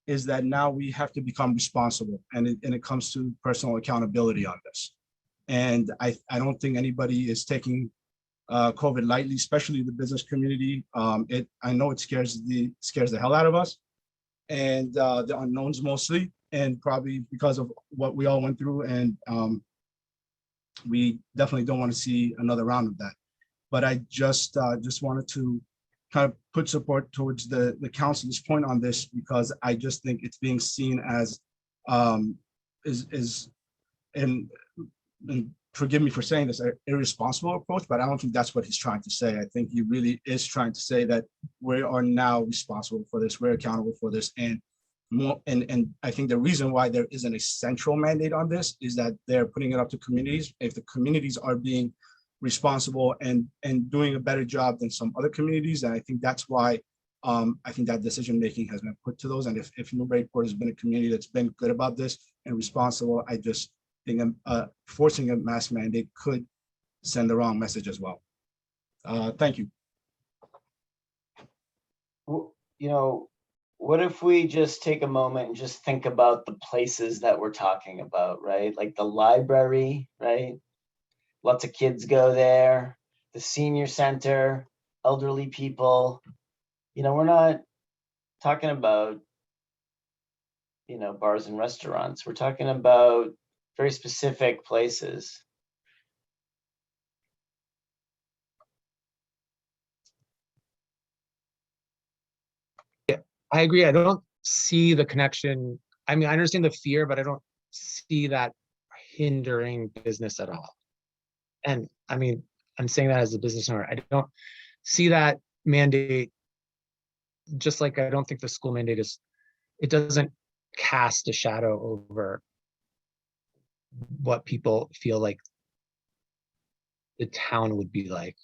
is that now we have to become responsible, and it comes to personal accountability on this. And I don't think anybody is taking COVID lightly, especially the business community. I know it scares the hell out of us, and the unknowns mostly, and probably because of what we all went through. And we definitely don't want to see another round of that. But I just wanted to kind of put support towards the council's point on this, because I just think it's being seen as and forgive me for saying this, an irresponsible approach, but I don't think that's what he's trying to say. I think he really is trying to say that we are now responsible for this, we're accountable for this. And I think the reason why there isn't a central mandate on this is that they're putting it up to communities. If the communities are being responsible and doing a better job than some other communities, and I think that's why I think that decision making has been put to those. And if Newburyport has been a community that's been good about this and responsible, I just think forcing a mask mandate could send the wrong message as well. Thank you. What if we just take a moment and just think about the places that we're talking about, right? Like the library, right? Lots of kids go there, the senior center, elderly people. We're not talking about, bars and restaurants. We're talking about very specific places. Yeah, I agree. I don't see the connection. I mean, I understand the fear, but I don't see that hindering business at all. And I mean, I'm saying that as a business owner. I don't see that mandate, just like I don't think the school mandate it doesn't cast a shadow over what people feel like the town would be like.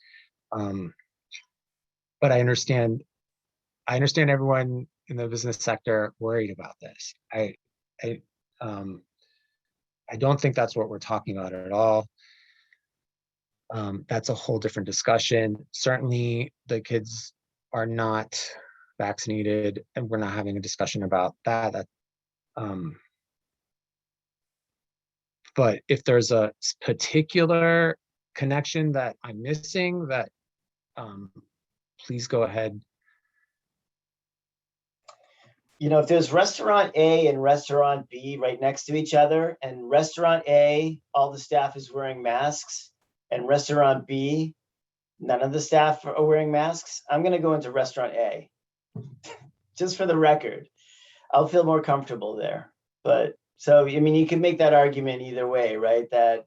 But I understand everyone in the business sector worried about this. I don't think that's what we're talking about at all. That's a whole different discussion. Certainly the kids are not vaccinated, and we're not having a discussion about that. But if there's a particular connection that I'm missing, that please go ahead. If there's restaurant A and restaurant B right next to each other, and restaurant A, all the staff is wearing masks, and restaurant B, none of the staff are wearing masks, I'm going to go into restaurant A. Just for the record, I'll feel more comfortable there. But so, I mean, you can make that argument either way, right? That,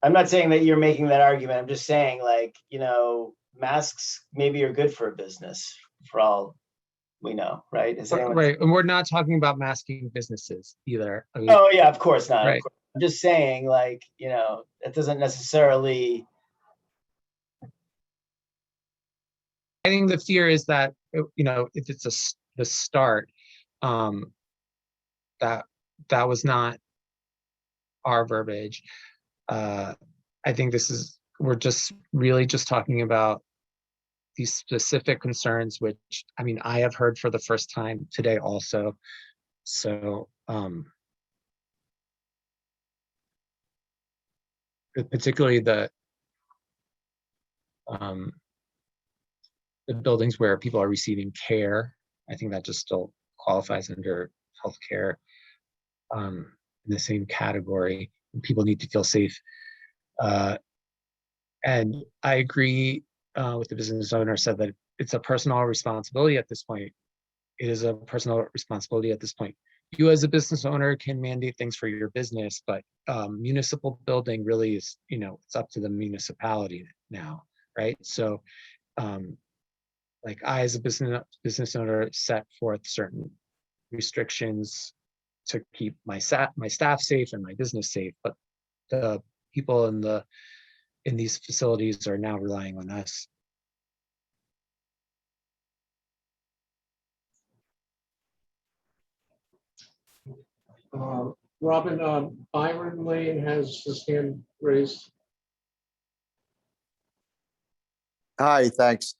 I'm not saying that you're making that argument. I'm just saying, like, masks maybe are good for a business for all we know, right? Right, and we're not talking about masking businesses either. I mean, oh yeah, of course not. Right. Of course. I'm just saying, like, it doesn't necessarily. I think the fear is that, if it's the start, that was not our verbiage. I think we're just really just talking about these specific concerns, which, I mean, I have heard for the first time today also. So, particularly the buildings where people are receiving care, I think that just still qualifies under healthcare. in the same category. People need to feel safe. And I agree with the business owner said that it's a personal responsibility at this point. It is a personal responsibility at this point. You as a business owner can mandate things for your business, but municipal building really is, it's up to the municipality now, right? So like I as a business owner set forth certain restrictions to keep my staff safe and my business safe, but the people in these facilities are now relying on us. Robin, Byron Lane has his hand raised. Hi, thanks.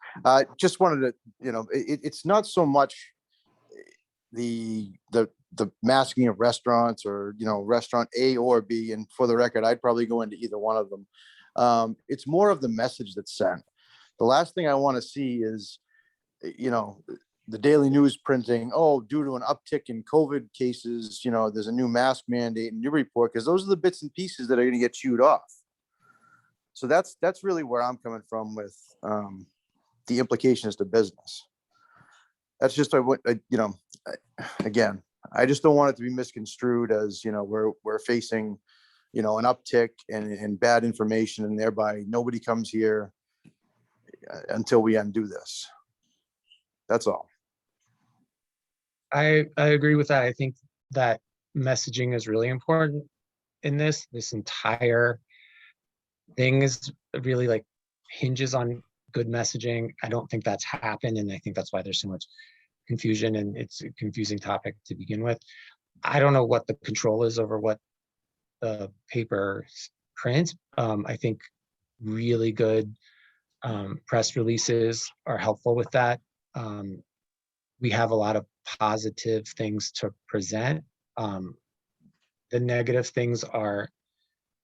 Just wanted to, it's not so much the masking of restaurants or, restaurant A or B. And for the record, I'd probably go into either one of them. It's more of the message that's sent. The last thing I want to see is, the Daily News printing, oh, due to an uptick in COVID cases, there's a new mask mandate in Newburyport, because those are the bits and pieces that are going to get chewed off. So that's really where I'm coming from with the implications to business. That's just again, I just don't want it to be misconstrued as we're facing an uptick and bad information, and thereby nobody comes here until we undo this. That's all. I agree with that. I think that messaging is really important in this. This entire thing is really like hinges on good messaging. I don't think that's happened, and I think that's why there's so much confusion, and it's a confusing topic to begin with. I don't know what the control is over what the paper print. I think really good press releases are helpful with that. We have a lot of positive things to present. The negative things are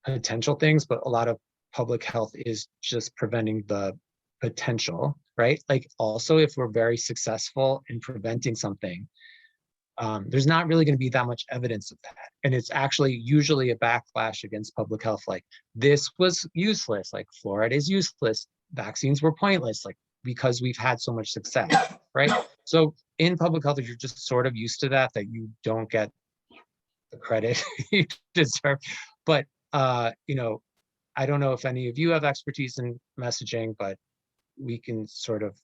potential things, but a lot of public health is just preventing the potential, right? Like also, if we're very successful in preventing something, there's not really going to be that much evidence of that. And it's actually usually a backlash against public health. Like this was useless, like fluoride is useless, vaccines were pointless, like because we've had so much success, right? So in public health, you're just sort of used to that you don't get the credit you deserve. But, I don't know if any of you have expertise in messaging, but we can sort of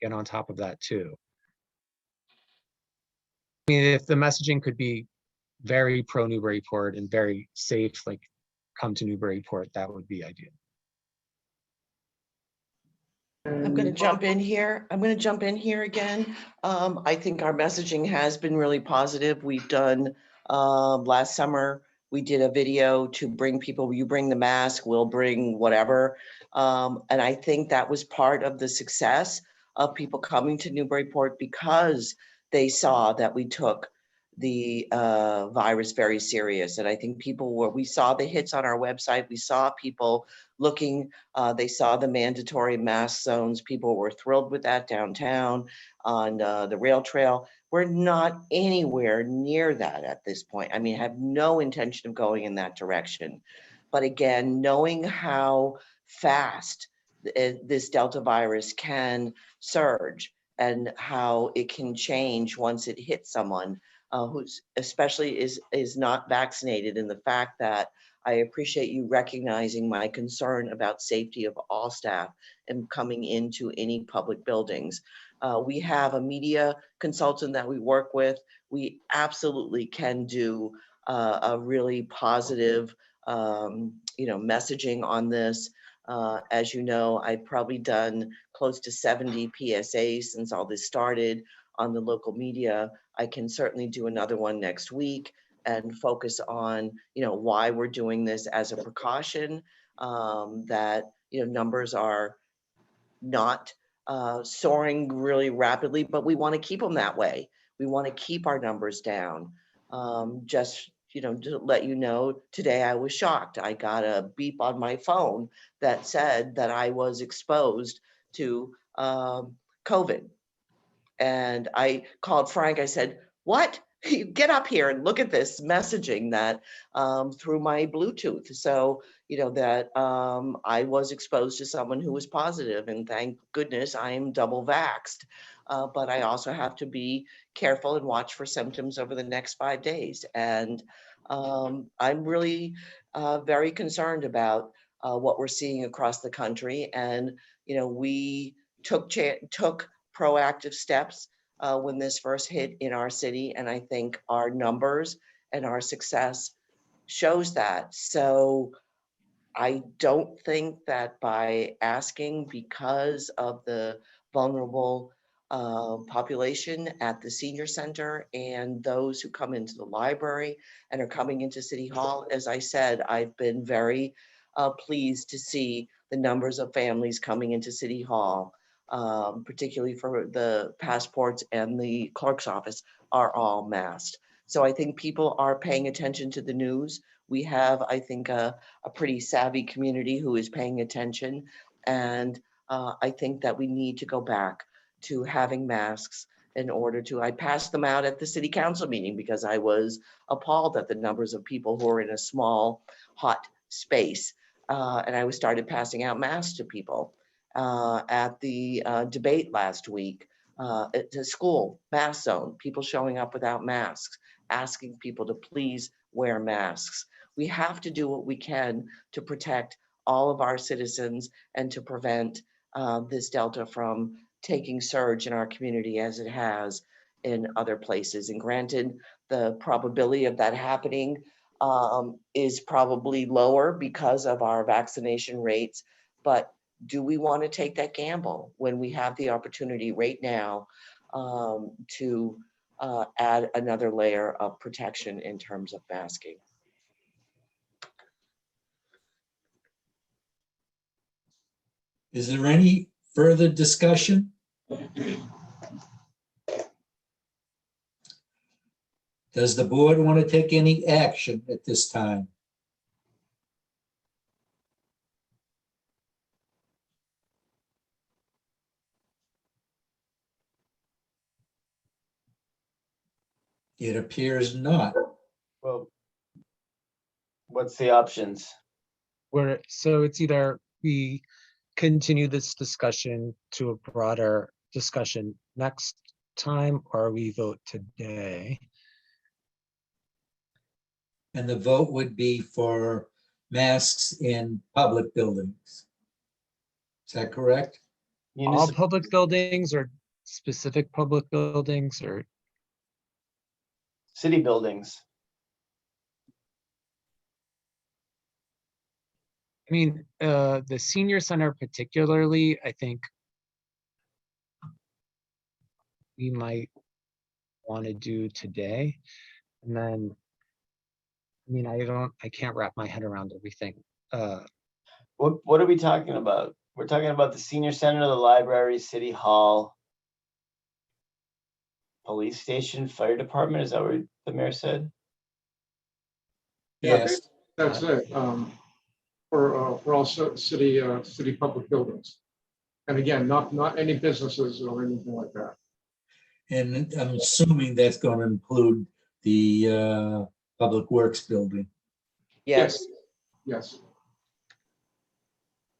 get on top of that too. I mean, if the messaging could be very pro Newburyport and very safe, like come to Newburyport, that would be ideal. I'm going to jump in here. Again. I think our messaging has been really positive. We've done last summer, we did a video to bring people, you bring the mask, we'll bring whatever. And I think that was part of the success of people coming to Newburyport, because they saw that we took the virus very serious. And I think we saw the hits on our website. We saw people looking, they saw the mandatory mask zones. People were thrilled with that downtown on the rail trail. We're not anywhere near that at this point. I mean, I have no intention of going in that direction. But again, knowing how fast this Delta virus can surge and how it can change once it hits someone who's especially is not vaccinated, and the fact that I appreciate you recognizing my concern about safety of all staff and coming into any public buildings. We have a media consultant that we work with. We absolutely can do a really positive, messaging on this. As you know, I've probably done close to 70 PSAs since all this started on the local media. I can certainly do another one next week and focus on, why we're doing this as a precaution, that, numbers are not soaring really rapidly, but we want to keep them that way. We want to keep our numbers down. Just, to let you know, today I was shocked. I got a beep on my phone that said that I was exposed to COVID. And I called Frank. I said, what? you get up here and look at this messaging that through my Bluetooth. So, that I was exposed to someone who was positive, and thank goodness I am double vaxxed. But I also have to be careful and watch for symptoms over the next 5 days. And I'm really very concerned about what we're seeing across the country. And, we took proactive steps when this first hit in our city. And I think our numbers and our success shows that. So I don't think that by asking, because of the vulnerable population at the senior center and those who come into the library and are coming into City Hall, as I said, I've been very pleased to see the numbers of families coming into City Hall, particularly for the passports and the clerk's office, are all masked. So I think people are paying attention to the news. We have, I think, a pretty savvy community who is paying attention. And I think that we need to go back to having masks in order to, I passed them out at the city council meeting because I was appalled at the numbers of people who are in a small, hot space. And I started passing out masks to people at the debate last week at the school mask zone, people showing up without masks, asking people to please wear masks. We have to do what we can to protect all of our citizens and to prevent this Delta from taking surge in our community as it has in other places. And granted, the probability of that happening is probably lower because of our vaccination rates. But do we want to take that gamble when we have the opportunity right now to add another layer of protection in terms of masking? Is there any further discussion? Does the board want to take any action at this time? It appears not. Well, what's the options? So it's either we continue this discussion to a broader discussion next time, or we vote today. And the vote would be for masks in public buildings. Is that correct? All public buildings or specific public buildings or? City buildings. I mean, the senior center particularly, I think we might want to do today. And then, I mean, I can't wrap my head around everything. What are we talking about? We're talking about the senior center, the library, city hall, police station, fire department. Is that what the mayor said? Yes. That's it. For all city public buildings. And again, not any businesses or anything like that. And I'm assuming that's going to include the Public Works building. Yes. Yes.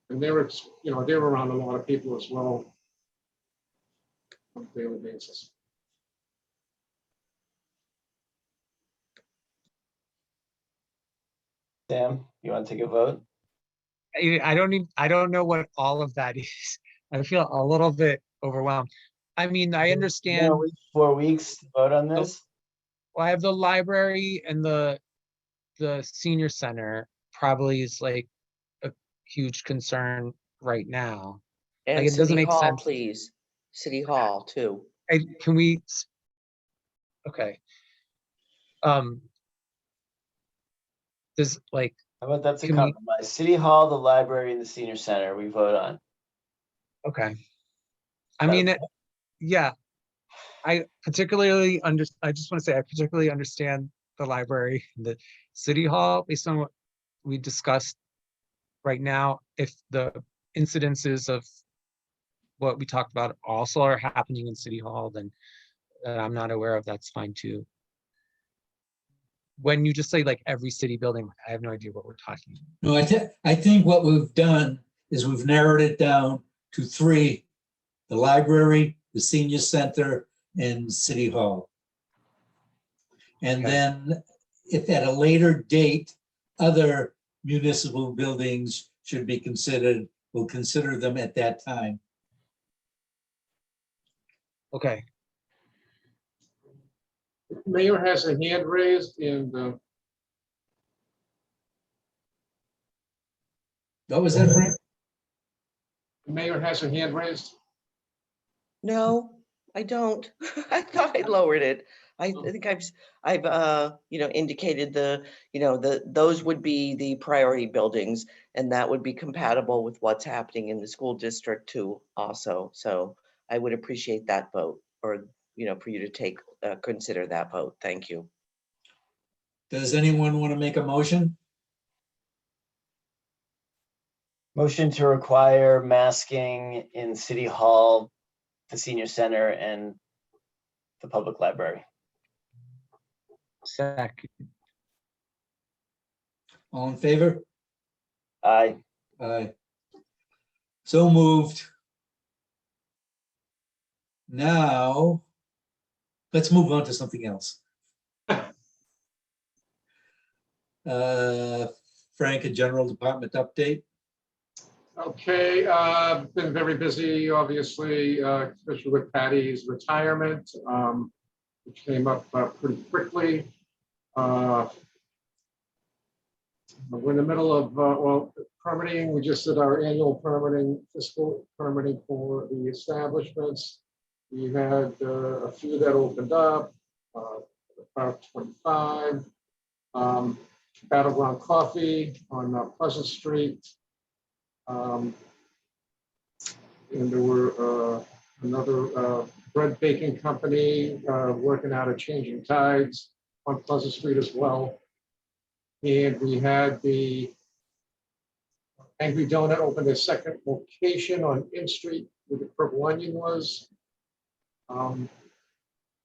And they're around a lot of people as well on a daily basis. Sam, you want to take a vote? I don't know what all of that is. I feel a little bit overwhelmed. I mean, I understand. 4 weeks to vote on this? Well, I have the library and the senior center probably is like a huge concern right now. And Like, it doesn't City make Hall, sense. please. City Hall too. Can we? Okay. Does like. How about that's a can we- compromise? City hall, the library, and the senior center, we vote on. Okay. I mean, yeah. I just want to say I particularly understand the library, and the city hall, based on what we discussed right now. If the incidences of what we talked about also are happening in city hall, then that I'm not aware of, that's fine too. when you just say like every city building, I have no idea what we're talking about. No, I think what we've done is we've narrowed it down to three: the library, the senior center, and City Hall. And Okay. then if at a later date, other municipal buildings should be considered, we'll consider them at that time. Okay, Mayor has a hand raised and What was that, Frank? the mayor has a hand raised. No, I don't. I thought I lowered it. I think I've indicated those would be the priority buildings, and that would be compatible with what's happening in the school district too also. So I would appreciate that vote, or, for you to take, consider that vote. Thank you. Does anyone want to make a motion? Motion to require masking in City Hall, the senior center, and the public library. second, All in favor? Aye. Aye. So moved. Now, let's move on to something else. Frank, a general department update. Okay, been very busy, obviously, especially with Patty's retirement, which came up pretty quickly. We're in the middle of, permitting. We just did our annual permitting, fiscal permitting for the establishments. We had a few that opened up, about 25. Battleground Coffee on Pleasant Street. And there were another bread baking company working out of Changing Tides on Pleasant Street as well. And we had the Angry Donut open their second location on In Street where the Purple Onion was. We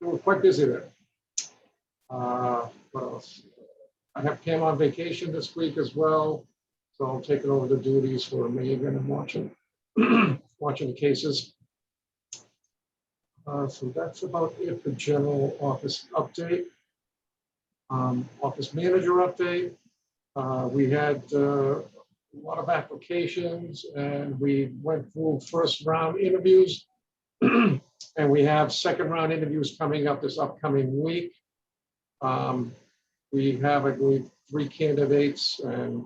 were quite busy there. What else? I have Pam on vacation this week as well. So I'm taking over the duties for Megan and watching the cases. So that's about it for general office update. Office manager update. We had a lot of applications and we went through first round interviews. And we have second round interviews coming up this upcoming week. We have, I believe, 3 candidates, and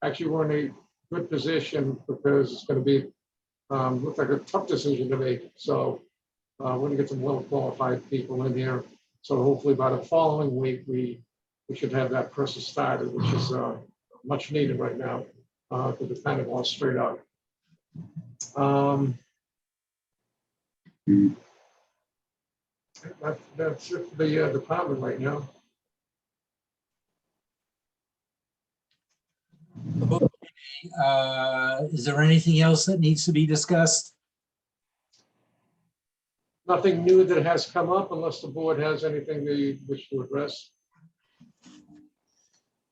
actually we're in a good position because it's going to be looks like a tough decision to make. So we're going to get some well-qualified people in here. So hopefully by the following week we should have that person started, which is much needed right now because it's kind of all straight out. That's it for the department right now. Is there anything else that needs to be discussed? Nothing new that has come up unless the board has anything they wish to address.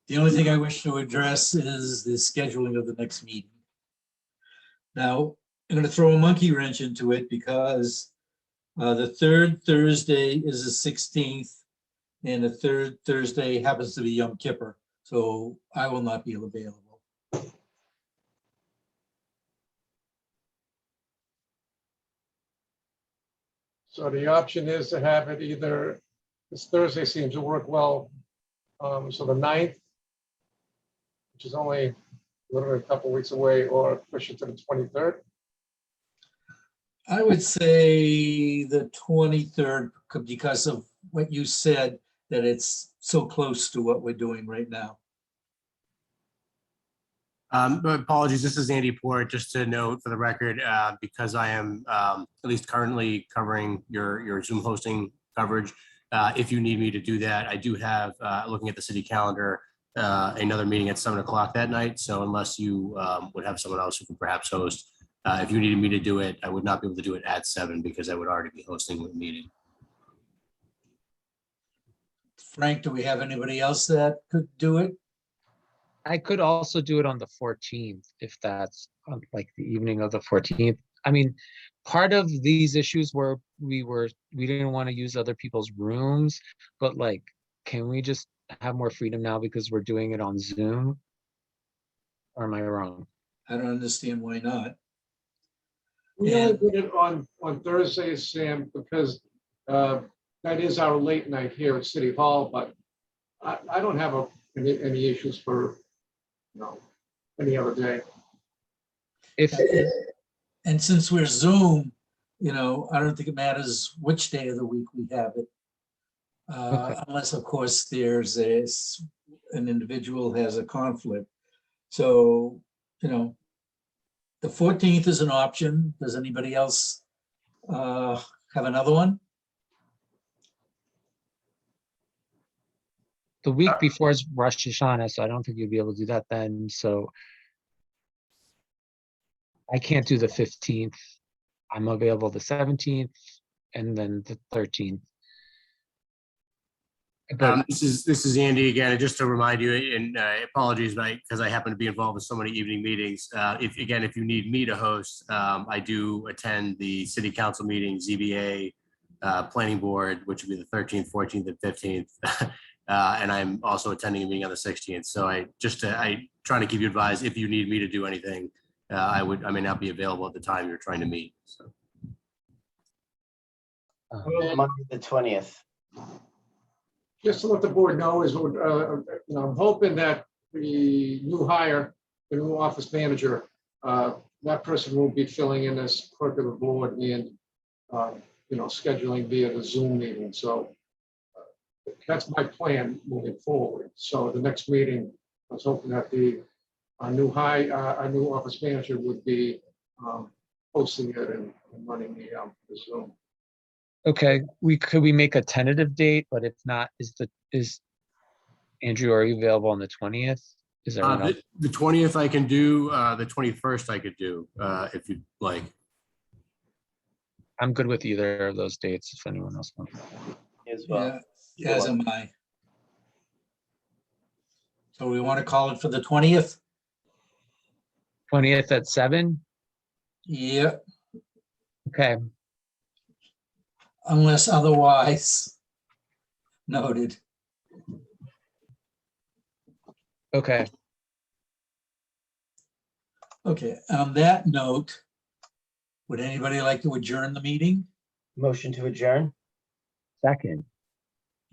The only thing I wish to address is the scheduling of the next meeting. Now, I'm going to throw a monkey wrench into it because the third Thursday is the 16th, and the third Thursday happens to be Yom Kippur, so I will not be available. So the option is to have it either, this Thursday seems to work well. So the 9th, which is only literally a couple weeks away, or push it to the 23rd. I would say the 23rd because of what you said, that it's so close to what we're doing right now. But apologies, this is Andy Port. Just to note for the record, because I am at least currently covering your Zoom hosting coverage. If you need me to do that, I do have, looking at the city calendar, another meeting at 7 o'clock that night. So unless you would have someone else who could perhaps host, if you needed me to do it, I would not be able to do it at 7 because I would already be hosting the meeting. Frank, do we have anybody else that could do it? I could also do it on the 14th, if that's on like the evening of the 14th. I mean, part of these issues were we didn't want to use other people's rooms, but like, can we just have more freedom now because we're doing it on Zoom? Or am I wrong? I don't understand why not. We only And- did it on Thursdays, Sam, because that is our late night here at City Hall, but I don't have any issues for, any other day. If And since we're Zoom, I don't think it matters which day of the week we have it. Okay. Unless, of course, there's an individual has a conflict. So, the 14th is an option. Does anybody else have another one? the week before is Rosh Hashanah, so I don't think you'd be able to do that then. So I can't do the 15th. I'm available the 17th and then the 13th. But This is Andy again, and just to remind you, and apologies, because I happen to be involved in so many evening meetings. If you need me to host, I do attend the city council meeting, ZBA, planning board, which would be the 13th, 14th, and 15th. And I'm also attending a meeting on the 16th. So I trying to keep you advised, if you need me to do anything, I may not be available at the time you're trying to meet. So. Monday, the 20th. Just to let the board know is, I'm hoping that the new hire, the new office manager, that person will be filling in as clerk of the board and, scheduling via the Zoom meeting. So that's my plan moving forward. So the next meeting, I was hoping that our new office manager would be hosting it and running the Zoom. okay, could we make a tentative date? But if not, is Andrew, are you available on the 20th? Is there The 20th I can do, the 21st I could do, if you'd like. I'm good with either of those dates if anyone else wants. As well. Yeah, as am I. So we want to call it for the 20th? 20th at 7? Yeah, Okay, unless otherwise noted. okay. Okay, on that note, would anybody like to adjourn the meeting? Motion to adjourn. Second.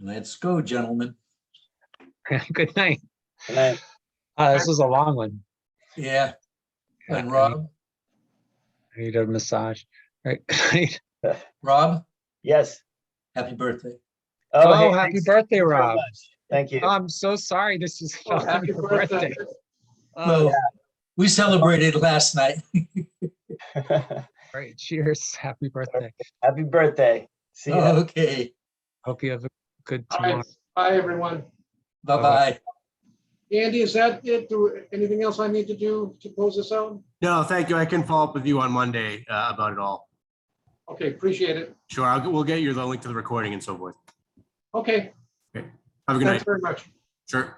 Let's go, gentlemen. Good night. Good night. This was a long one. Yeah. And I Rob? need a massage. All right. Good night. Rob, Yes. happy birthday. Oh, hey, happy thanks birthday, very Rob. much. Thank you. Oh, I'm so sorry. This is Oh, on happy your birthday. birthday. Well, we celebrated last night. All right. Cheers. Happy birthday. Happy birthday. See ya. Okay, Hope you have a good All tomorrow. right. Bye, everyone. bye-bye. Andy, is that it? Anything else I need to do to close this out? No, thank you. I can follow up with you on Monday about it all. Okay, appreciate it. Sure, we'll get you the link to the recording and so forth. Okay, Okay. Have a good thanks night. very much. Sure.